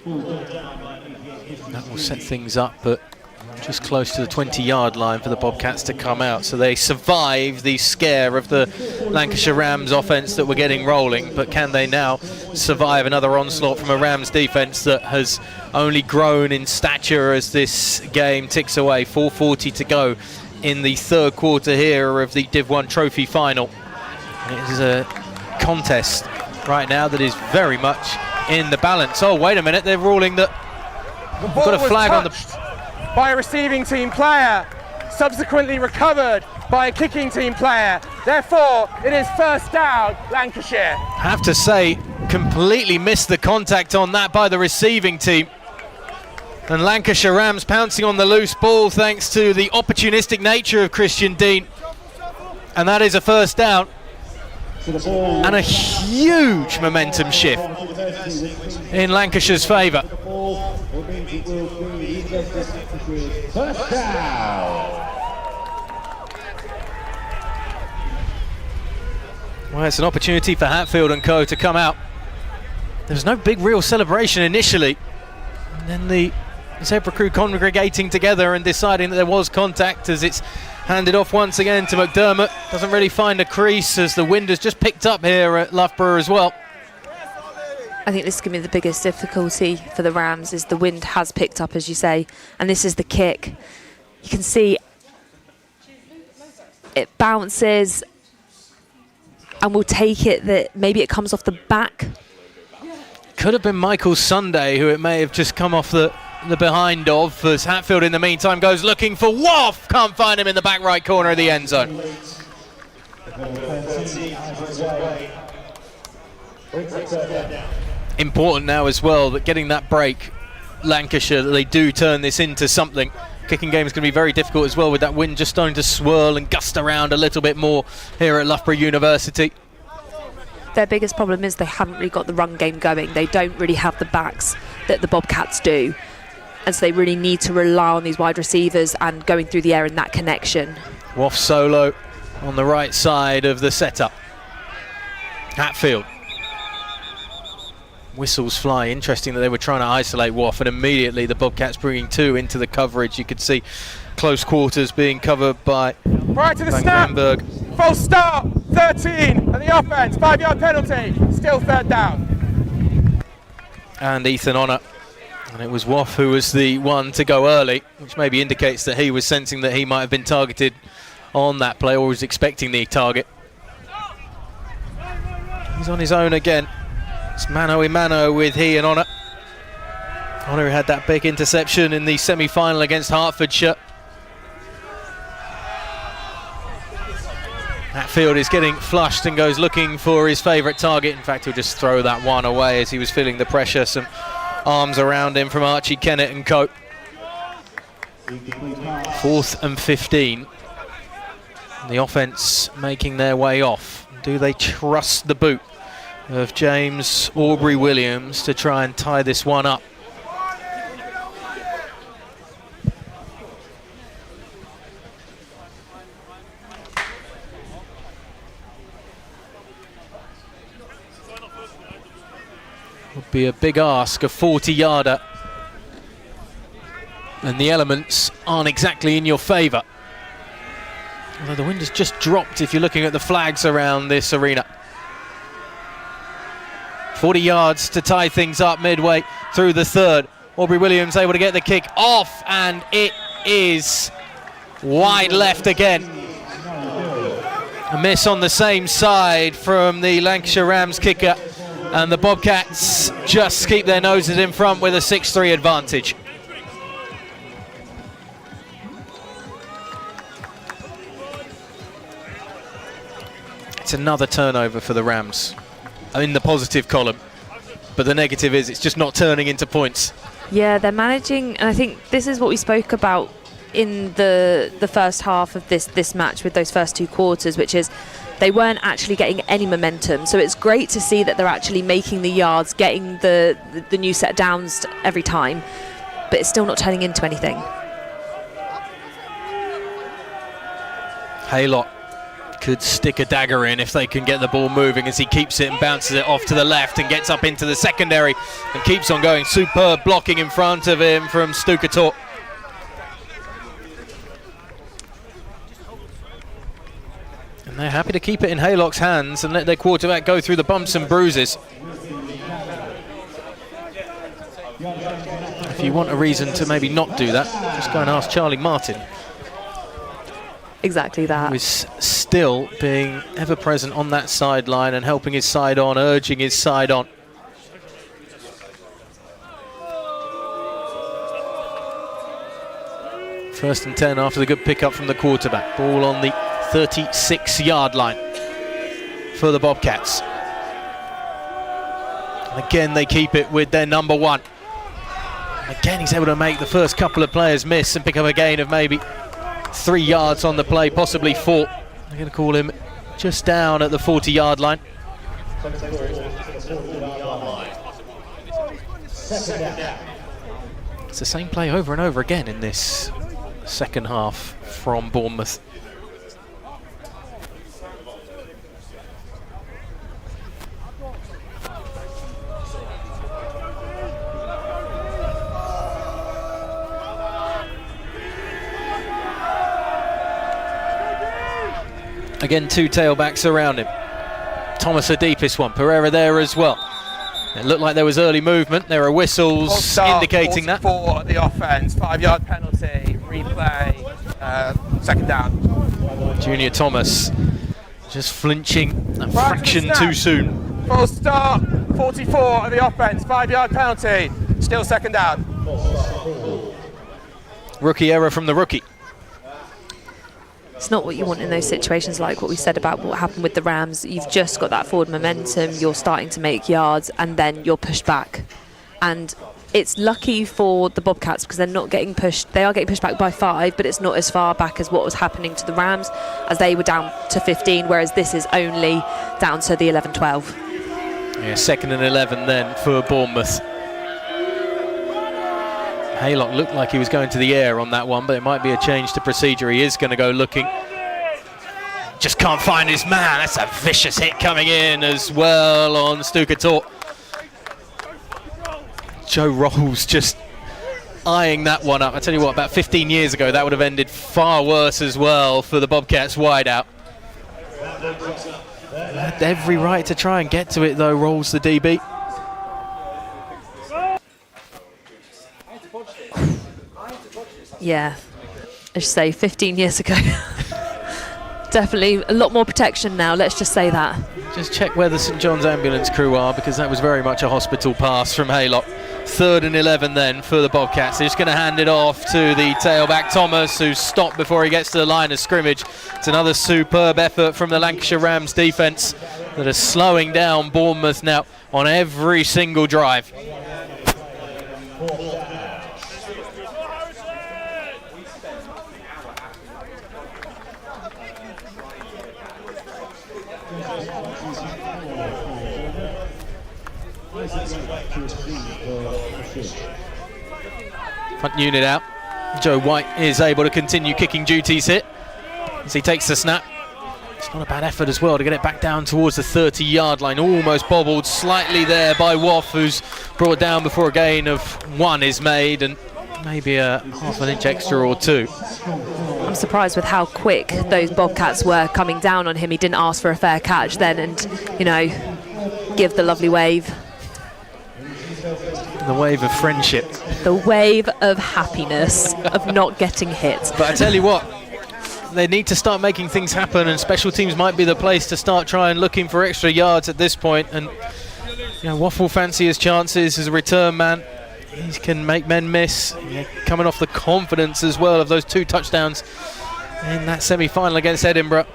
That will set things up, but just close to the 20-yard line for the Bobcats to come out. So they survive the scare of the Lancashire Rams offence that we're getting rolling, but can they now survive another onslaught from a Rams defence that has only grown in stature as this game ticks away? 4:40 to go in the 3rd quarter here of the Div 1 trophy final. It is a contest right now that is very much in the balance. Oh, wait a minute, they're ruling that we've got a flag on the... by a receiving team player, subsequently recovered by a kicking team player. Therefore, it is first down, Lancashire. Have to say, completely missed the contact on that by the receiving team. And Lancashire Rams pouncing on the loose ball thanks to the opportunistic nature of Christian Dean. And that is a first down. And a huge momentum shift in Lancashire's favour. First down. Well, it's an opportunity for Hatfield and co to come out. There was no big real celebration initially. And then the Zebra crew congregating together and deciding that there was contact as it's handed off once again to McDermott. Doesn't really find a crease as the wind has just picked up here at Loughborough as well. I think this is going to be the biggest difficulty for the Rams, is the wind has picked up, as you say, and this is the kick. You can see it bounces and will take it that maybe it comes off the back. Could have been Michael Sunday, who it may have just come off the behind of, as Hatfield in the meantime goes looking for Woff. Can't find him in the back right corner of the end zone. Important now as well that getting that break, Lancashire, that they do turn this into something. Kicking game is going to be very difficult as well, with that wind just starting to swirl and gust around a little bit more here at Loughborough University. Their biggest problem is they haven't really got the run game going. They don't really have the backs that the Bobcats do. And so they really need to rely on these wide receivers and going through the air in that connection. Woff solo on the right side of the setup. Hatfield. Whistles fly. Interesting that they were trying to isolate Woff, and immediately the Bobcats bringing two into the coverage. You could see close quarters being covered by Right to the Van snap. Granberg. False start. 13 and the offense. 5-yard penalty. Still third down. And Ethan Honor. And it was Woff who was the one to go early, which maybe indicates that he was sensing that he might have been targeted on that play, or was expecting the target. He's on his own again. It's mano-a-mano with he and Honor. Honor had that big interception in the semi-final against Hertfordshire. Hatfield is getting flushed and goes looking for his favourite target. In fact, he'll just throw that one away as he was feeling the pressure. Some arms around him from Archie Kennett and co. 4th and 15. The offence making their way off. Do they trust the boot of James Aubrey-Williams to try and tie this one up? Would be a big ask, a 40-yarder. And the elements aren't exactly in your favour. Although the wind has just dropped if you're looking at the flags around this arena. 40 yards to tie things up midway through the third. Aubrey-Williams able to get the kick off, and it is wide left again. A miss on the same side from the Lancashire Rams kicker, and the Bobcats just keep their noses in front with a 6-3 advantage. It's another turnover for the Rams in the positive column, but the negative is it's just not turning into points. Yeah, they're managing, and I think this is what we spoke about in the first half of this match with those first two quarters, which is they weren't actually getting any momentum. So it's great to see that they're actually making the yards, getting the new set downs every time, but it's still not turning into anything. Haylock could stick a dagger in if they can get the ball moving, as he keeps it and bounces it off to the left and gets up into the secondary and keeps on going. Superb blocking in front of him from Stukator. And they're happy to keep it in Haylock's hands and let their quarterback go through the bumps and bruises. If you want a reason to maybe not do that, just go and ask Charlie Martin. Exactly that. Who is still being ever present on that sideline and helping his side on, urging his side on. First and 10 after the good pickup from the quarterback. Ball on the 36-yard line for the Bobcats. And again, they keep it with their number one. Again, he's able to make the first couple of players miss and pick up a gain of maybe 3 yards on the play, possibly 4. I'm going to call him just down at the 40-yard line. It's the same play over and over again in this second half from Bournemouth. Again, two tailbacks around him. Thomas the deepest one, Pereira there as well. It looked like there was early movement. There are whistles indicating that. For the offense, 5-yard penalty, replay, second down. Junior Thomas Just flinching a fraction too soon. Full start, 44 of the offense, 5-yard penalty, still second down. Rookie error from the rookie. It's not what you want in those situations, like what we said about what happened with the Rams. You've just got that forward momentum, you're starting to make yards, and then you're pushed back. And it's lucky for the Bobcats because they're not getting pushed. They are getting pushed back by 5, but it's not as far back as what was happening to the Rams, as they were down to 15, whereas this is only down to the 11-12. Yeah, 2nd and 11 then for Bournemouth. Haylock looked like he was going to the air on that one, but it might be a change to procedure. He is going to go looking. Just can't find his man. That's a vicious hit coming in as well on Stukator. Joe Rolls just eyeing that one up. I tell you what, about 15 years ago, that would have ended far worse as well for the Bobcats wide out. Had every right to try and get to it though, Rolls the DB. Yeah, I should say 15 years ago. Definitely a lot more protection now, let's just say that. Just check where the St John's ambulance crew are, because that was very much a hospital pass from Haylock. 3rd and 11 then for the Bobcats. They're just going to hand it off to the tailback Thomas, who's stopped before he gets to the line of scrimmage. It's another superb effort from the Lancashire Rams defence that are slowing down Bournemouth now on every single drive. Front unit out. Joe White is able to continue kicking duties here as he takes the snap. It's not a bad effort as well to get it back down towards the 30-yard line. Almost bobbled slightly there by Woff, who's brought down before a gain of 1 is made, and maybe a half an inch extra or 2. I'm surprised with how quick those Bobcats were coming down on him. He didn't ask for a fair catch then and, you know, give the lovely wave. The wave of friendship. The wave of happiness of not getting hit. But I tell you what, they need to start making things happen, and special teams might be the place to start trying looking for extra yards at this point. And you know, Waffle fancy his chances as a return man. He can make men miss. Yeah, coming off the confidence as well of those 2 touchdowns in that semi-final against Edinburgh.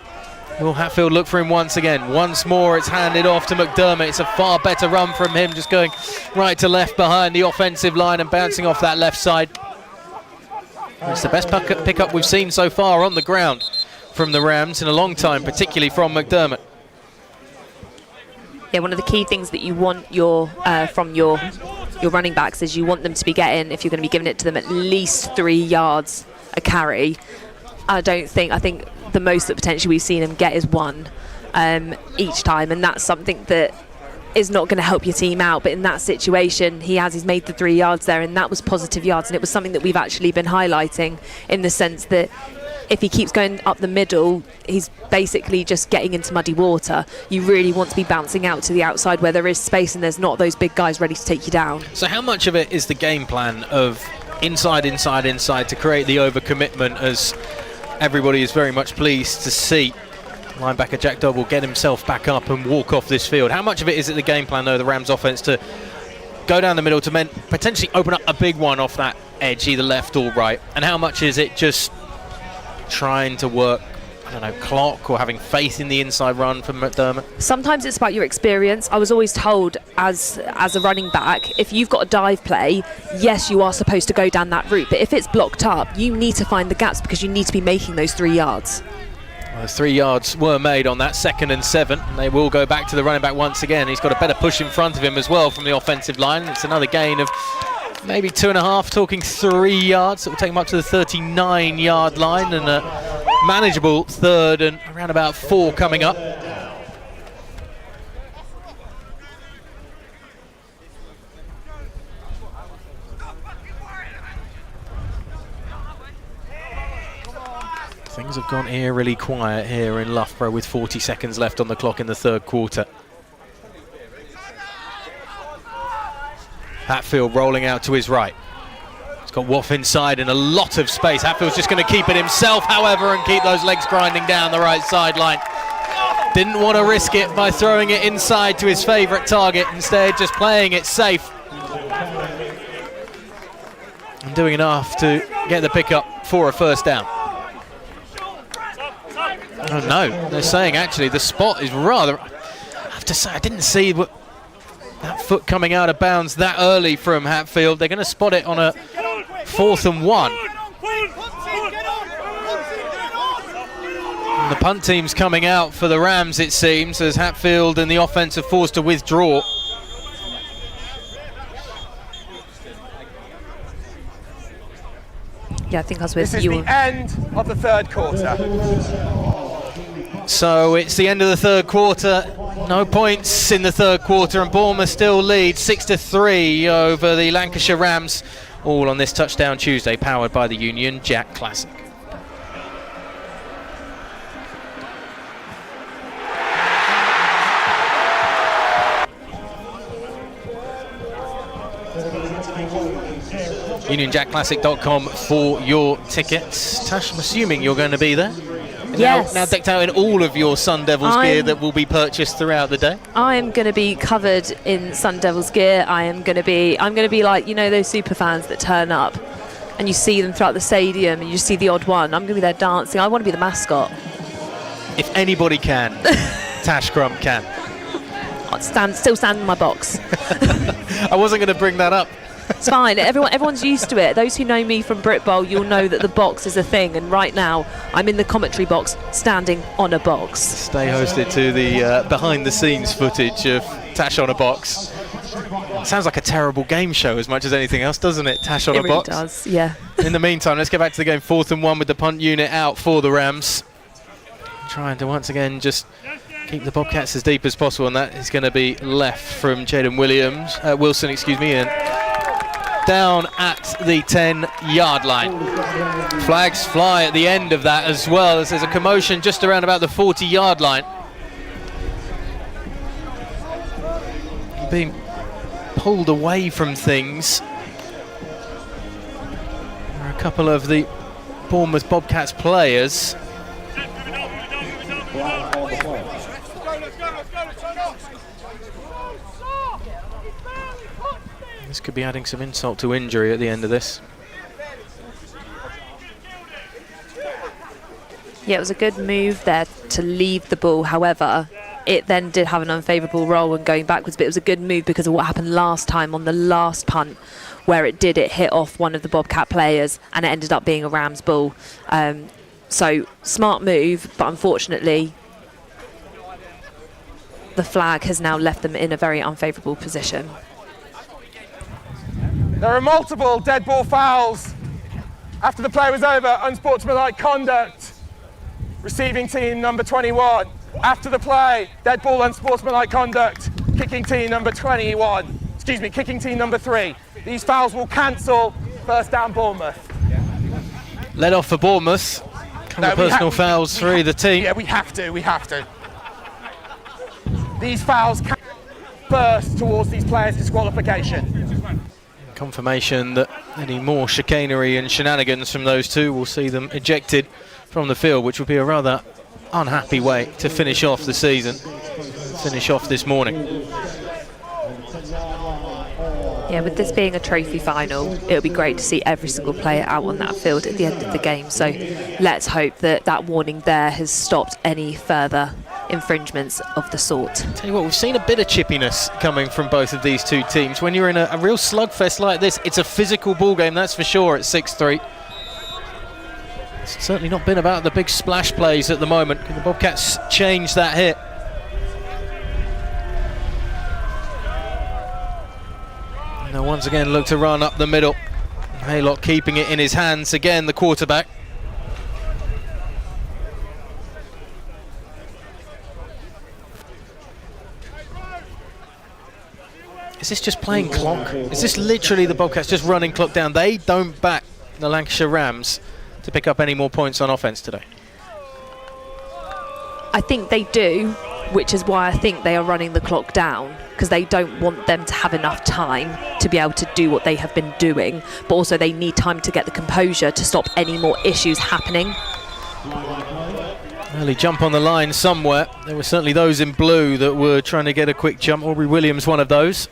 Will Hatfield look for him once again? Once more, it's handed off to McDermott. It's a far better run from him, just going right to left behind the offensive line and bouncing off that left side. It's the best pickup we've seen so far on the ground from the Rams in a long time, particularly from McDermott. Yeah, one of the key things that you want from your running backs is you want them to be getting, if you're going to be giving it to them, at least 3 yards a carry. I think the most that potentially we've seen him get is 1 each time, and that's something that is not going to help your team out. But in that situation, he's made the 3 yards there, and that was positive yards, and it was something that we've actually been highlighting, in the sense that if he keeps going up the middle, he's basically just getting into muddy water. You really want to be bouncing out to the outside where there is space and there's not those big guys ready to take you down. So how much of it is the game plan of inside to create the overcommitment, as everybody is very much pleased to see linebacker Jack Dobb will get himself back up and walk off this field? How much of it is it the game plan, though, the Rams offense, to go down the middle to potentially open up a big one off that edge, either left or right? And how much is it just trying to work, I don't know, clock, or having faith in the inside run from McDermott? Sometimes it's about your experience. I was always told as a running back, if you've got a dive play, yes, you are supposed to go down that route, but if it's blocked up, you need to find the gaps because you need to be making those 3 yards. Well, 3 yards were made on that 2nd and 7. And they will go back to the running back once again. He's got a better push in front of him as well from the offensive line. It's another gain of maybe 2.5, talking 3 yards. It will take him up to the 39-yard line, and a manageable 3rd and around about 4 coming up. Things have gone eerily quiet here in Loughborough with 40 seconds left on the clock in the 3rd quarter. Hatfield rolling out to his right. He's got Woff inside in a lot of space. Hatfield's just going to keep it himself, however, and keep those legs grinding down the right sideline. Didn't want to risk it by throwing it inside to his favourite target, instead just playing it safe. And doing enough to get the pickup for a first down. Oh no, they're saying actually the spot is rather... I have to say, I didn't see that foot coming out of bounds that early from Hatfield. They're going to spot it on a 4th and 1. And the punt team's coming out for the Rams, it seems, as Hatfield and the offense are forced to withdraw. Yeah, I think I was with you. This is the end of the third quarter. So it's the end of the third quarter. No points in the third quarter, and Bournemouth still lead 6-3 over the Lancashire Rams. All on this Touchdown Tuesday, powered by the Union Jack Classic. UnionJackClassic.com for your tickets. Tash, I'm assuming you're going to be there. Yes. Now decked out in all of your Sun Devils gear that will be purchased throughout the day. I'm going to be covered in Sun Devils gear. I'm going to be like, you know, those super fans that turn up and you see them throughout the stadium and you see the odd one. I'm going to be there dancing. I want to be the mascot. If anybody can, Tash Crump can. I'll still stand in my box. I wasn't going to bring that up. It's fine. Everyone's used to it. Those who know me from Brit Bowl, you'll know that the box is a thing. And right now, I'm in the commentary box, standing on a box. Stay hosted to the behind-the-scenes footage of Tash on a box. Sounds like a terrible game show as much as anything else, doesn't it? Tash on a box. It really does, yeah. In the meantime, let's get back to the game. 4th and 1 with the punt unit out for the Rams. Trying to once again just keep the Bobcats as deep as possible, and that is going to be left from Jaden Wilson, and down at the 10-yard line. Flags fly at the end of that as well, as there's a commotion just around about the 40-yard line. Being pulled away from things. There are a couple of the Bournemouth Bobcats players. This could be adding some insult to injury at the end of this. Yeah, it was a good move there to leave the ball. However, it then did have an unfavourable roll when going backwards, but it was a good move because of what happened last time on the last punt, where it hit off one of the Bobcat players and it ended up being a Rams ball. So smart move, but unfortunately the flag has now left them in a very unfavourable position. There are multiple dead ball fouls after the play was over. Unsportsmanlike conduct. Receiving team number 21. After the play, dead ball, unsportsmanlike conduct. Kicking team number 21. Kicking team number 3. These fouls will cancel. First down, Bournemouth. Led off for Bournemouth. Couple of personal fouls for either team. Yeah, we have to. These fouls can burst towards these players' disqualification. Confirmation that any more chicanery and shenanigans from those two will see them ejected from the field, which would be a rather unhappy way to finish off the season, finish off this morning. Yeah, with this being a trophy final, it'll be great to see every single player out on that field at the end of the game. So let's hope that that warning there has stopped any further infringements of the sort. Tell you what, we've seen a bit of chippiness coming from both of these two teams. When you're in a real slugfest like this, it's a physical ball game, that's for sure, at 6-3. It's certainly not been about the big splash plays at the moment. Can the Bobcats change that hit? And they'll once again look to run up the middle. Haylock keeping it in his hands again, the quarterback. Is this just playing clock? Is this literally the Bobcats just running clock down? They don't back the Lancashire Rams to pick up any more points on offence today. I think they do, which is why I think they are running the clock down, because they don't want them to have enough time to be able to do what they have been doing, but also they need time to get the composure to stop any more issues happening. Early jump on the line somewhere. There were certainly those in blue that were trying to get a quick jump. Aubrey Williams, one of those.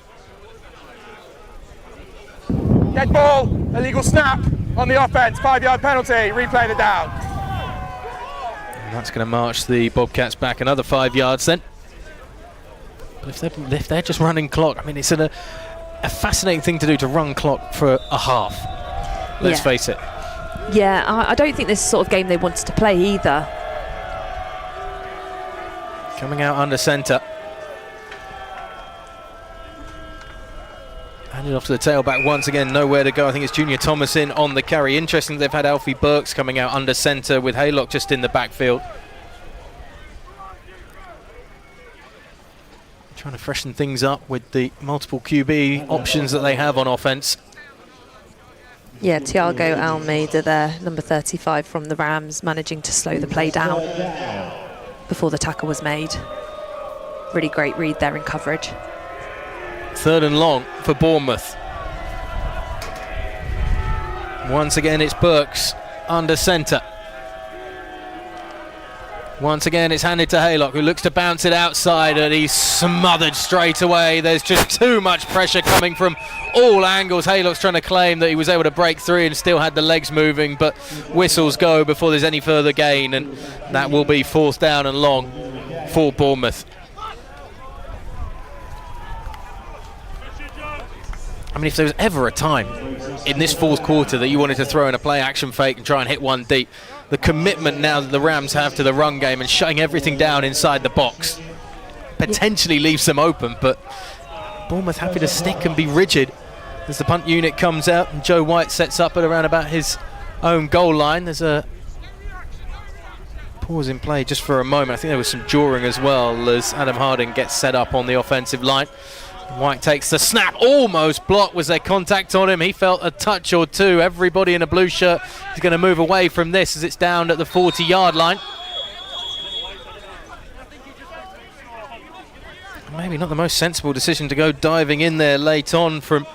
Dead ball, illegal snap on the offence, 5-yard penalty, replay the down. And that's going to march the Bobcats back another 5 yards then. But if they're just running clock, I mean, it's a fascinating thing to do, to run clock for a half. Let's face it. Yeah, I don't think this is the sort of game they wanted to play either. Coming out under centre. Handed off to the tailback once again, nowhere to go. I think it's Junior Thomasin on the carry. Interesting, they've had Alfie Burks coming out under centre with Haylock just in the backfield. Trying to freshen things up with the multiple QB options that they have on offence. Yeah, Thiago Almeida there, number 35 from the Rams, managing to slow the play down before the tackle was made. Really great read there in coverage. 3rd and long for Bournemouth. Once again, it's Burks under centre. Once again, it's handed to Haylock, who looks to bounce it outside, and he's smothered straight away. There's just too much pressure coming from all angles. Haylock's trying to claim that he was able to break through and still had the legs moving, but whistles go before there's any further gain, and that will be 4th down and long for Bournemouth. I mean, if there was ever a time in this 4th quarter that you wanted to throw in a play action fake and try and hit one deep, the commitment now that the Rams have to the run game and shutting everything down inside the box potentially leaves them open, but Bournemouth happy to stick and be rigid as the punt unit comes out and Joe White sets up at around about his own goal line. There's a pause in play just for a moment. I think there was some jawing as well as Adam Harding gets set up on the offensive line. White takes the snap, almost blocked. Was there contact on him? He felt a touch or two. Everybody in a blue shirt is going to move away from this as it's down at the 40-yard line. Maybe not the most sensible decision to go diving in there late on from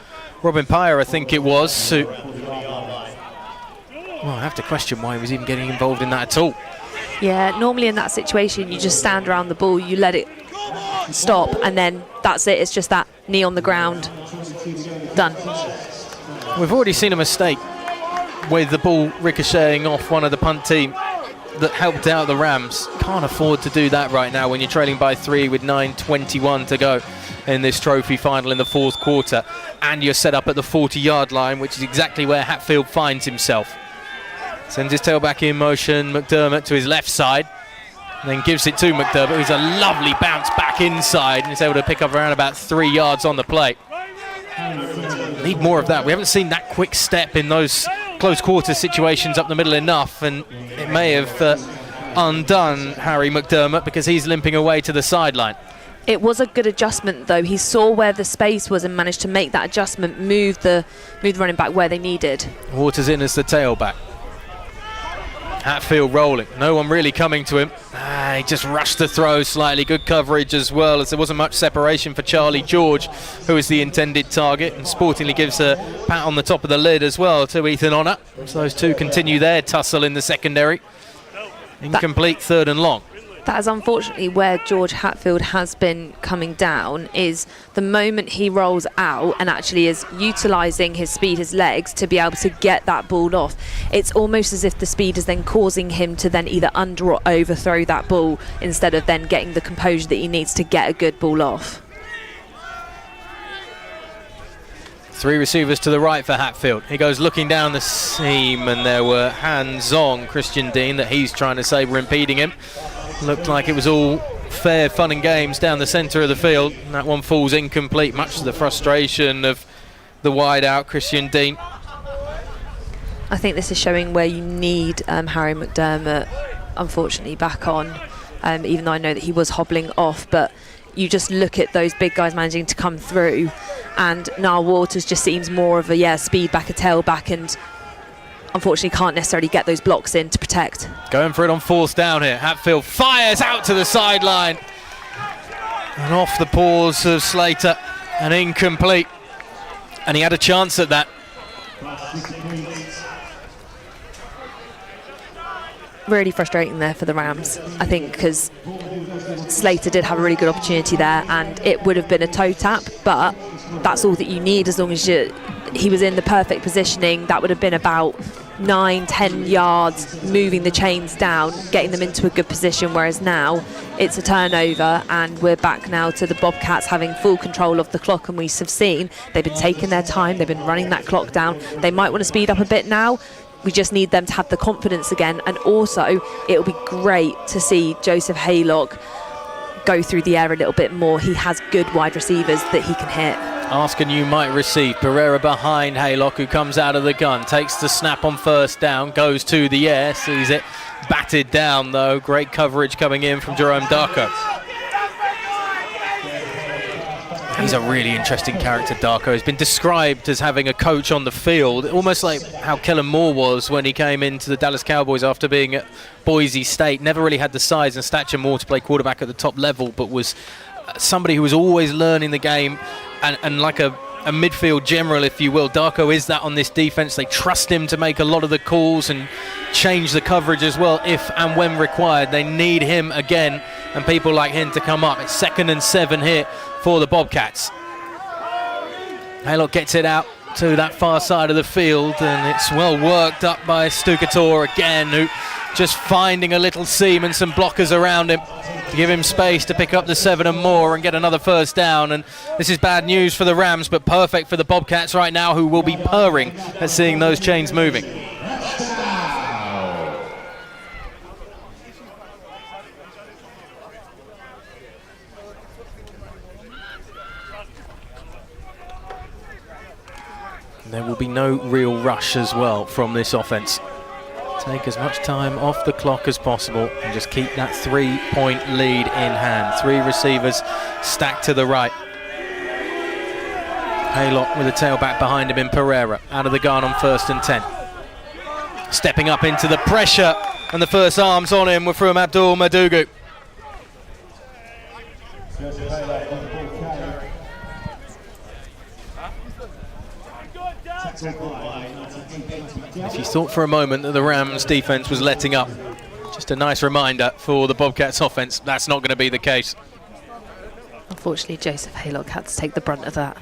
Robin Pyer, I think it was. Well, I have to question why he was even getting involved in that at all. Yeah, normally in that situation, you just stand around the ball, you let it stop, and then that's it. It's just that knee on the ground. Done. We've already seen a mistake with the ball ricocheting off one of the punt team that helped out the Rams. Can't afford to do that right now when you're trailing by 3 with 9:21 to go in this trophy final in the 4th quarter, and you're set up at the 40-yard line, which is exactly where Hatfield finds himself. Sends his tailback in motion, McDermott to his left side, and then gives it to McDermott, who's a lovely bounce back inside and is able to pick up around about 3 yards on the play. Need more of that. We haven't seen that quick step in those close quarter situations up the middle enough, and it may have undone Harry McDermott because he's limping away to the sideline. It was a good adjustment though. He saw where the space was and managed to make that adjustment, move the running back where they needed. Waters in as the tailback. Hatfield rolling, no one really coming to him. He just rushed the throw slightly. Good coverage as well, as there wasn't much separation for Charlie George, who is the intended target, and sportingly gives a pat on the top of the lid as well to Ethan Honor. So those two continue their tussle in the secondary. Incomplete, 3rd and long. That is unfortunately where George Hatfield has been coming down, is the moment he rolls out and actually is utilising his speed, his legs, to be able to get that ball off. It's almost as if the speed is then causing him to then either under or overthrow that ball instead of then getting the composure that he needs to get a good ball off. 3 receivers to the right for Hatfield. He goes looking down the seam, and there were hands on Christian Dean that he's trying to say were impeding him. Looked like it was all fair fun and games down the centre of the field. And that one falls incomplete, much to the frustration of the wide out Christian Dean. I think this is showing where you need Harry McDermott, unfortunately, back on, even though I know that he was hobbling off. But you just look at those big guys managing to come through, and Niall Waters just seems more of a speed back, a tailback, and unfortunately can't necessarily get those blocks in to protect. Going for it on 4th down here. Hatfield fires out to the sideline. And off the paws of Slater, and incomplete. And he had a chance at that. really frustrating there for the Rams, I think, because Slater did have a really good opportunity there and it would have been a toe tap, but that's all that you need as long as he was in the perfect positioning. That would have been about 9-10 yards, moving the chains down, getting them into a good position, whereas now it's a turnover and we're back now to the Bobcats having full control of the clock. And we have seen they've been taking their time, they've been running that clock down. They might want to speed up a bit now. We just need them to have the confidence again, and also it'll be great to see Joseph Haylock go through the air a little bit more. He has good wide receivers that he can hit. Ask and you might receive. Pereira behind Haylock, who comes out of the gun, takes the snap on first down, goes to the air, sees it batted down though. Great coverage coming in from Jerome Darko. He's a really interesting character, Darko. He's been described as having a coach on the field, almost like how Kellen Moore was when he came into the Dallas Cowboys after being at Boise State. Never really had the size and stature more to play quarterback at the top level, but was somebody who was always learning the game and like a midfield general, if you will. Darko is that on this defense. They trust him to make a lot of the calls and change the coverage as well if and when required. They need him again and people like him to come up. It's 2nd and 7 here for the Bobcats. Haylock gets it out to that far side of the field and it's well worked up by Stukator again, who just finding a little seam and some blockers around him to give him space to pick up the 7 and more and get another first down. And this is bad news for the Rams, but perfect for the Bobcats right now, who will be purring at seeing those chains moving. There will be no real rush as well from this offense. Take as much time off the clock as possible and just keep that 3-point lead in hand. 3 receivers stacked to the right. Haylock with a tailback behind him in Pereira. Out of the gun on 1st and 10. Stepping up into the pressure, and the first arms on him were from Abdul Madugu. If you thought for a moment that the Rams defense was letting up, just a nice reminder for the Bobcats offense, that's not going to be the case. Unfortunately, Joseph Haylock had to take the brunt of that.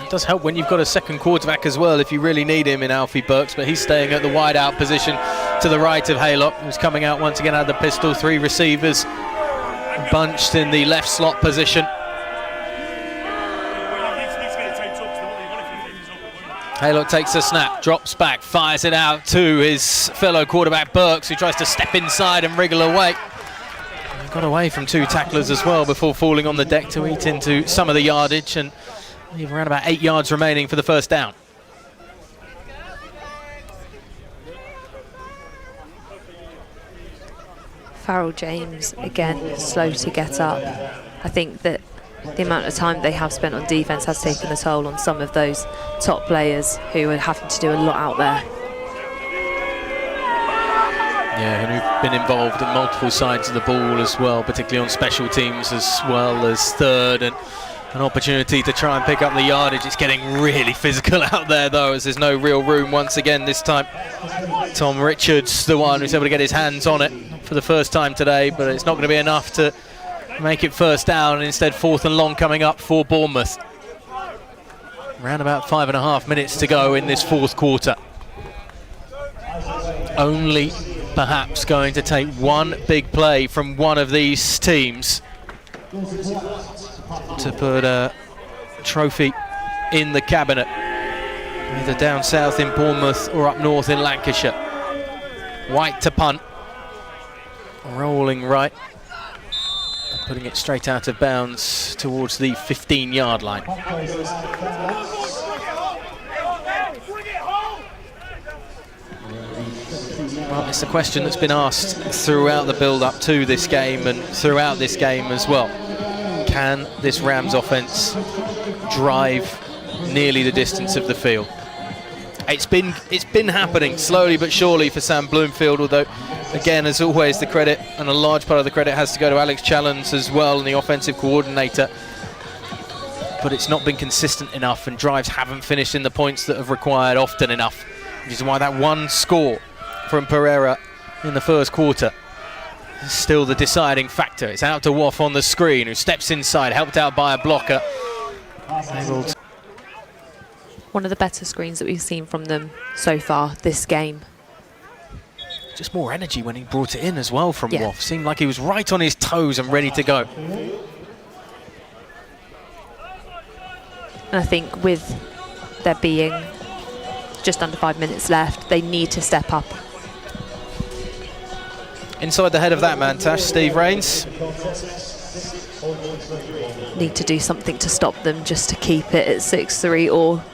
It does help when you've got a second quarterback as well if you really need him in Alfie BUCS, but he's staying at the wide out position to the right of Haylock, who's coming out once again out of the pistol. 3 receivers bunched in the left slot position. Haylock takes a snap, drops back, fires it out to his fellow quarterback BUCS, who tries to step inside and wriggle away. He got away from 2 tacklers as well before falling on the deck to eat into some of the yardage, and leave around about 8 yards remaining for the first down. Farrell James, again, slow to get up. I think that the amount of time they have spent on defence has taken a toll on some of those top players who are having to do a lot out there. Yeah, and who've been involved in multiple sides of the ball as well, particularly on special teams as well as third, and an opportunity to try and pick up the yardage. It's getting really physical out there though, as there's no real room once again this time. Tom Richards, the one who's able to get his hands on it for the first time today, but it's not going to be enough to make it first down, and instead 4th and long coming up for Bournemouth. Around about 5.5 minutes to go in this 4th quarter. Only perhaps going to take one big play from one of these teams to put a trophy in the cabinet, either down south in Bournemouth or up north in Lancashire. White to punt, rolling right, putting it straight out of bounds towards the 15-yard line. Well, it's a question that's been asked throughout the build-up to this game and throughout this game as well. Can this Rams offense drive nearly the distance of the field? It's been happening slowly but surely for Sam Bloomfield, although again, as always, the credit, and a large part of the credit, has to go to Alex Challens as well, and the offensive coordinator. But it's not been consistent enough, and drives haven't finished in the points that have required often enough. which is why that one score from Pereira in the first quarter is still the deciding factor. It's out to Woff on the screen, who steps inside, helped out by a blocker. One of the better screens that we've seen from them so far this game. Just more energy when he brought it in as well from Woff. Seemed like he was right on his toes and ready to go. And I think with there being just under 5 minutes left, they need to step up. Inside the head of that man, Tash, Steve Rains. Need to do something to stop them, just to keep it at 6-3 or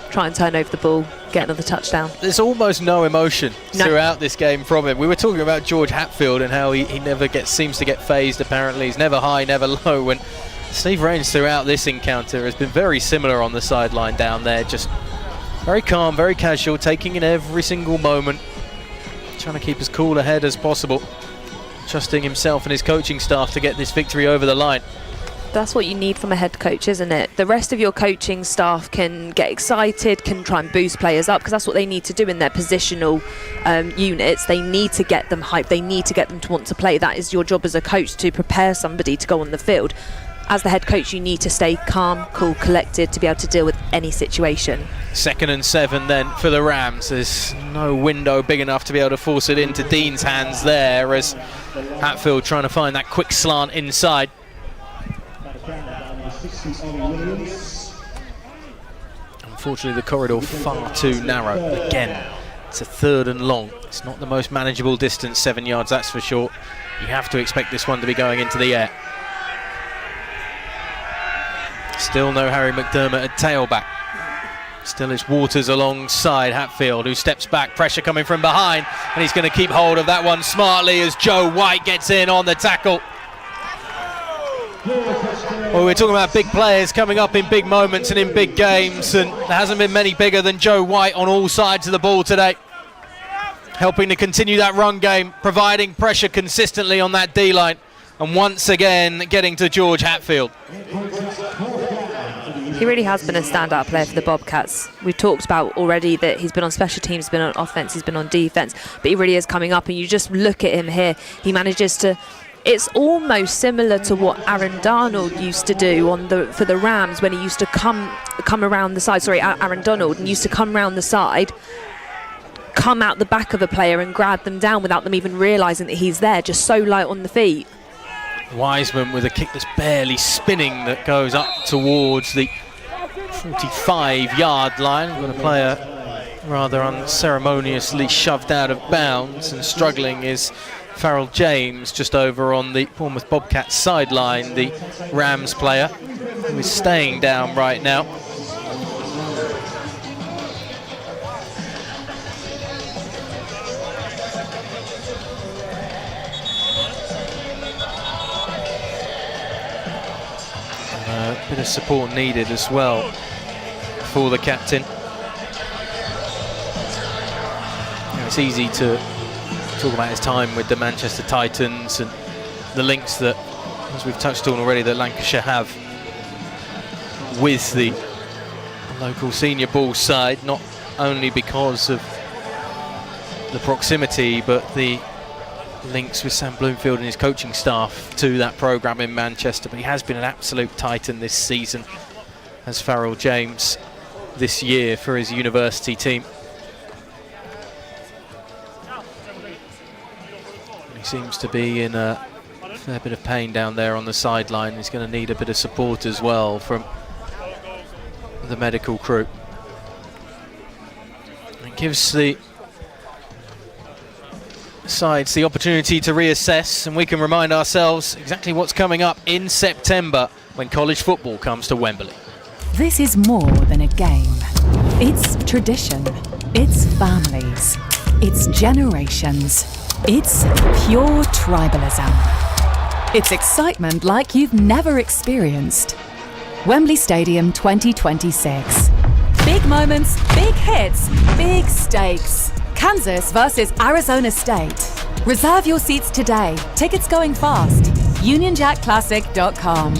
try and turn over the ball, get another touchdown. There's almost no emotion throughout this game from him. We were talking about George Hatfield and how he never seems to get phased, apparently. He's never high, never low. When Steve Rains throughout this encounter has been very similar on the sideline down there, just very calm, very casual, taking in every single moment, trying to keep as cool a head as possible, trusting himself and his coaching staff to get this victory over the line. That's what you need from a head coach, isn't it? The rest of your coaching staff can get excited, can try and boost players up, because that's what they need to do in their positional units. They need to get them hyped. They need to get them to want to play. That is your job as a coach, to prepare somebody to go on the field. As the head coach, you need to stay calm, cool, collected to be able to deal with any situation. 2nd and 7 then for the Rams. There's no window big enough to be able to force it into Dean's hands there, as Hatfield trying to find that quick slant inside. Unfortunately, the corridor far too narrow. Again, it's a 3rd and long. It's not the most manageable distance, 7 yards, that's for sure. You have to expect this one to be going into the air. Still no Harry McDermott at tailback. Still is Waters alongside Hatfield, who steps back, pressure coming from behind, and he's going to keep hold of that one smartly as Joe White gets in on the tackle. Well, we're talking about big players coming up in big moments and in big games, and there hasn't been many bigger than Joe White on all sides of the ball today. Helping to continue that run game, providing pressure consistently on that D-line, and once again getting to George Hatfield. He really has been a standout player for the Bobcats. We've talked about already that he's been on special teams, he's been on offence, he's been on defence, but he really is coming up, and you just look at him here. He manages to... It's almost similar to what Aaron Darnold used to do for the Rams, when he used to come around the side. Sorry, Aaron Donald, and used to come around the side, come out the back of a player and grab them down without them even realising that he's there, just so light on the feet. Wiseman with a kick that's barely spinning, that goes up towards the 45-yard line. Got a player rather unceremoniously shoved out of bounds, and struggling is Farrell James, just over on the Bournemouth Bobcats sideline, the Rams player, who is staying down right now. A bit of support needed as well for the captain. It's easy to talk about his time with the Manchester Titans and the links that, as we've touched on already, that Lancashire have with the local senior ball side, not only because of the proximity, but the links with Sam Bloomfield and his coaching staff to that programme in Manchester. But he has been an absolute titan this season, as Farrell James this year for his university team. He seems to be in a fair bit of pain down there on the sideline. He's going to need a bit of support as well from the medical crew. It gives the sides the opportunity to reassess, and we can remind ourselves exactly what's coming up in September when college football comes to Wembley. This is more than a game. It's tradition. It's families. It's generations. It's pure tribalism. It's excitement like you've never experienced. Wembley Stadium 2026. Big moments, big hits, big stakes. Kansas versus Arizona State. Reserve your seats today. Tickets going fast. UnionJackClassic.com.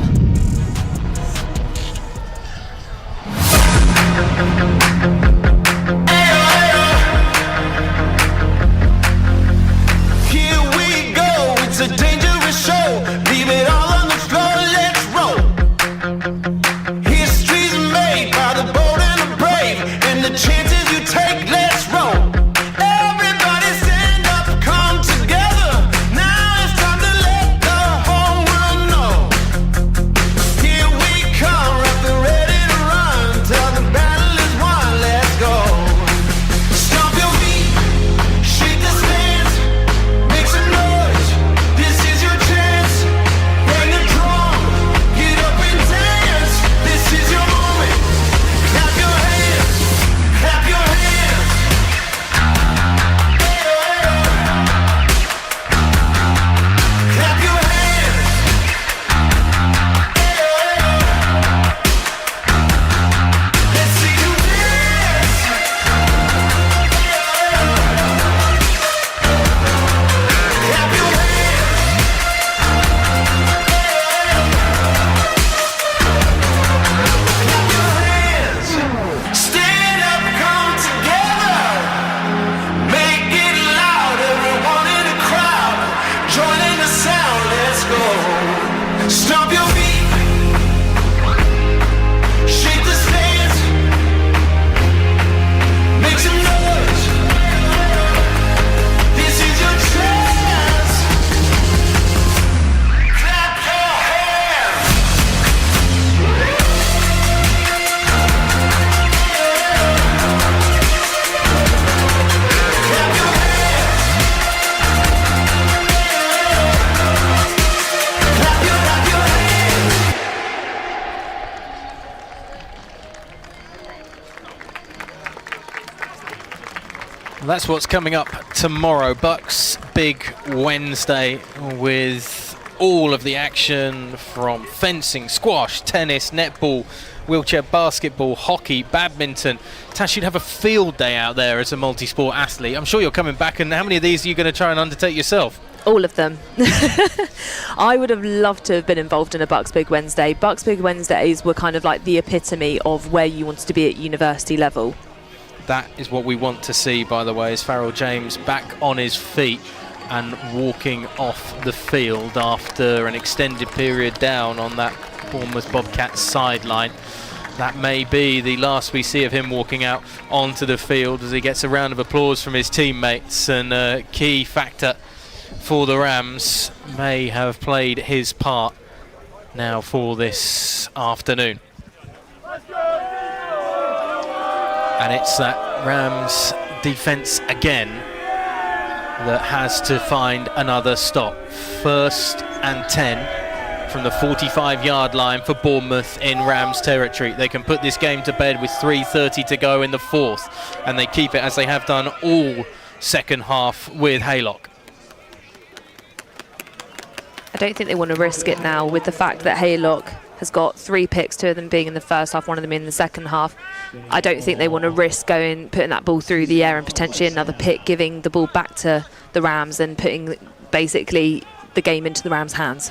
Well, that's what's coming up tomorrow. BUCS Big Wednesday with all of the action from fencing, squash, tennis, netball, wheelchair basketball, hockey, badminton. Tash, you'd have a field day out there as a multi-sport athlete. I'm sure you're coming back, and how many of these are you going to try and undertake yourself? All of them. I would have loved to have been involved in a BUCS Big Wednesday. BUCS Big Wednesdays were kind of like the epitome of where you wanted to be at university level. That is what we want to see, by the way, is Farrell James back on his feet and walking off the field after an extended period down on that Bournemouth Bobcats sideline. That may be the last we see of him walking out onto the field as he gets a round of applause from his teammates, and a key factor for the Rams may have played his part now for this afternoon. And it's that Rams defence again that has to find another stop. 1st and 10 from the 45-yard line for Bournemouth in Rams territory. They can put this game to bed with 3:30 to go in the 4th, and they keep it as they have done all second half with Haylock. I don't think they want to risk it now with the fact that Haylock has got 3 picks, 2 of them being in the first half, 1 of them in the second half. I don't think they want to risk putting that ball through the air and potentially another pick, giving the ball back to the Rams and putting basically the game into the Rams' hands.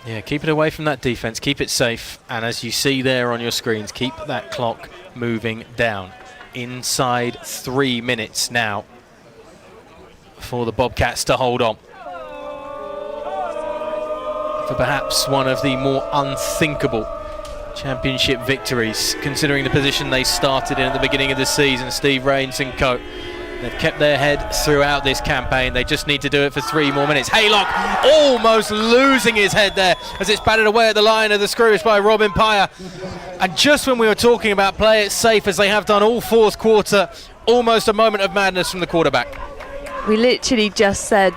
Yeah, keep it away from that defence, keep it safe, and as you see there on your screens, keep that clock moving down. Inside 3 minutes now for the Bobcats to hold on for perhaps one of the more unthinkable championship victories, considering the position they started in at the beginning of the season. Steve Rains and co. They've kept their head throughout this campaign. They just need to do it for 3 more minutes. Haylock almost losing his head there as it's batted away at the line of the screwish by Robin Pyer. And just when we were talking about play it safe, as they have done all 4th quarter, almost a moment of madness from the quarterback. We literally just said,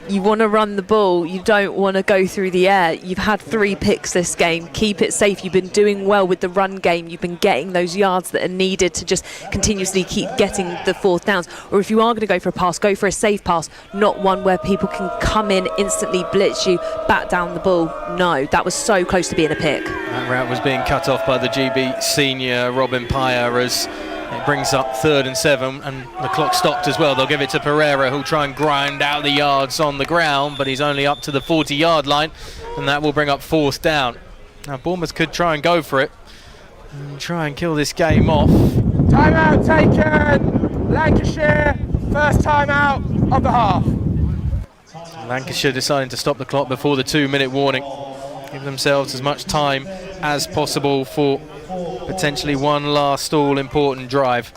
you want to run the ball, you don't want to go through the air. You've had 3 picks this game, keep it safe. You've been doing well with the run game, you've been getting those yards that are needed to just continuously keep getting the 4th downs. Or if you are going to go for a pass, go for a safe pass, not one where people can come in, instantly blitz you, bat down the ball. No, that was so close to being a pick. That route was being cut off by the GB senior Robin Pyer as it brings up 3rd and 7, and the clock stopped as well. They'll give it to Pereira, who'll try and grind out the yards on the ground, but he's only up to the 40-yard line, and that will bring up 4th down. Now Bournemouth could try and go for it and try and kill this game off. Timeout taken! Lancashire, first timeout of the half. Lancashire deciding to stop the clock before the 2-minute warning. Give themselves as much time as possible for potentially one last all-important drive.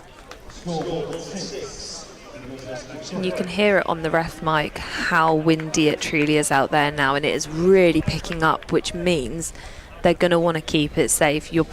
And you can hear it on the ref mic how windy it truly is out there now, and it is really picking up, which means they're going to want to keep it safe. You're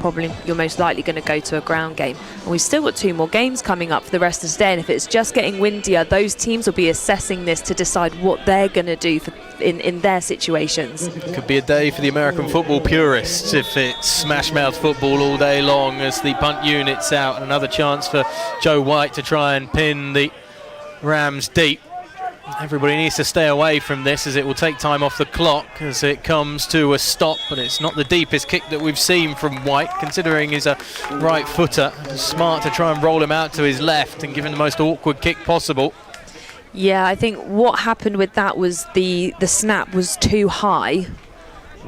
most likely going to go to a ground game, and we've still got 2 more games coming up for the rest of the day, and if it's just getting windier, those teams will be assessing this to decide what they're going to do in their situations. Could be a day for the American football purists if it's smash-mouth football all day long as the punt unit's out, and another chance for Joe White to try and pin the Rams deep. Everybody needs to stay away from this as it will take time off the clock as it comes to a stop, but it's not the deepest kick that we've seen from White, considering he's a right footer. It's smart to try and roll him out to his left and give him the most awkward kick possible. Yeah, I think what happened with that was the snap was too high,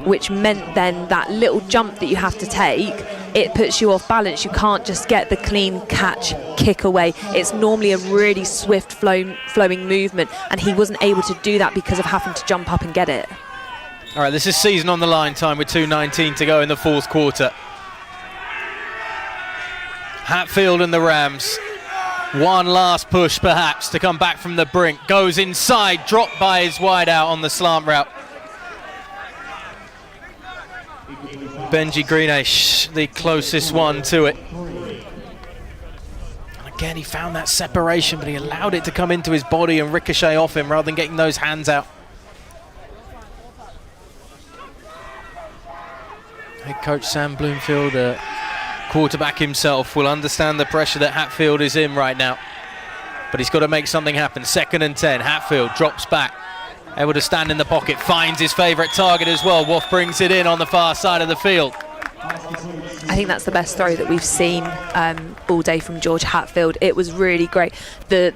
which meant then that little jump that you have to take, it puts you off balance. You can't just get the clean catch, kick away. It's normally a really swift flowing movement, and he wasn't able to do that because of having to jump up and get it. All right, this is season on the line time with 2:19 to go in the 4th quarter. Hatfield and the Rams. One last push perhaps to come back from the brink. Goes inside, dropped by his wide out on the slant route. Benji Greenash, the closest one to it. And again, he found that separation, but he allowed it to come into his body and ricochet off him rather than getting those hands out. Head coach Sam Bloomfield, quarterback himself, will understand the pressure that Hatfield is in right now. but he's got to make something happen. 2nd and 10. Hatfield drops back, able to stand in the pocket, finds his favourite target as well. Woff brings it in on the far side of the field. I think that's the best throw that we've seen all day from George Hatfield. It was really great, the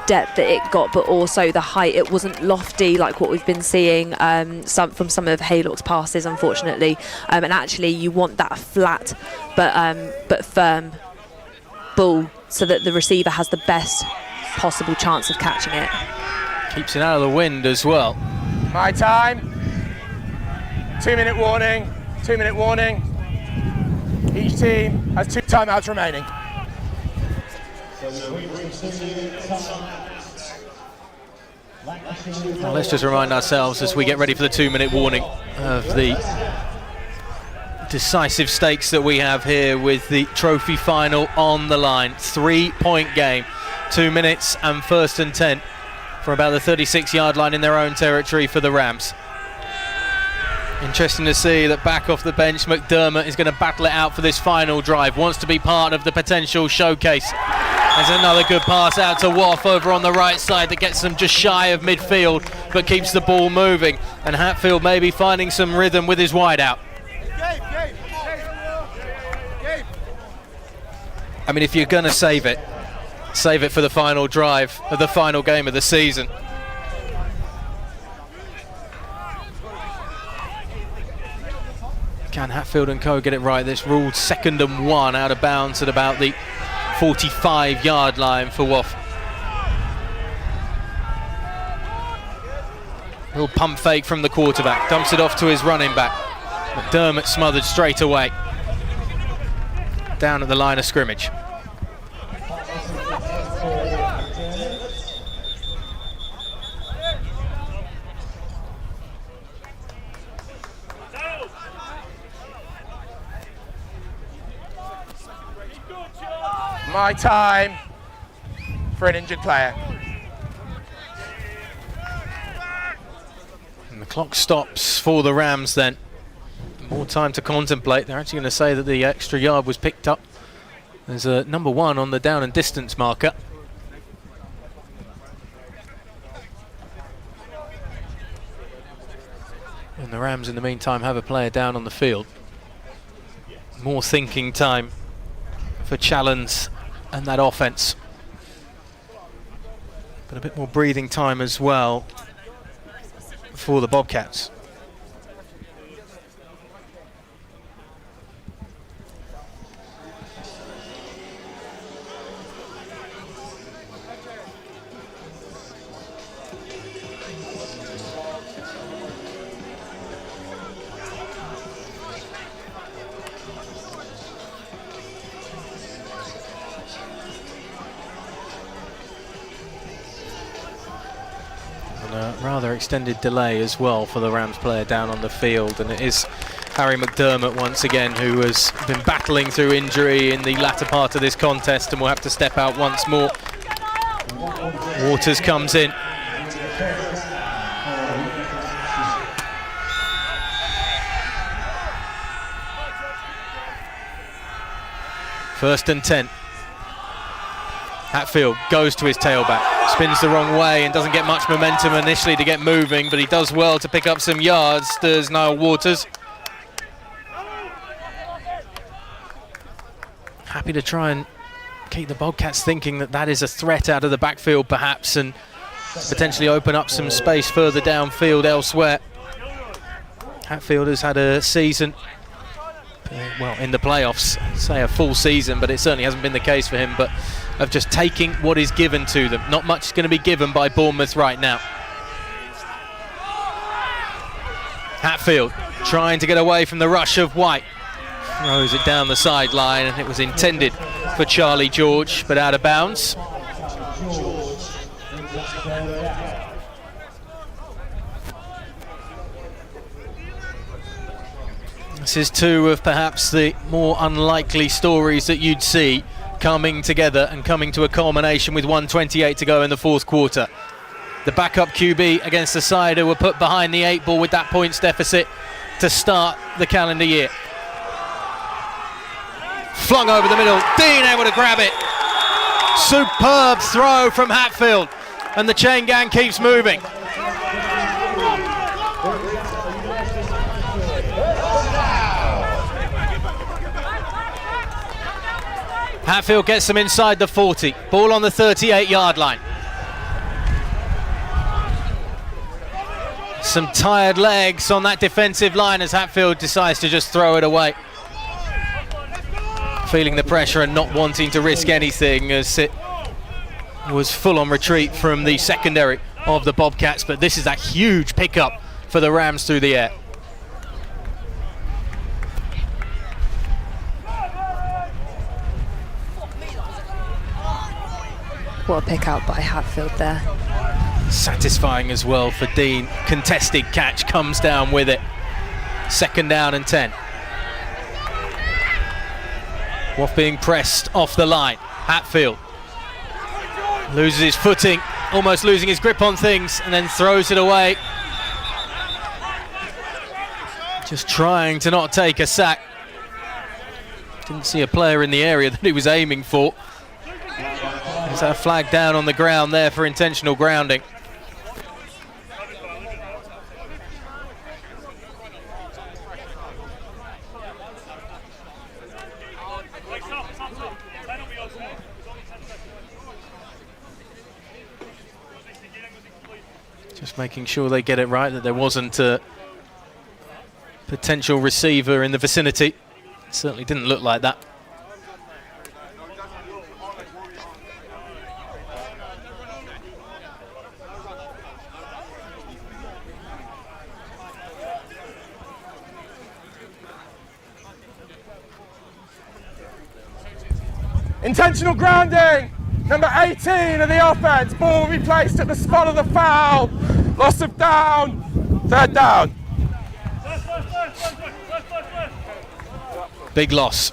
depth that it got, but also the height. It wasn't lofty like what we've been seeing from some of Haylock's passes, unfortunately. And actually, you want that flat but firm ball so that the receiver has the best possible chance of catching it. Keeps it out of the wind as well. My time. 2-minute warning. 2-minute warning. Each team has 2 timeouts remaining. Well, let's just remind ourselves as we get ready for the 2-minute warning of the decisive stakes that we have here with the trophy final on the line. 3-point game, 2 minutes and 1st and 10 from about the 36-yard line in their own territory for the Rams. Interesting to see that back off the bench, McDermott is going to battle it out for this final drive, wants to be part of the potential showcase. There's another good pass out to Woff over on the right side that gets them just shy of midfield but keeps the ball moving, and Hatfield maybe finding some rhythm with his wide out. I mean, if you're going to save it for the final drive of the final game of the season. Can Hatfield and co get it right? This ruled 2nd and 1 out of bounds at about the 45-yard line for Woff. Little pump fake from the quarterback, dumps it off to his running back. McDermott smothered straight away. Down at the line of scrimmage. My time for an injured player. And the clock stops for the Rams then. More time to contemplate. They're actually going to say that the extra yard was picked up. There's a number 1 on the down and distance marker. And the Rams in the meantime have a player down on the field. More thinking time for Challens and that offense, but a bit more breathing time as well for the Bobcats. Rather extended delay as well for the Rams player down on the field, and it is Harry McDermott once again who has been battling through injury in the latter part of this contest and will have to step out once more. Waters comes in. First and 10. Hatfield goes to his tailback, spins the wrong way and doesn't get much momentum initially to get moving, but he does well to pick up some yards. There's Niall Waters. Happy to try and keep the Bobcats thinking that that is a threat out of the backfield perhaps, and potentially open up some space further downfield elsewhere. Hatfield has had a season, well, in the playoffs, say a full season, but it certainly hasn't been the case for him, but of just taking what is given to them. Not much is going to be given by Bournemouth right now. Hatfield trying to get away from the rush of White. Throws it down the sideline, and it was intended for Charlie George, but out of bounds. This is two of perhaps the more unlikely stories that you'd see coming together and coming to a culmination with 1:28 to go in the fourth quarter. The backup QB against the side who were put behind the 8 ball with that points deficit to start the calendar year. Flung over the middle, Dean able to grab it. Superb throw from Hatfield, and the chain gang keeps moving. Hatfield gets them inside the 40, ball on the 38-yard line. Some tired legs on that defensive line as Hatfield decides to just throw it away. Feeling the pressure and not wanting to risk anything as it was full on retreat from the secondary of the Bobcats, but this is a huge pickup for the Rams through the air. What a pick out by Hatfield there. Satisfying as well for Dean. Contested catch, comes down with it. 2nd down and 10. Waff being pressed off the line. Hatfield loses his footing, almost losing his grip on things, and then throws it away. Just trying to not take a sack. Didn't see a player in the area that he was aiming for. There's a flag down on the ground there for intentional grounding. Just making sure they get it right, that there wasn't a potential receiver in the vicinity. It certainly didn't look like that. Intentional grounding, number 18 of the offense. Ball will be placed at the spot of the foul. Loss of down, 3rd down. Big loss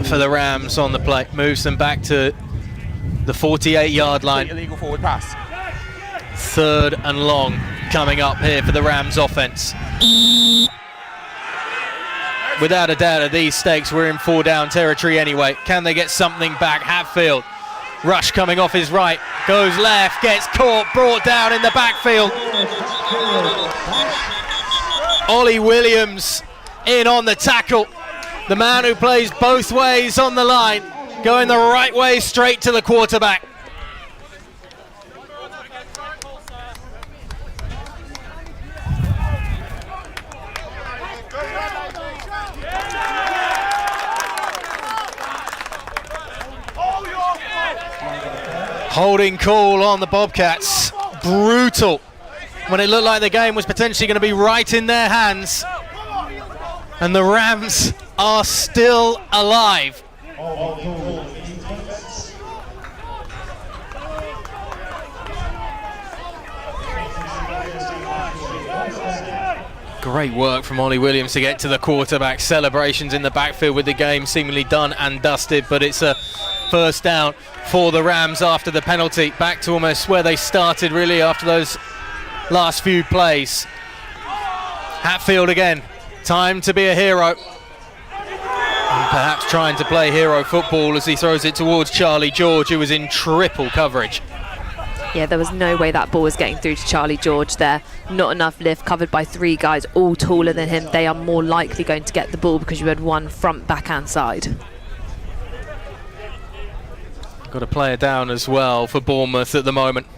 for the Rams on the play. Moves them back to the 48-yard line. Illegal forward pass. 3rd and long coming up here for the Rams offense. Without a doubt, at these stakes, we're in 4-down territory anyway. Can they get something back? Hatfield, rush coming off his right, goes left, gets caught, brought down in the backfield. Ollie Williams in on the tackle. The man who plays both ways on the line, going the right way straight to the quarterback. Holding call on the Bobcats. Brutal. When it looked like the game was potentially going to be right in their hands. And the Rams are still alive. Great work from Ollie Williams to get to the quarterback. Celebrations in the backfield with the game seemingly done and dusted, but it's a 1st down for the Rams after the penalty. Back to almost where they started really after those last few plays. Hatfield again. Time to be a hero. And perhaps trying to play hero football as he throws it towards Charlie George, who was in triple coverage. Yeah, there was no way that ball was getting through to Charlie George there. Not enough lift, covered by 3 guys, all taller than him. They are more likely going to get the ball because you had one front, back and side. Got a player down as well for Bournemouth at the moment.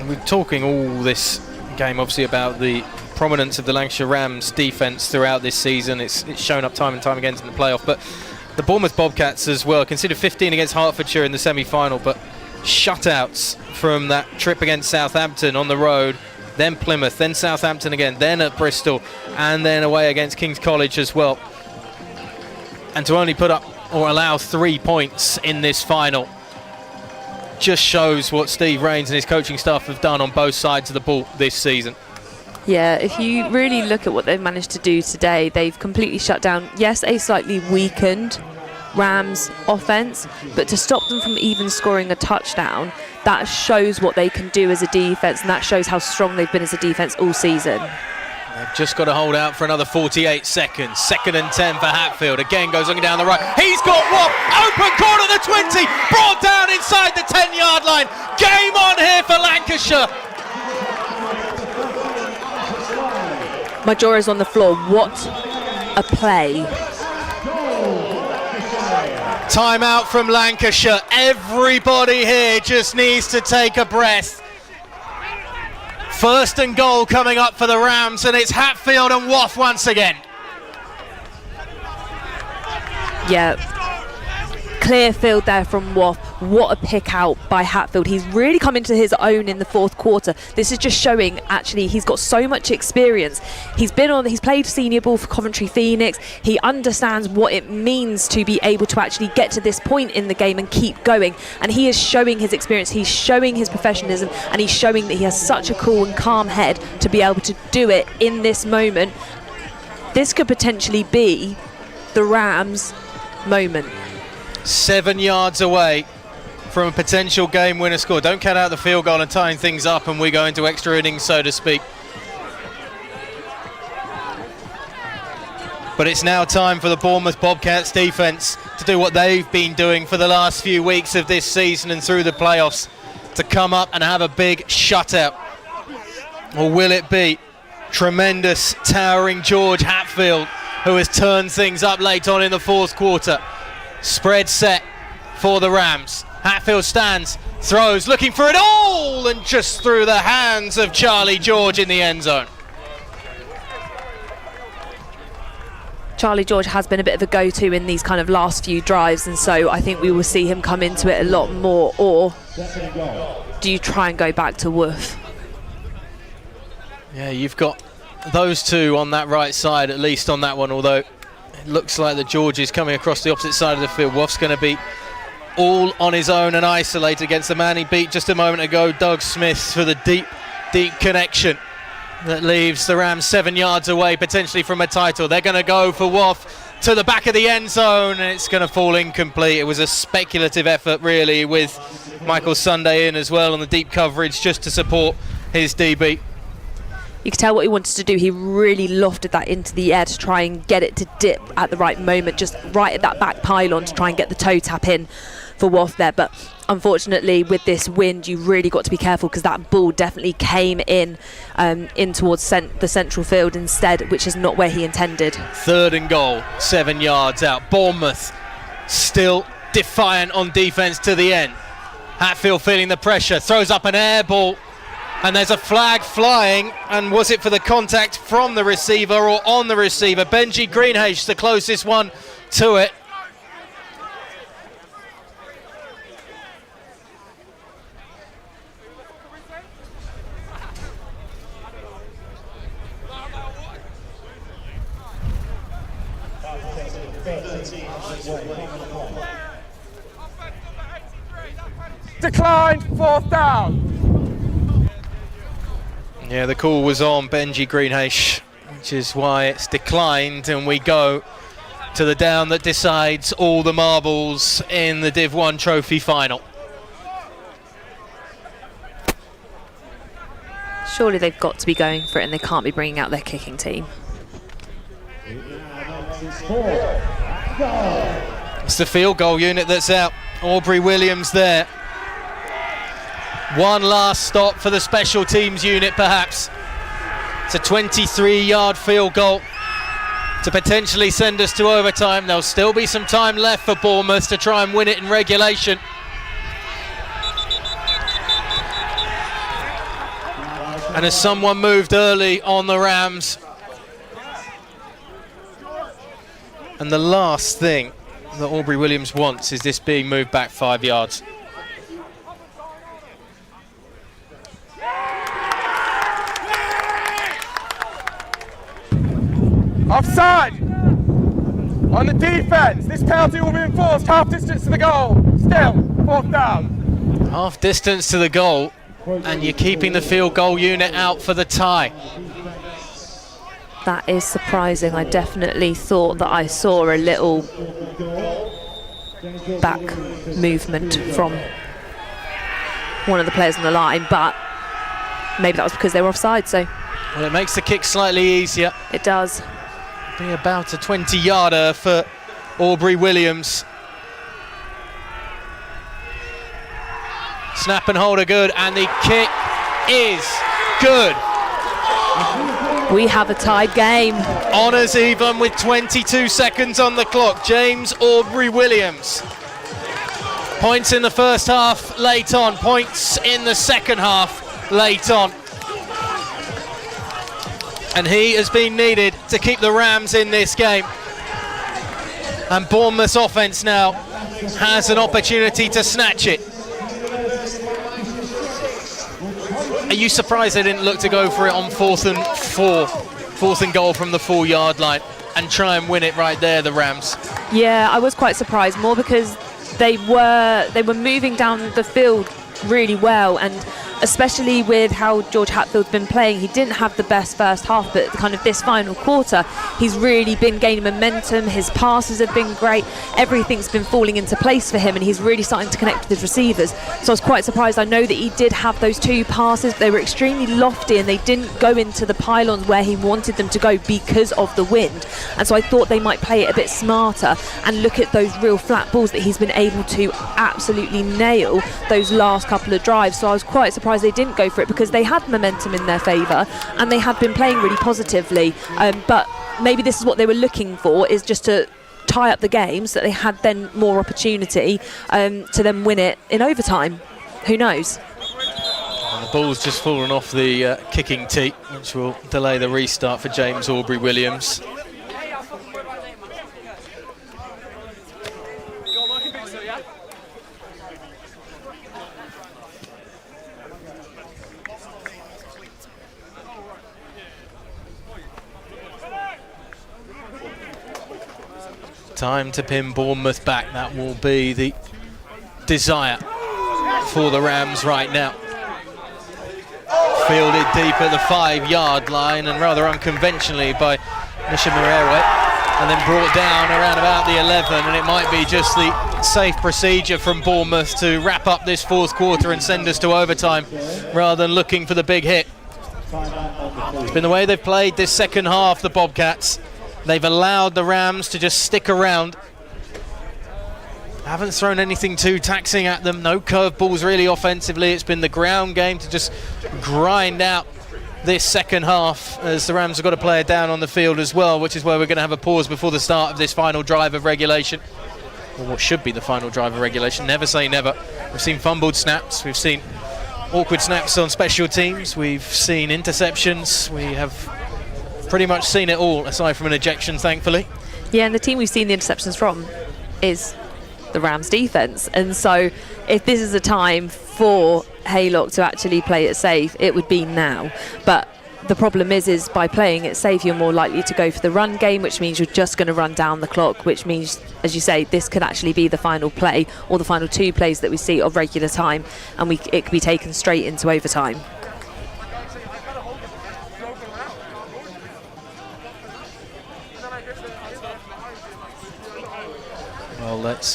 We're talking all this game obviously about the prominence of the Lancashire Rams defence throughout this season. It's shown up time and time again in the playoff, but the Bournemouth Bobcats as well, considered 15 against Hertfordshire in the semi-final, but shutouts from that trip against Southampton on the road, then Plymouth, then Southampton again, then at Bristol, and then away against King's College as well. And to only put up or allow 3 points in this final just shows what Steve Rains and his coaching staff have done on both sides of the ball this season. Yeah, if you really look at what they've managed to do today, they've completely shut down, yes, a slightly weakened Rams offense, but to stop them from even scoring a touchdown, that shows what they can do as a defense, and that shows how strong they've been as a defense all season. They've just got to hold out for another 48 seconds. 2nd and 10 for Hatfield. Again goes looking down the right. He's got Watt. Open corner the 20. Brought down inside the 10-yard line. Game on here for Lancashire. Majora's on the floor. What a play. Timeout from Lancashire. Everybody here just needs to take a breath. 1st and goal coming up for the Rams, and it's Hatfield and Waff once again. Yeah, clear field there from Waff. What a pick out by Hatfield. He's really come into his own in the 4th quarter. This is just showing, actually, he's got so much experience. He's played senior ball for Coventry Phoenix. He understands what it means to be able to actually get to this point in the game and keep going. And he is showing his experience, he's showing his professionalism, and he's showing that he has such a cool and calm head to be able to do it in this moment. This could potentially be the Rams' moment. 7 yards away from a potential game winner score. Don't count out the field goal and tying things up, and we go into extra innings, so to speak. But it's now time for the Bournemouth Bobcats defence to do what they've been doing for the last few weeks of this season and through the playoffs, to come up and have a big shutout. Or will it be tremendous, towering George Hatfield, who has turned things up late on in the 4th quarter? Spread set for the Rams. Hatfield stands, throws, looking for it all, and just through the hands of Charlie George in the end zone. Charlie George has been a bit of a go-to in these kind of last few drives, and so I think we will see him come into it a lot more. Or do you try and go back to Wolf? Yeah, you've got those two on that right side, at least on that one, although it looks like that George is coming across the opposite side of the field. Wolf's going to be all on his own and isolated against the man he beat just a moment ago, Doug Smith, for the deep connection that leaves the Rams 7 yards away potentially from a title. They're going to go for Woff to the back of the end zone, and it's going to fall incomplete. It was a speculative effort really, with Michael Sunday in as well on the deep coverage just to support his DB. You could tell what he wanted to do. He really lofted that into the air to try and get it to dip at the right moment, just right at that back pylon to try and get the toe tap in for Waff there. But unfortunately, with this wind, you really got to be careful, because that ball definitely came in towards the central field instead, which is not where he intended. 3rd and goal, 7 yards out. Bournemouth still defiant on defence to the end. Hatfield feeling the pressure, throws up an air ball, and there's a flag flying, and was it for the contact from the receiver or on the receiver? Benji Greenhage, the closest one to it. Declined, 4th down. Yeah, the call was on Benji Greenhage, which is why it's declined, and we go to the down that decides all the marbles in the Div 1 trophy final. Surely they've got to be going for it, and they can't be bringing out their kicking team. It's the field goal unit that's out. Aubrey Williams there. One last stop for the special teams unit, perhaps. It's a 23-yard field goal to potentially send us to overtime. There'll still be some time left for Bournemouth to try and win it in regulation. And as someone moved early on the Rams, and the last thing that Aubrey Williams wants is this being moved back 5 yards. Offside! On the defence, this penalty will be enforced half distance to the goal. Still, 4th down. Half distance to the goal, and you're keeping the field goal unit out for the tie. That is surprising. I definitely thought that I saw a little back movement from one of the players on the line, but maybe that was because they were offside. So, well, it makes the kick slightly easier. It does. Be about a 20-yarder for Aubrey Williams. Snap and hold are good, and the kick is good. We have a tied game. Honours even with 22 seconds on the clock. James Aubrey Williams. Points in the first half, late on. Points in the second half, late on. And he has been needed to keep the Rams in this game. And Bournemouth's offence now has an opportunity to snatch it. Are you surprised they didn't look to go for it on 4th and goal from the 4-yard line and try and win it right there, the Rams? Yeah, I was quite surprised, more because they were moving down the field really well, and especially with how George Hatfield's been playing, he didn't have the best first half, but kind of this final quarter, he's really been gaining momentum. His passes have been great. Everything's been falling into place for him, and he's really starting to connect with his receivers. So I was quite surprised. I know that he did have those 2 passes, but they were extremely lofty, and they didn't go into the pylons where he wanted them to go because of the wind. And so I thought they might play it a bit smarter and look at those real flat balls that he's been able to absolutely nail those last couple of drives. So I was quite surprised they didn't go for it, because they had momentum in their favour and they had been playing really positively, but maybe this is what they were looking for, is just to tie up the game so that they had then more opportunity to then win it in overtime. Who knows? And the ball's just fallen off the kicking tee, which will delay the restart for James Aubrey Williams. Time to pin Bournemouth back. That will be the desire for the Rams right now. Fielded deep at the 5-yard line, and rather unconventionally by Nisha Murewe, and then brought down around about the 11, and it might be just the safe procedure from Bournemouth to wrap up this 4th quarter and send us to overtime rather than looking for the big hit. It's been the way they've played this second half, the Bobcats. They've allowed the Rams to just stick around. Haven't thrown anything too taxing at them. No curveballs really offensively. It's been the ground game to just grind out this second half, as the Rams have got a player down on the field as well, which is where we're going to have a pause before the start of this final drive of regulation. Or what should be the final drive of regulation. Never say never. We've seen fumbled snaps. We've seen awkward snaps on special teams. We've seen interceptions. We have pretty much seen it all, aside from an ejection, thankfully. Yeah, and the team we've seen the interceptions from is the Rams defence, and so if this is a time for Haylock to actually play it safe, it would be now. But the problem is by playing it safe, you're more likely to go for the run game, which means you're just going to run down the clock, which means, as you say, this could actually be the final play or the final 2 plays that we see of regular time, and it could be taken straight into overtime. Well, let's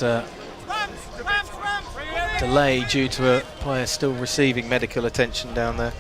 delay due to a player still receiving medical attention down there.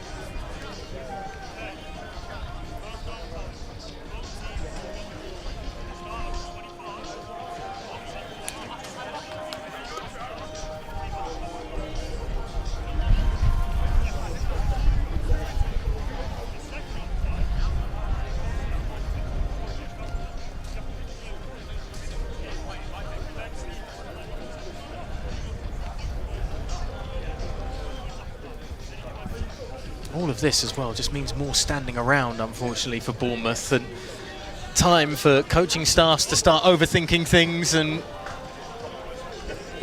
All of this as well just means more standing around, unfortunately, for Bournemouth, and time for coaching staffs to start overthinking things and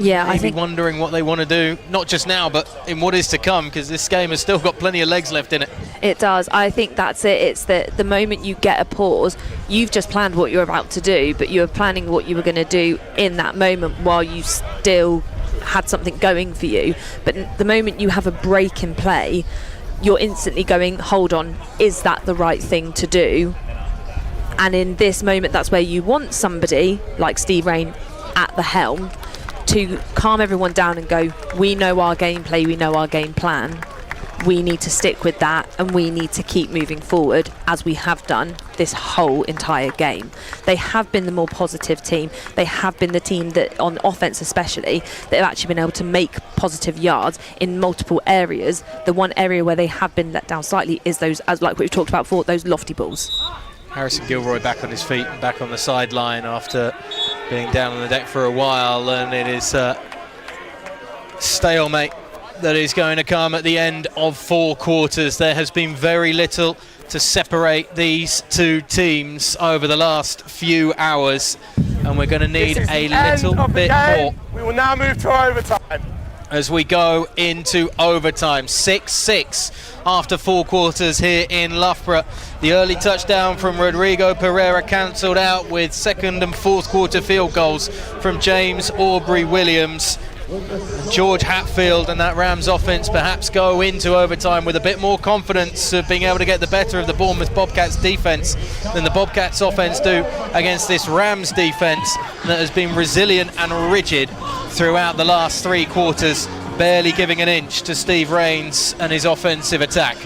I think wondering what they want to do, not just now, but in what is to come, because this game has still got plenty of legs left in it. It does. I think that's it. It's that the moment you get a pause, you've just planned what you're about to do, but you're planning what you were going to do in that moment while you still had something going for you. But the moment you have a break in play, you're instantly going, hold on, is that the right thing to do? And in this moment, that's where you want somebody like Steve Rain at the helm to calm everyone down and go, we know our gameplay, we know our game plan. We need to stick with that, and we need to keep moving forward as we have done this whole entire game. They have been the more positive team. They have been the team that, on offense especially, that have actually been able to make positive yards in multiple areas. The one area where they have been let down slightly is those, as like we've talked about before, those lofty balls. Harrison Gilroy back on his feet, back on the sideline after being down on the deck for a while, and it is stalemate that is going to come at the end of 4 quarters. There has been very little to separate these two teams over the last few hours, and we're going to need a little bit more. We will now move to overtime. As we go into overtime, 6-6 after 4 quarters here in Loughborough. The early touchdown from Rodrigo Pereira cancelled out with 2nd and 4th quarter field goals from James Aubrey-Williams. George Hatfield and that Rams offense perhaps go into overtime with a bit more confidence of being able to get the better of the Bournemouth Bobcats defence than the Bobcats offense do against this Rams defence that has been resilient and rigid throughout the last 3 quarters, barely giving an inch to Steve Rains and his offensive attack.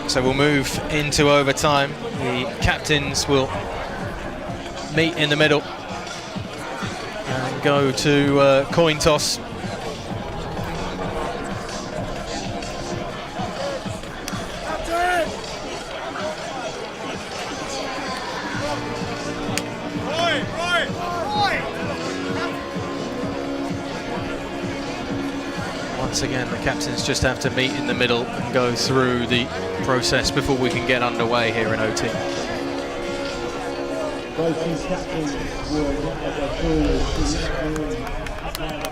So we'll move into overtime. The captains will meet in the middle and go to coin toss. Once again, the captains just have to meet in the middle and go through the process before we can get underway here in OT. Both these captains will now go through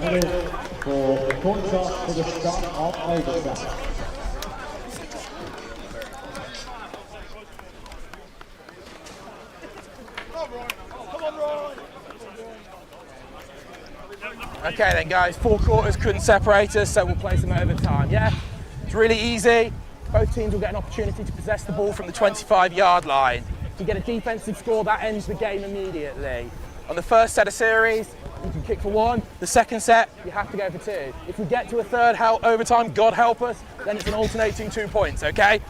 the middle for the coin toss for the start of overtime. Okay then guys, 4 quarters couldn't separate us, so we'll play some overtime, yeah? It's really easy. Both teams will get an opportunity to possess the ball from the 25-yard line. If you get a defensive score, that ends the game immediately. On the first set of series, you can kick for 1. The second set, you have to go for 2. If we get to a third overtime, God help us, then it's an alternating 2 points, okay?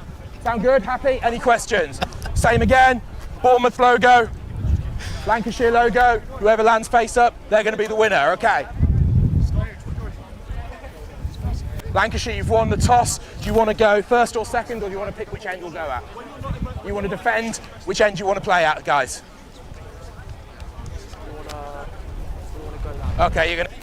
Sound good? Happy? Any questions? Same again, Bournemouth logo, Lancashire logo, whoever lands face up, they're going to be the winner, okay? Lancashire, you've won the toss. Do you want to go first or second, or do you want to pick which end you'll go at? You want to defend? Which end do you want to play at, guys? Okay, you're going to...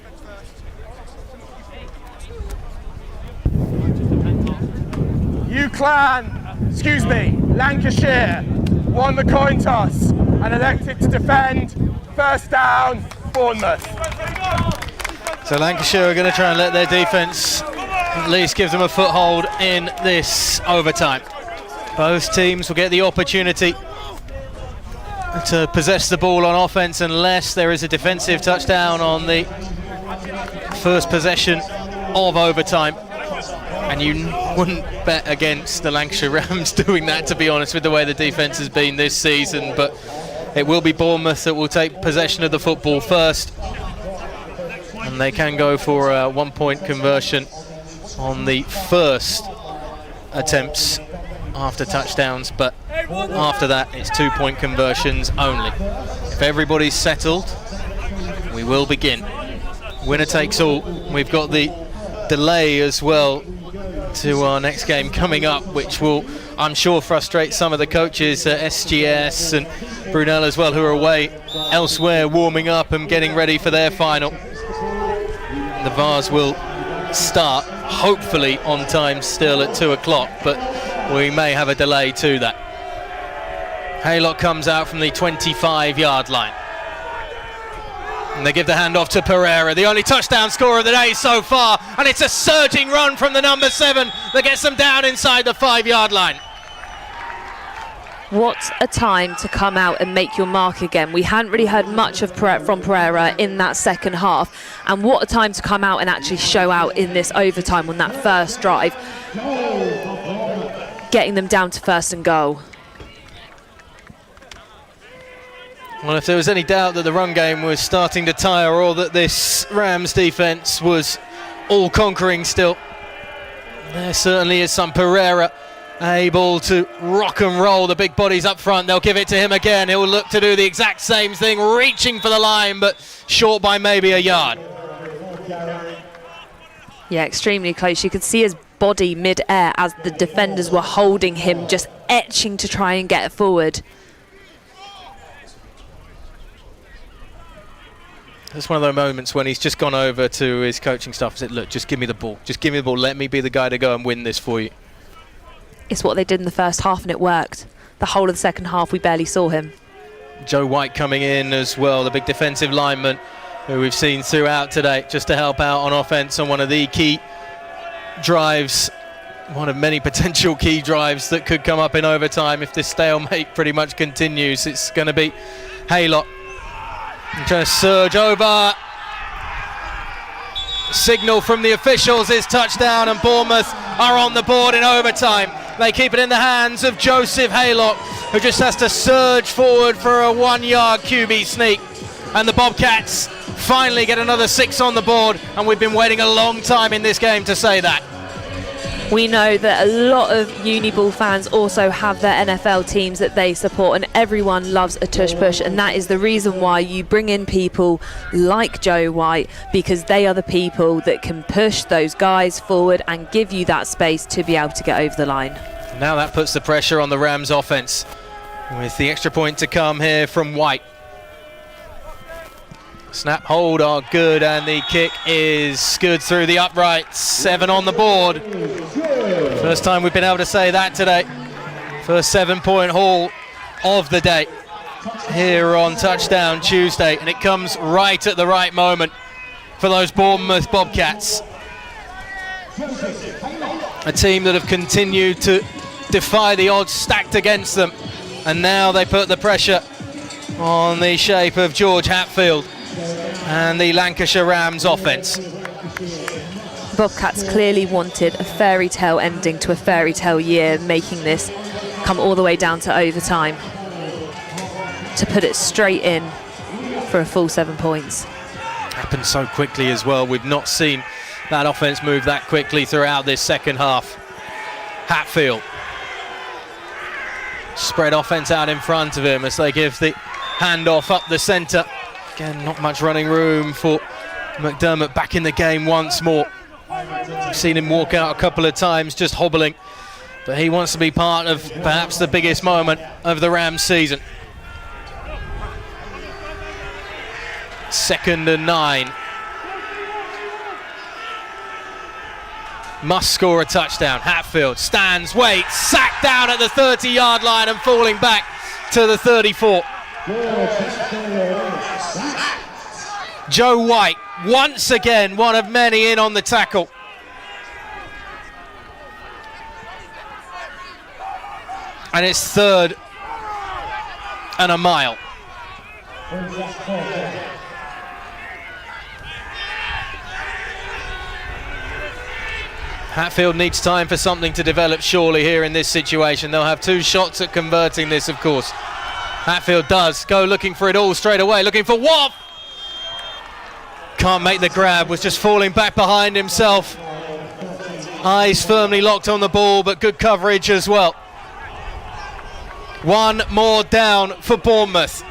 Lancashire won the coin toss and elected to defend. First down, Bournemouth. So Lancashire are going to try and let their defence at least give them a foothold in this overtime. Both teams will get the opportunity to possess the ball on offence unless there is a defensive touchdown on the first possession of overtime. And you wouldn't bet against the Lancashire Rams doing that, to be honest, with the way the defence has been this season. But it will be Bournemouth that will take possession of the football first. And they can go for a 1-point conversion on the first attempts after touchdowns, but after that it's 2-point conversions only. If everybody's settled, we will begin. Winner takes all. We've got the delay as well to our next game coming up, which will, I'm sure, frustrate some of the coaches at SGS and Brunel as well, who are away elsewhere warming up and getting ready for their final. The Vars will start hopefully on time still at 2 o'clock, but we may have a delay to that. Haylock comes out from the 25-yard line. And they give the handoff to Pereira, the only touchdown scorer of the day so far, and it's a surging run from the number 7 that gets them down inside the 5-yard line. What a time to come out and make your mark again. We hadn't really heard much from Pereira in that second half, and what a time to come out and actually show out in this overtime on that first drive, getting them down to first and goal. Well, if there was any doubt that the run game was starting to tire or that this Rams defence was all-conquering still, there certainly is some. Pereira able to rock and roll the big bodies up front. They'll give it to him again. He'll look to do the exact same thing, reaching for the line, but short by maybe a yard. Yeah, extremely close. You could see his body mid-air as the defenders were holding him, just etching to try and get it forward. It's one of those moments when he's just gone over to his coaching staff and said, look, just give me the ball. Just give me the ball. Let me be the guy to go and win this for you. It's what they did in the first half, and it worked. The whole of the second half, we barely saw him. Joe White coming in as well, the big defensive lineman who we've seen throughout today, just to help out on offense on one of the key drives, one of many potential key drives that could come up in overtime if this stalemate pretty much continues. It's going to be Haylock trying to surge over. Signal from the officials is touchdown, and Bournemouth are on the board in overtime. They keep it in the hands of Joseph Haylock, who just has to surge forward for a 1-yard QB sneak. And the Bobcats finally get another 6 on the board, and we've been waiting a long time in this game to say that. We know that a lot of Uniball fans also have their NFL teams that they support, and everyone loves a tush push, and that is the reason why you bring in people like Joe White, because they are the people that can push those guys forward and give you that space to be able to get over the line. Now that puts the pressure on the Rams offense, with the extra point to come here from White. Snap, hold are good, and the kick is good through the uprights. 7 on the board. First time we've been able to say that today. First 7-point haul of the day here on Touchdown Tuesday, and it comes right at the right moment for those Bournemouth Bobcats. A team that have continued to defy the odds stacked against them, and now they put the pressure on the shape of George Hatfield and the Lancashire Rams offense. Bobcats clearly wanted a fairy tale ending to a fairy tale year, making this come all the way down to overtime to put it straight in for a full 7 points. Happened so quickly as well. We've not seen that offense move that quickly throughout this second half. Hatfield. Spread offense out in front of him as they give the handoff up the centre. Again, not much running room for McDermott back in the game once more. We've seen him walk out a couple of times just hobbling, but he wants to be part of perhaps the biggest moment of the Rams season. 2nd and 9. Must score a touchdown. Hatfield stands, waits, sacked down at the 30-yard line and falling back to the 34. Joe White, once again, one of many in on the tackle. And it's 3rd and a mile. Hatfield needs time for something to develop surely here in this situation. They'll have 2 shots at converting this, of course. Hatfield does go looking for it all straight away, looking for Watt. Can't make the grab, was just falling back behind himself. Eyes firmly locked on the ball, but good coverage as well. 1 more down for Bournemouth.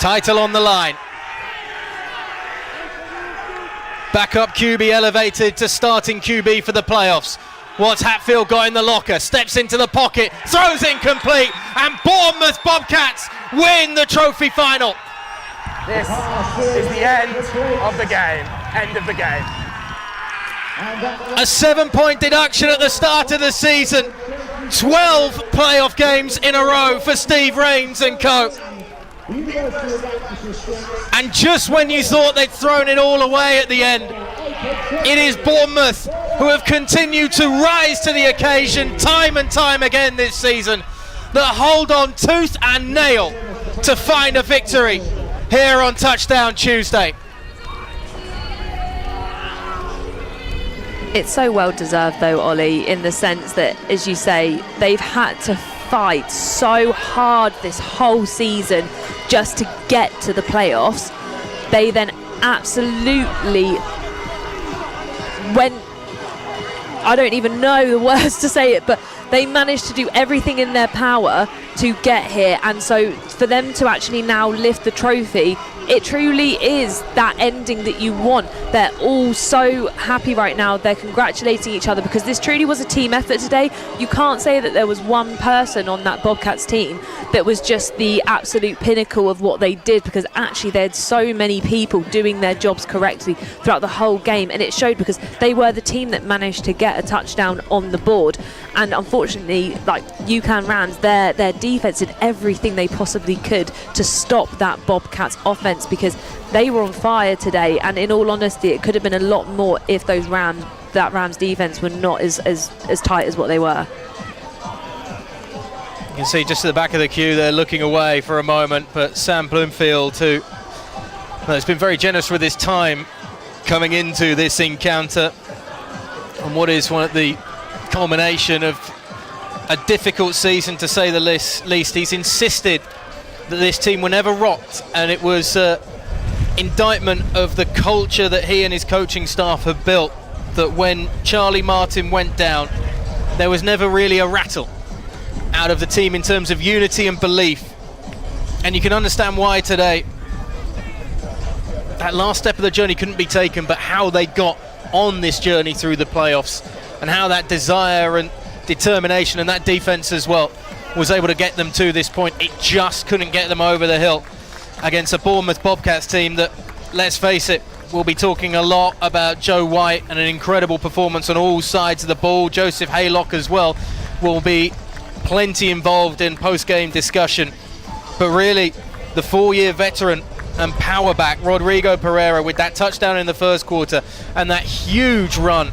Title on the line. Backup QB elevated to starting QB for the playoffs. What's Hatfield got in the locker? Steps into the pocket, throws incomplete, and Bournemouth Bobcats win the trophy final. This is the end of the game. End of the game. A 7-point deduction at the start of the season. 12 playoff games in a row for Steve Rains and co. And just when you thought they'd thrown it all away at the end, it is Bournemouth who have continued to rise to the occasion time and time again this season, that hold on tooth and nail to find a victory here on Touchdown Tuesday. It's so well deserved though, Ollie, in the sense that, as you say, they've had to fight so hard this whole season just to get to the playoffs. They then absolutely went, I don't even know the words to say it, but they managed to do everything in their power to get here, and so for them to actually now lift the trophy, it truly is that ending that you want. They're all so happy right now. They're congratulating each other because this truly was a team effort today. You can't say that there was one person on that Bobcats team that was just the absolute pinnacle of what they did, because actually they had so many people doing their jobs correctly throughout the whole game, and it showed because they were the team that managed to get a touchdown on the board. And unfortunately, like UCAN Rams, their defense did everything they possibly could to stop that Bobcats offense, because they were on fire today, and in all honesty it could have been a lot more if those Rams defense were not as tight as what they were. You can see just at the back of the queue they're looking away for a moment, but Sam Bloomfield, who has been very generous with his time coming into this encounter and what is one of the culmination of a difficult season to say the least. He's insisted that this team were never rocked, and it was indictment of the culture that he and his coaching staff have built, that when Charlie Martin went down there was never really a rattle out of the team in terms of unity and belief. And you can understand why today that last step of the journey couldn't be taken, but how they got on this journey through the playoffs, and how that desire and determination and that defense as well was able to get them to this point. It just couldn't get them over the hill against a Bournemouth Bobcats team that, let's face it, we'll be talking a lot about Joe White and an incredible performance on all sides of the ball. Joseph Haylock as well will be plenty involved in post-game discussion. But really, the 4-year veteran and power back Rodrigo Pereira, with that touchdown in the first quarter and that huge run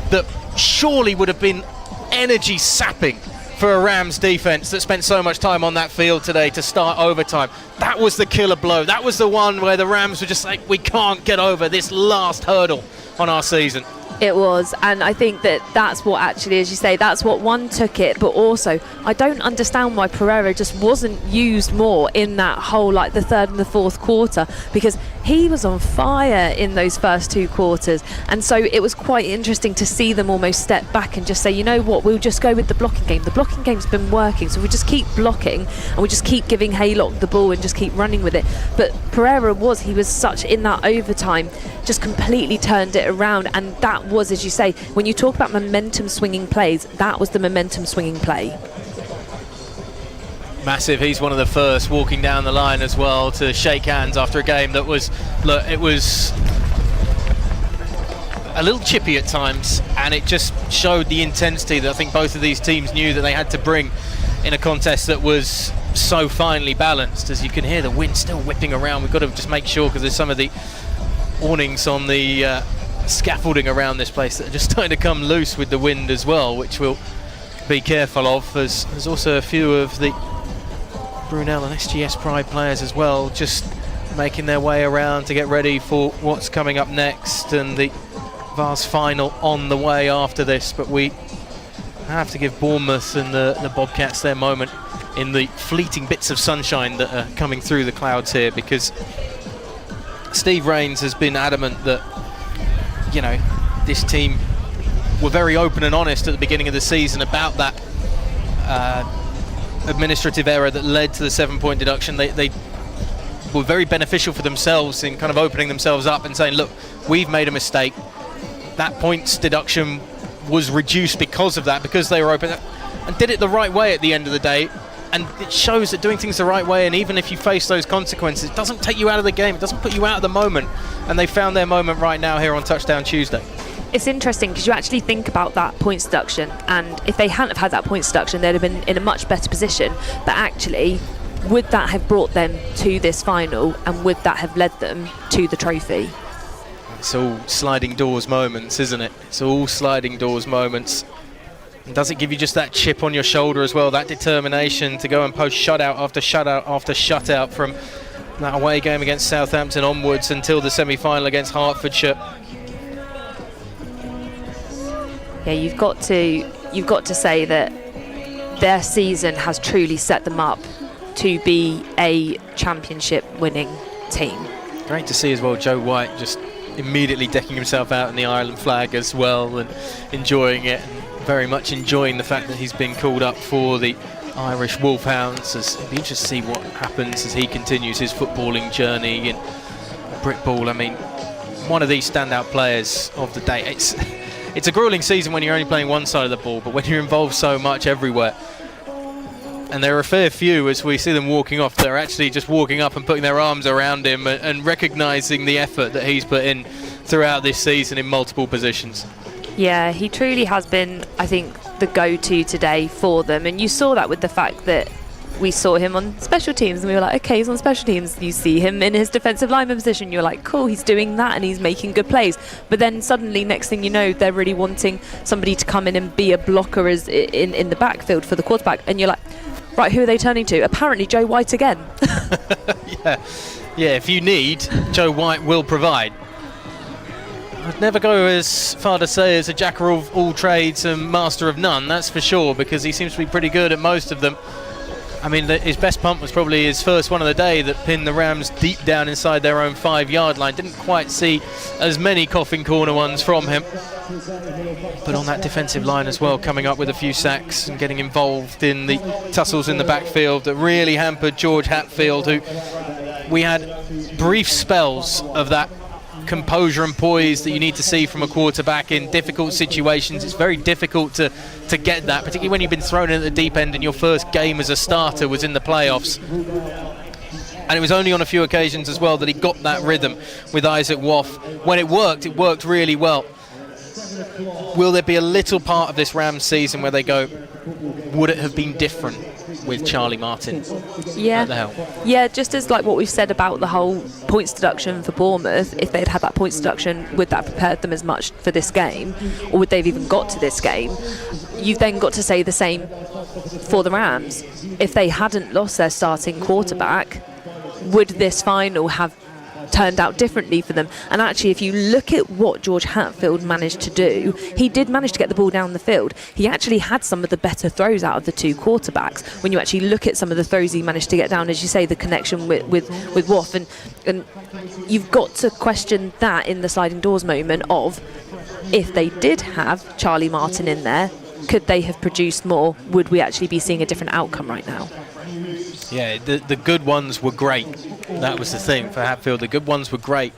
that surely would have been energy sapping for a Rams defense that spent so much time on that field today to start overtime. That was the killer blow. That was the one where the Rams were just like, we can't get over this last hurdle on our season. It was, and I think that's what actually, as you say, that's what one took it. But also, I don't understand why Pereira just wasn't used more in that whole, like the third and the fourth quarter, because he was on fire in those first two quarters. And so it was quite interesting to see them almost step back and just say, you know what, we'll just go with the blocking game. The blocking game's been working, so we just keep blocking and we just keep giving Haylock the ball and just keep running with it. But Pereira he was such, in that overtime, just completely turned it around. And that was, as you say, when you talk about momentum swinging plays, that was the momentum swinging play. Massive. He's one of the first walking down the line as well to shake hands after a game that was, look, it was a little chippy at times, and it just showed the intensity that I think both of these teams knew that they had to bring in a contest that was so finely balanced. As you can hear the wind still whipping around, we've got to just make sure, because there's some of the awnings on the scaffolding around this place that are just starting to come loose with the wind as well, which we'll be careful of. There's also a few of the Brunel and SGS Pride players as well, just making their way around to get ready for what's coming up next, and the Vars final on the way after this. But we have to give Bournemouth and the Bobcats their moment in the fleeting bits of sunshine that are coming through the clouds here, because Steve Rains has been adamant that, you know, this team were very open and honest at the beginning of the season about that administrative error that led to the 7-point deduction. They were very beneficial for themselves in kind of opening themselves up and saying, look, we've made a mistake. That points deduction was reduced because of that, because they were open and did it the right way at the end of the day. And it shows that doing things the right way, and even if you face those consequences, it doesn't take you out of the game, it doesn't put you out of the moment. And they found their moment right now here on Touchdown Tuesday. It's interesting because you actually think about that points deduction, and if they hadn't have had that points deduction, they'd have been in a much better position. But actually, would that have brought them to this final, and would that have led them to the trophy? It's all sliding doors moments, isn't it? It's all sliding doors moments. And does it give you just that chip on your shoulder as well, that determination to go and post shutout after shutout after shutout from that away game against Southampton onwards until the semi-final against Hertfordshire? Yeah, you've got to say that their season has truly set them up to be a championship winning team. Great to see as well Joe White just immediately decking himself out in the Ireland flag as well and enjoying it, and very much enjoying the fact that he's been called up for the Irish Wolfhounds. It'll be interesting to see what happens as he continues his footballing journey in Brit Ball. I mean, one of these standout players of the day. It's a grueling season when you're only playing one side of the ball, but when you're involved so much everywhere, and there are a fair few as we see them walking off, they're actually just walking up and putting their arms around him and recognising the effort that he's put in throughout this season in multiple positions. Yeah, he truly has been, I think, the go-to today for them, and you saw that with the fact that we saw him on special teams and we were like, okay, he's on special teams. You see him in his defensive lineman position, you're like, cool, he's doing that and he's making good plays. But then suddenly, next thing you know, they're really wanting somebody to come in and be a blocker as in the backfield for the quarterback, and you're like, right, who are they turning to? Apparently Joe White again. Yeah, if you need, Joe White will provide. I'd never go as far to say as a jack of all trades and master of none, that's for sure, because he seems to be pretty good at most of them. I mean, his best punt was probably his first one of the day that pinned the Rams deep down inside their own 5-yard line. Didn't quite see as many coffin corner ones from him. But on that defensive line as well, coming up with a few sacks and getting involved in the tussles in the backfield that really hampered George Hatfield, who we had brief spells of that composure and poise that you need to see from a quarterback in difficult situations. It's very difficult to get that, particularly when you've been thrown in at the deep end and your first game as a starter was in the playoffs. And it was only on a few occasions as well that he got that rhythm with Isaac Waff. When it worked really well. Will there be a little part of this Rams season where they go, would it have been different with Charlie Martin at the helm? Yeah, just as like what we've said about the whole points deduction for Bournemouth, if they'd had that points deduction, would that have prepared them as much for this game, or would they have even got to this game? You've then got to say the same for the Rams. If they hadn't lost their starting quarterback, would this final have turned out differently for them? And actually, if you look at what George Hatfield managed to do, he did manage to get the ball down the field. He actually had some of the better throws out of the two quarterbacks. When you actually look at some of the throws he managed to get down, as you say, the connection with Waff, and you've got to question that in the sliding doors moment of, if they did have Charlie Martin in there, could they have produced more? Would we actually be seeing a different outcome right now? Yeah, the good ones were great. That was the thing for Hatfield. The good ones were great.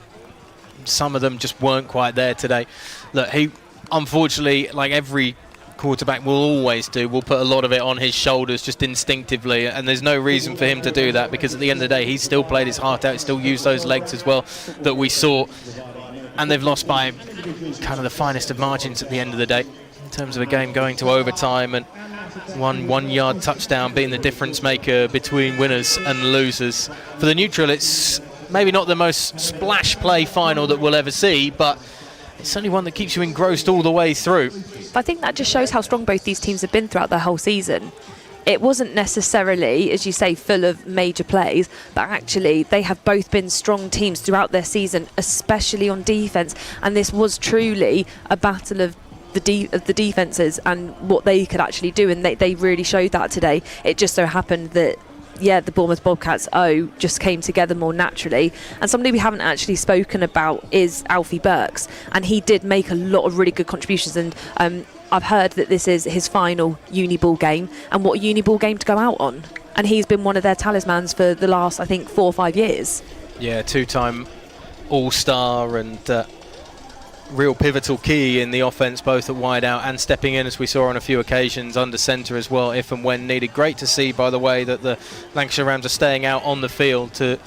Some of them just weren't quite there today. Look, he, unfortunately, like every quarterback will always do, will put a lot of it on his shoulders just instinctively, and there's no reason for him to do that, because at the end of the day, he still played his heart out, still used those legs as well that we saw, and they've lost by kind of the finest of margins at the end of the day in terms of a game going to overtime, and one-yard touchdown being the difference maker between winners and losers. For the neutral, it's maybe not the most splash play final that we'll ever see, but it's certainly one that keeps you engrossed all the way through. But I think that just shows how strong both these teams have been throughout the whole season. It wasn't necessarily, as you say, full of major plays, but actually they have both been strong teams throughout their season, especially on defence, and this was truly a battle of the defences and what they could actually do, and they really showed that today. It just so happened that the Bournemouth Bobcats just came together more naturally. And somebody we haven't actually spoken about is Alfie Burks, and he did make a lot of really good contributions, and I've heard that this is his final uni ball game, and what a uni ball game to go out on, and he's been one of their talismans for the last, I think, 4 or 5 years. Yeah, 2-time all-star and real pivotal key in the offence, both at wide out and stepping in, as we saw on a few occasions, under centre as well, if and when needed. Great to see, by the way, that the Lancashire Rams are staying out on the field to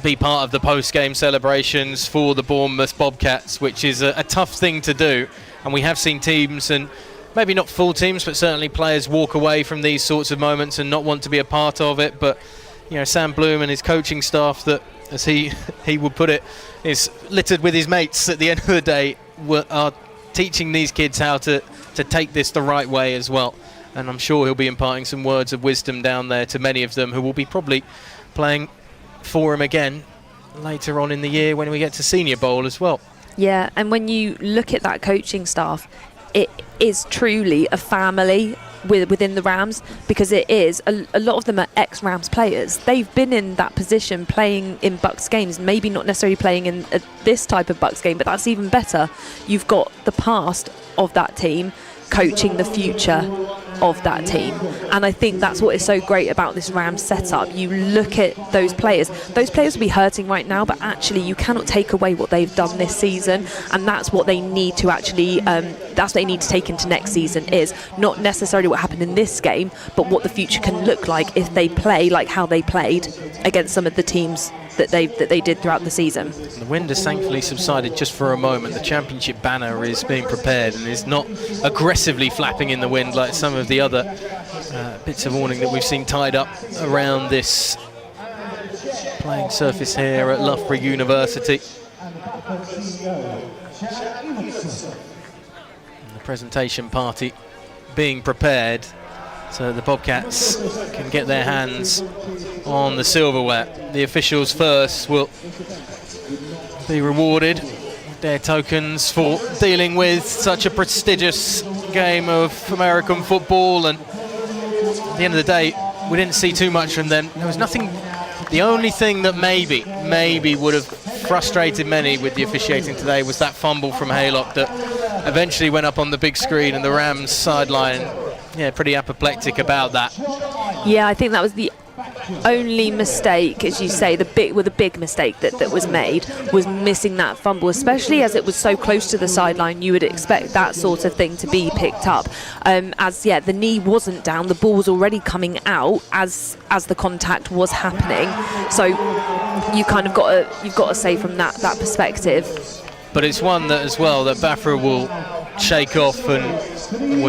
be part of the post-game celebrations for the Bournemouth Bobcats, which is a tough thing to do. And we have seen teams and maybe not full teams, but certainly players walk away from these sorts of moments and not want to be a part of it. But Sam Bloom and his coaching staff, that, as he would put it, is littered with his mates at the end of the day, are teaching these kids how to take this the right way as well. And I'm sure he'll be imparting some words of wisdom down there to many of them who will be probably playing for him again later on in the year when we get to Senior Bowl as well. Yeah, and when you look at that coaching staff, it is truly a family within the Rams, because it is a lot of them are ex-Rams players. They've been in that position playing in BUCS games, maybe not necessarily playing in this type of BUCS game, but that's even better. You've got the past of that team coaching the future of that team, and I think that's what is so great about this Rams setup. You look at those players will be hurting right now, but actually you cannot take away what they've done this season, and that's what they need to actually that's what they need to take into next season, is not necessarily what happened in this game, but what the future can look like if they play like how they played against some of the teams that they did throughout the season. The wind has thankfully subsided just for a moment. The championship banner is being prepared and is not aggressively flapping in the wind like some of the other bits of awning that we've seen tied up around this playing surface here at Loughborough University. And the presentation party being prepared so the Bobcats can get their hands on the silverware. The officials first will be rewarded with their tokens for dealing with such a prestigious game of American football, and at the end of the day we didn't see too much from them. There was nothing. The only thing that maybe would have frustrated many with the officiating today was that fumble from Haylock that eventually went up on the big screen, and the Rams sideline pretty apoplectic about that. Yeah, I think that was the only mistake, as you say, the big mistake that was made, was missing that fumble, especially as it was so close to the sideline. You would expect that sort of thing to be picked up. The knee wasn't down, the ball was already coming out as the contact was happening. So you kind of you've got to say from that perspective. But it's one that as well that BAFA will shake off, and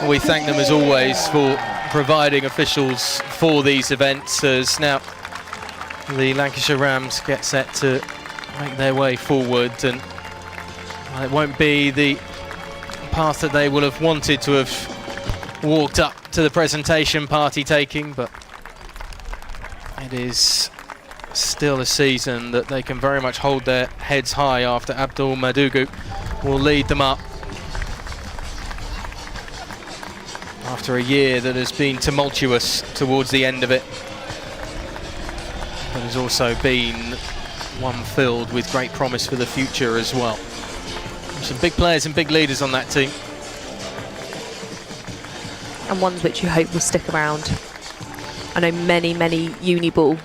we thank them as always for providing officials for these events, as now the Lancashire Rams get set to make their way forward, and it won't be the path that they will have wanted to have walked up to the presentation party taking, but it is still a season that they can very much hold their heads high after Abdul Madugu will lead them up after a year that has been tumultuous towards the end of it, but has also been one filled with great promise for the future as well. Some big players and big leaders on that team, and ones which you hope will stick around. I know many Uniball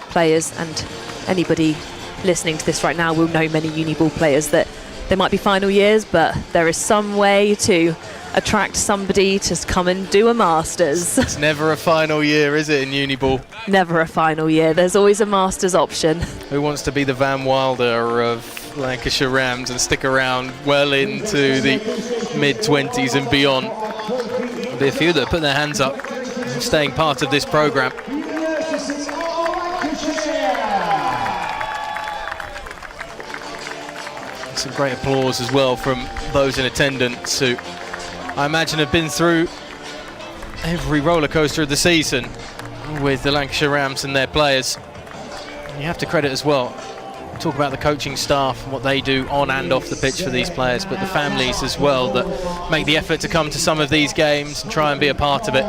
players, and anybody listening to this right now will know many Uniball players that they might be final years, but there is some way to attract somebody to come and do a Masters. It's never a final year, is it, in Uniball? Never a final year. There's always a Masters option. Who wants to be the Van Wilder of Lancashire Rams and stick around well into the mid-20s and beyond? There'll be a few that put their hands up, staying part of this programme. Some great applause as well from those in attendance, who I imagine have been through every roller coaster of the season with the Lancashire Rams and their players. And you have to credit as well, talk about the coaching staff and what they do on and off the pitch for these players, but the families as well that make the effort to come to some of these games and try and be a part of it.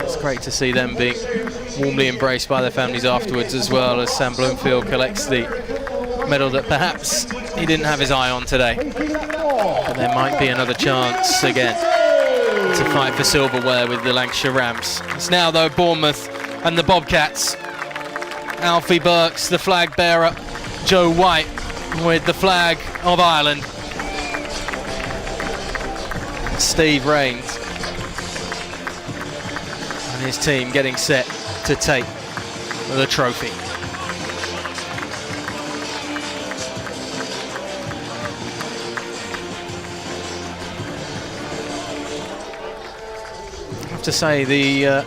It's great to see them being warmly embraced by their families afterwards, as well as Sam Bloomfield collects the medal that perhaps he didn't have his eye on today. But there might be another chance again to fight for silverware with the Lancashire Rams. It's now, though, Bournemouth and the Bobcats. Alfie Burks, the flag bearer, Joe White with the flag of Ireland, Steve Rains and his team getting set to take the trophy. have to say the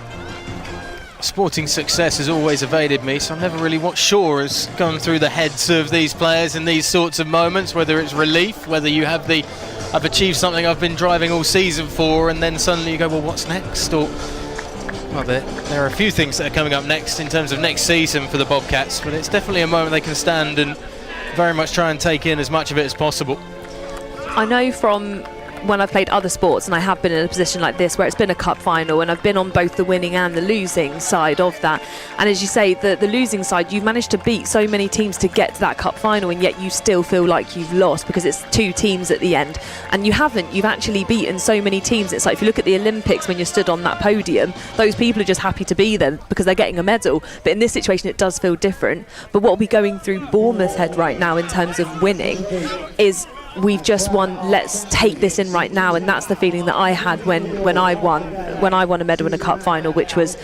sporting success has always evaded me, so I'm never really sure has gone through the heads of these players in these sorts of moments, whether it's relief, whether you have the I've achieved something I've been driving all season for, and then suddenly you go, well, what's next? Or, well, there are a few things that are coming up next in terms of next season for the Bobcats, but it's definitely a moment they can stand and very much try and take in as much of it as possible. I know from when I've played other sports, and I have been in a position like this where it's been a cup final and I've been on both the winning and the losing side of that, and as you say, the losing side, you've managed to beat so many teams to get to that cup final, and yet you still feel like you've lost because it's 2 teams at the end, and you've actually beaten so many teams. It's like if you look at the Olympics, when you're stood on that podium, those people are just happy to be there because they're getting a medal, but in this situation it does feel different. But what will be going through Bournemouth's head right now in terms of winning is, we've just won, let's take this in right now, and that's the feeling that I had when I won a medal in a cup final, which was,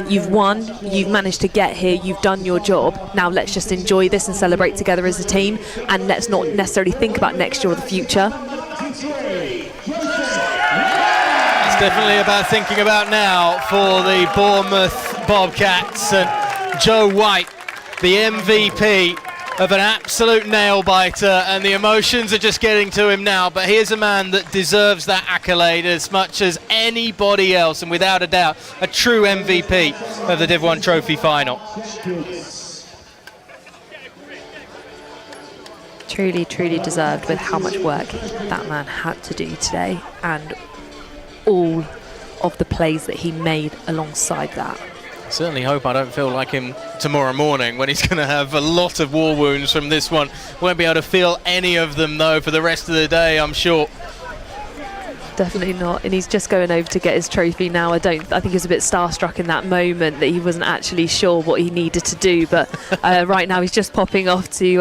you've won, you've managed to get here, you've done your job, now let's just enjoy this and celebrate together as a team, and let's not necessarily think about next year or the future. It's definitely about thinking about now for the Bournemouth Bobcats, and Joe White, the MVP of an absolute nail-biter, and the emotions are just getting to him now, but here's a man that deserves that accolade as much as anybody else, and without a doubt a true MVP of the Div 1 Trophy final. Truly deserved, with how much work that man had to do today and all of the plays that he made alongside that. Certainly hope I don't feel like him tomorrow morning when he's going to have a lot of war wounds from this one. Won't be able to feel any of them though for the rest of the day, I'm sure. Definitely not, and he's just going over to get his trophy now. I think he was a bit starstruck in that moment that he wasn't actually sure what he needed to do, but right now he's just popping off to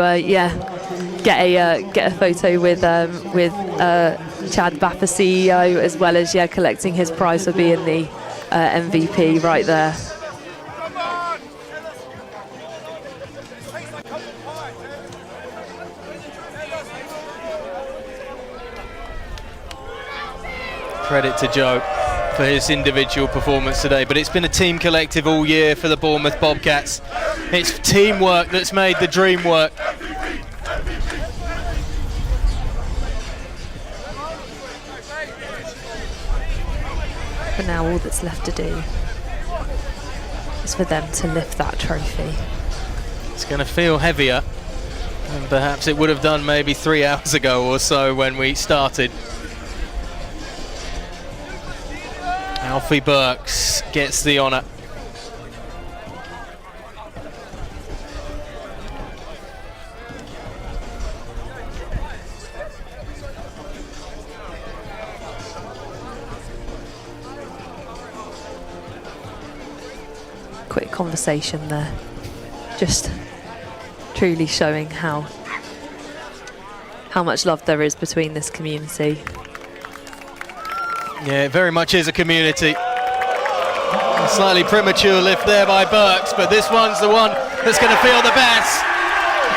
get a photo with Chad BAFA CEO, as well as collecting his prize for being the MVP right there. Credit to Joe for his individual performance today, but it's been a team collective all year for the Bournemouth Bobcats. It's teamwork that's made the dream work. But now all that's left to do is for them to lift that trophy. It's going to feel heavier than perhaps it would have done maybe 3 hours ago or so when we started. Alfie Burks gets the honour. Quick conversation there, just truly showing how much love there is between this community. Yeah, it very much is a community. A slightly premature lift there by Burks, but this one's the one that's going to feel the best.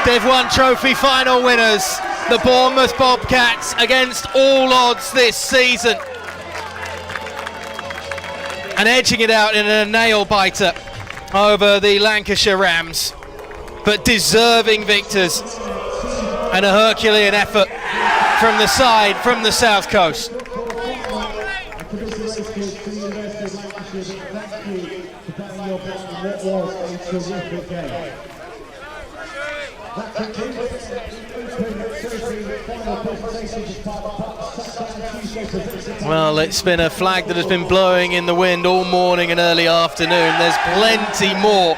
Div 1 Trophy final winners, the Bournemouth Bobcats, against all odds this season, and edging it out in a nail-biter over the Lancashire Rams, but deserving victors, and a Herculean effort from the side, from the South Coast. Well, it's been a flag that has been blowing in the wind all morning and early afternoon. There's plenty more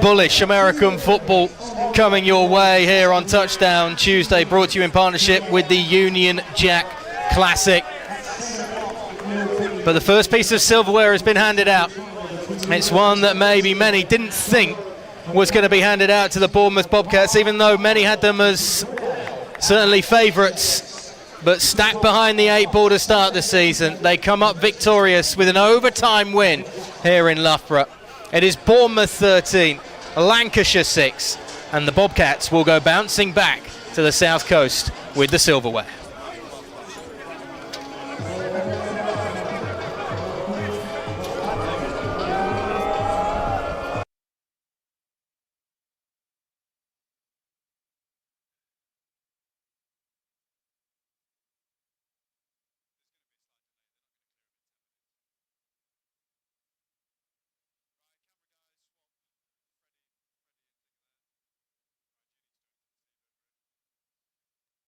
bullish American football coming your way here on Touchdown Tuesday, brought to you in partnership with the Union Jack Classic. But the first piece of silverware has been handed out. It's one that maybe many didn't think was going to be handed out to the Bournemouth Bobcats, even though many had them as certainly favourites. But stacked behind the 8 ball to start the season, they come up victorious with an overtime win here in Loughborough. It is Bournemouth 13, Lancashire 6, and the Bobcats will go bouncing back to the South Coast with the silverware.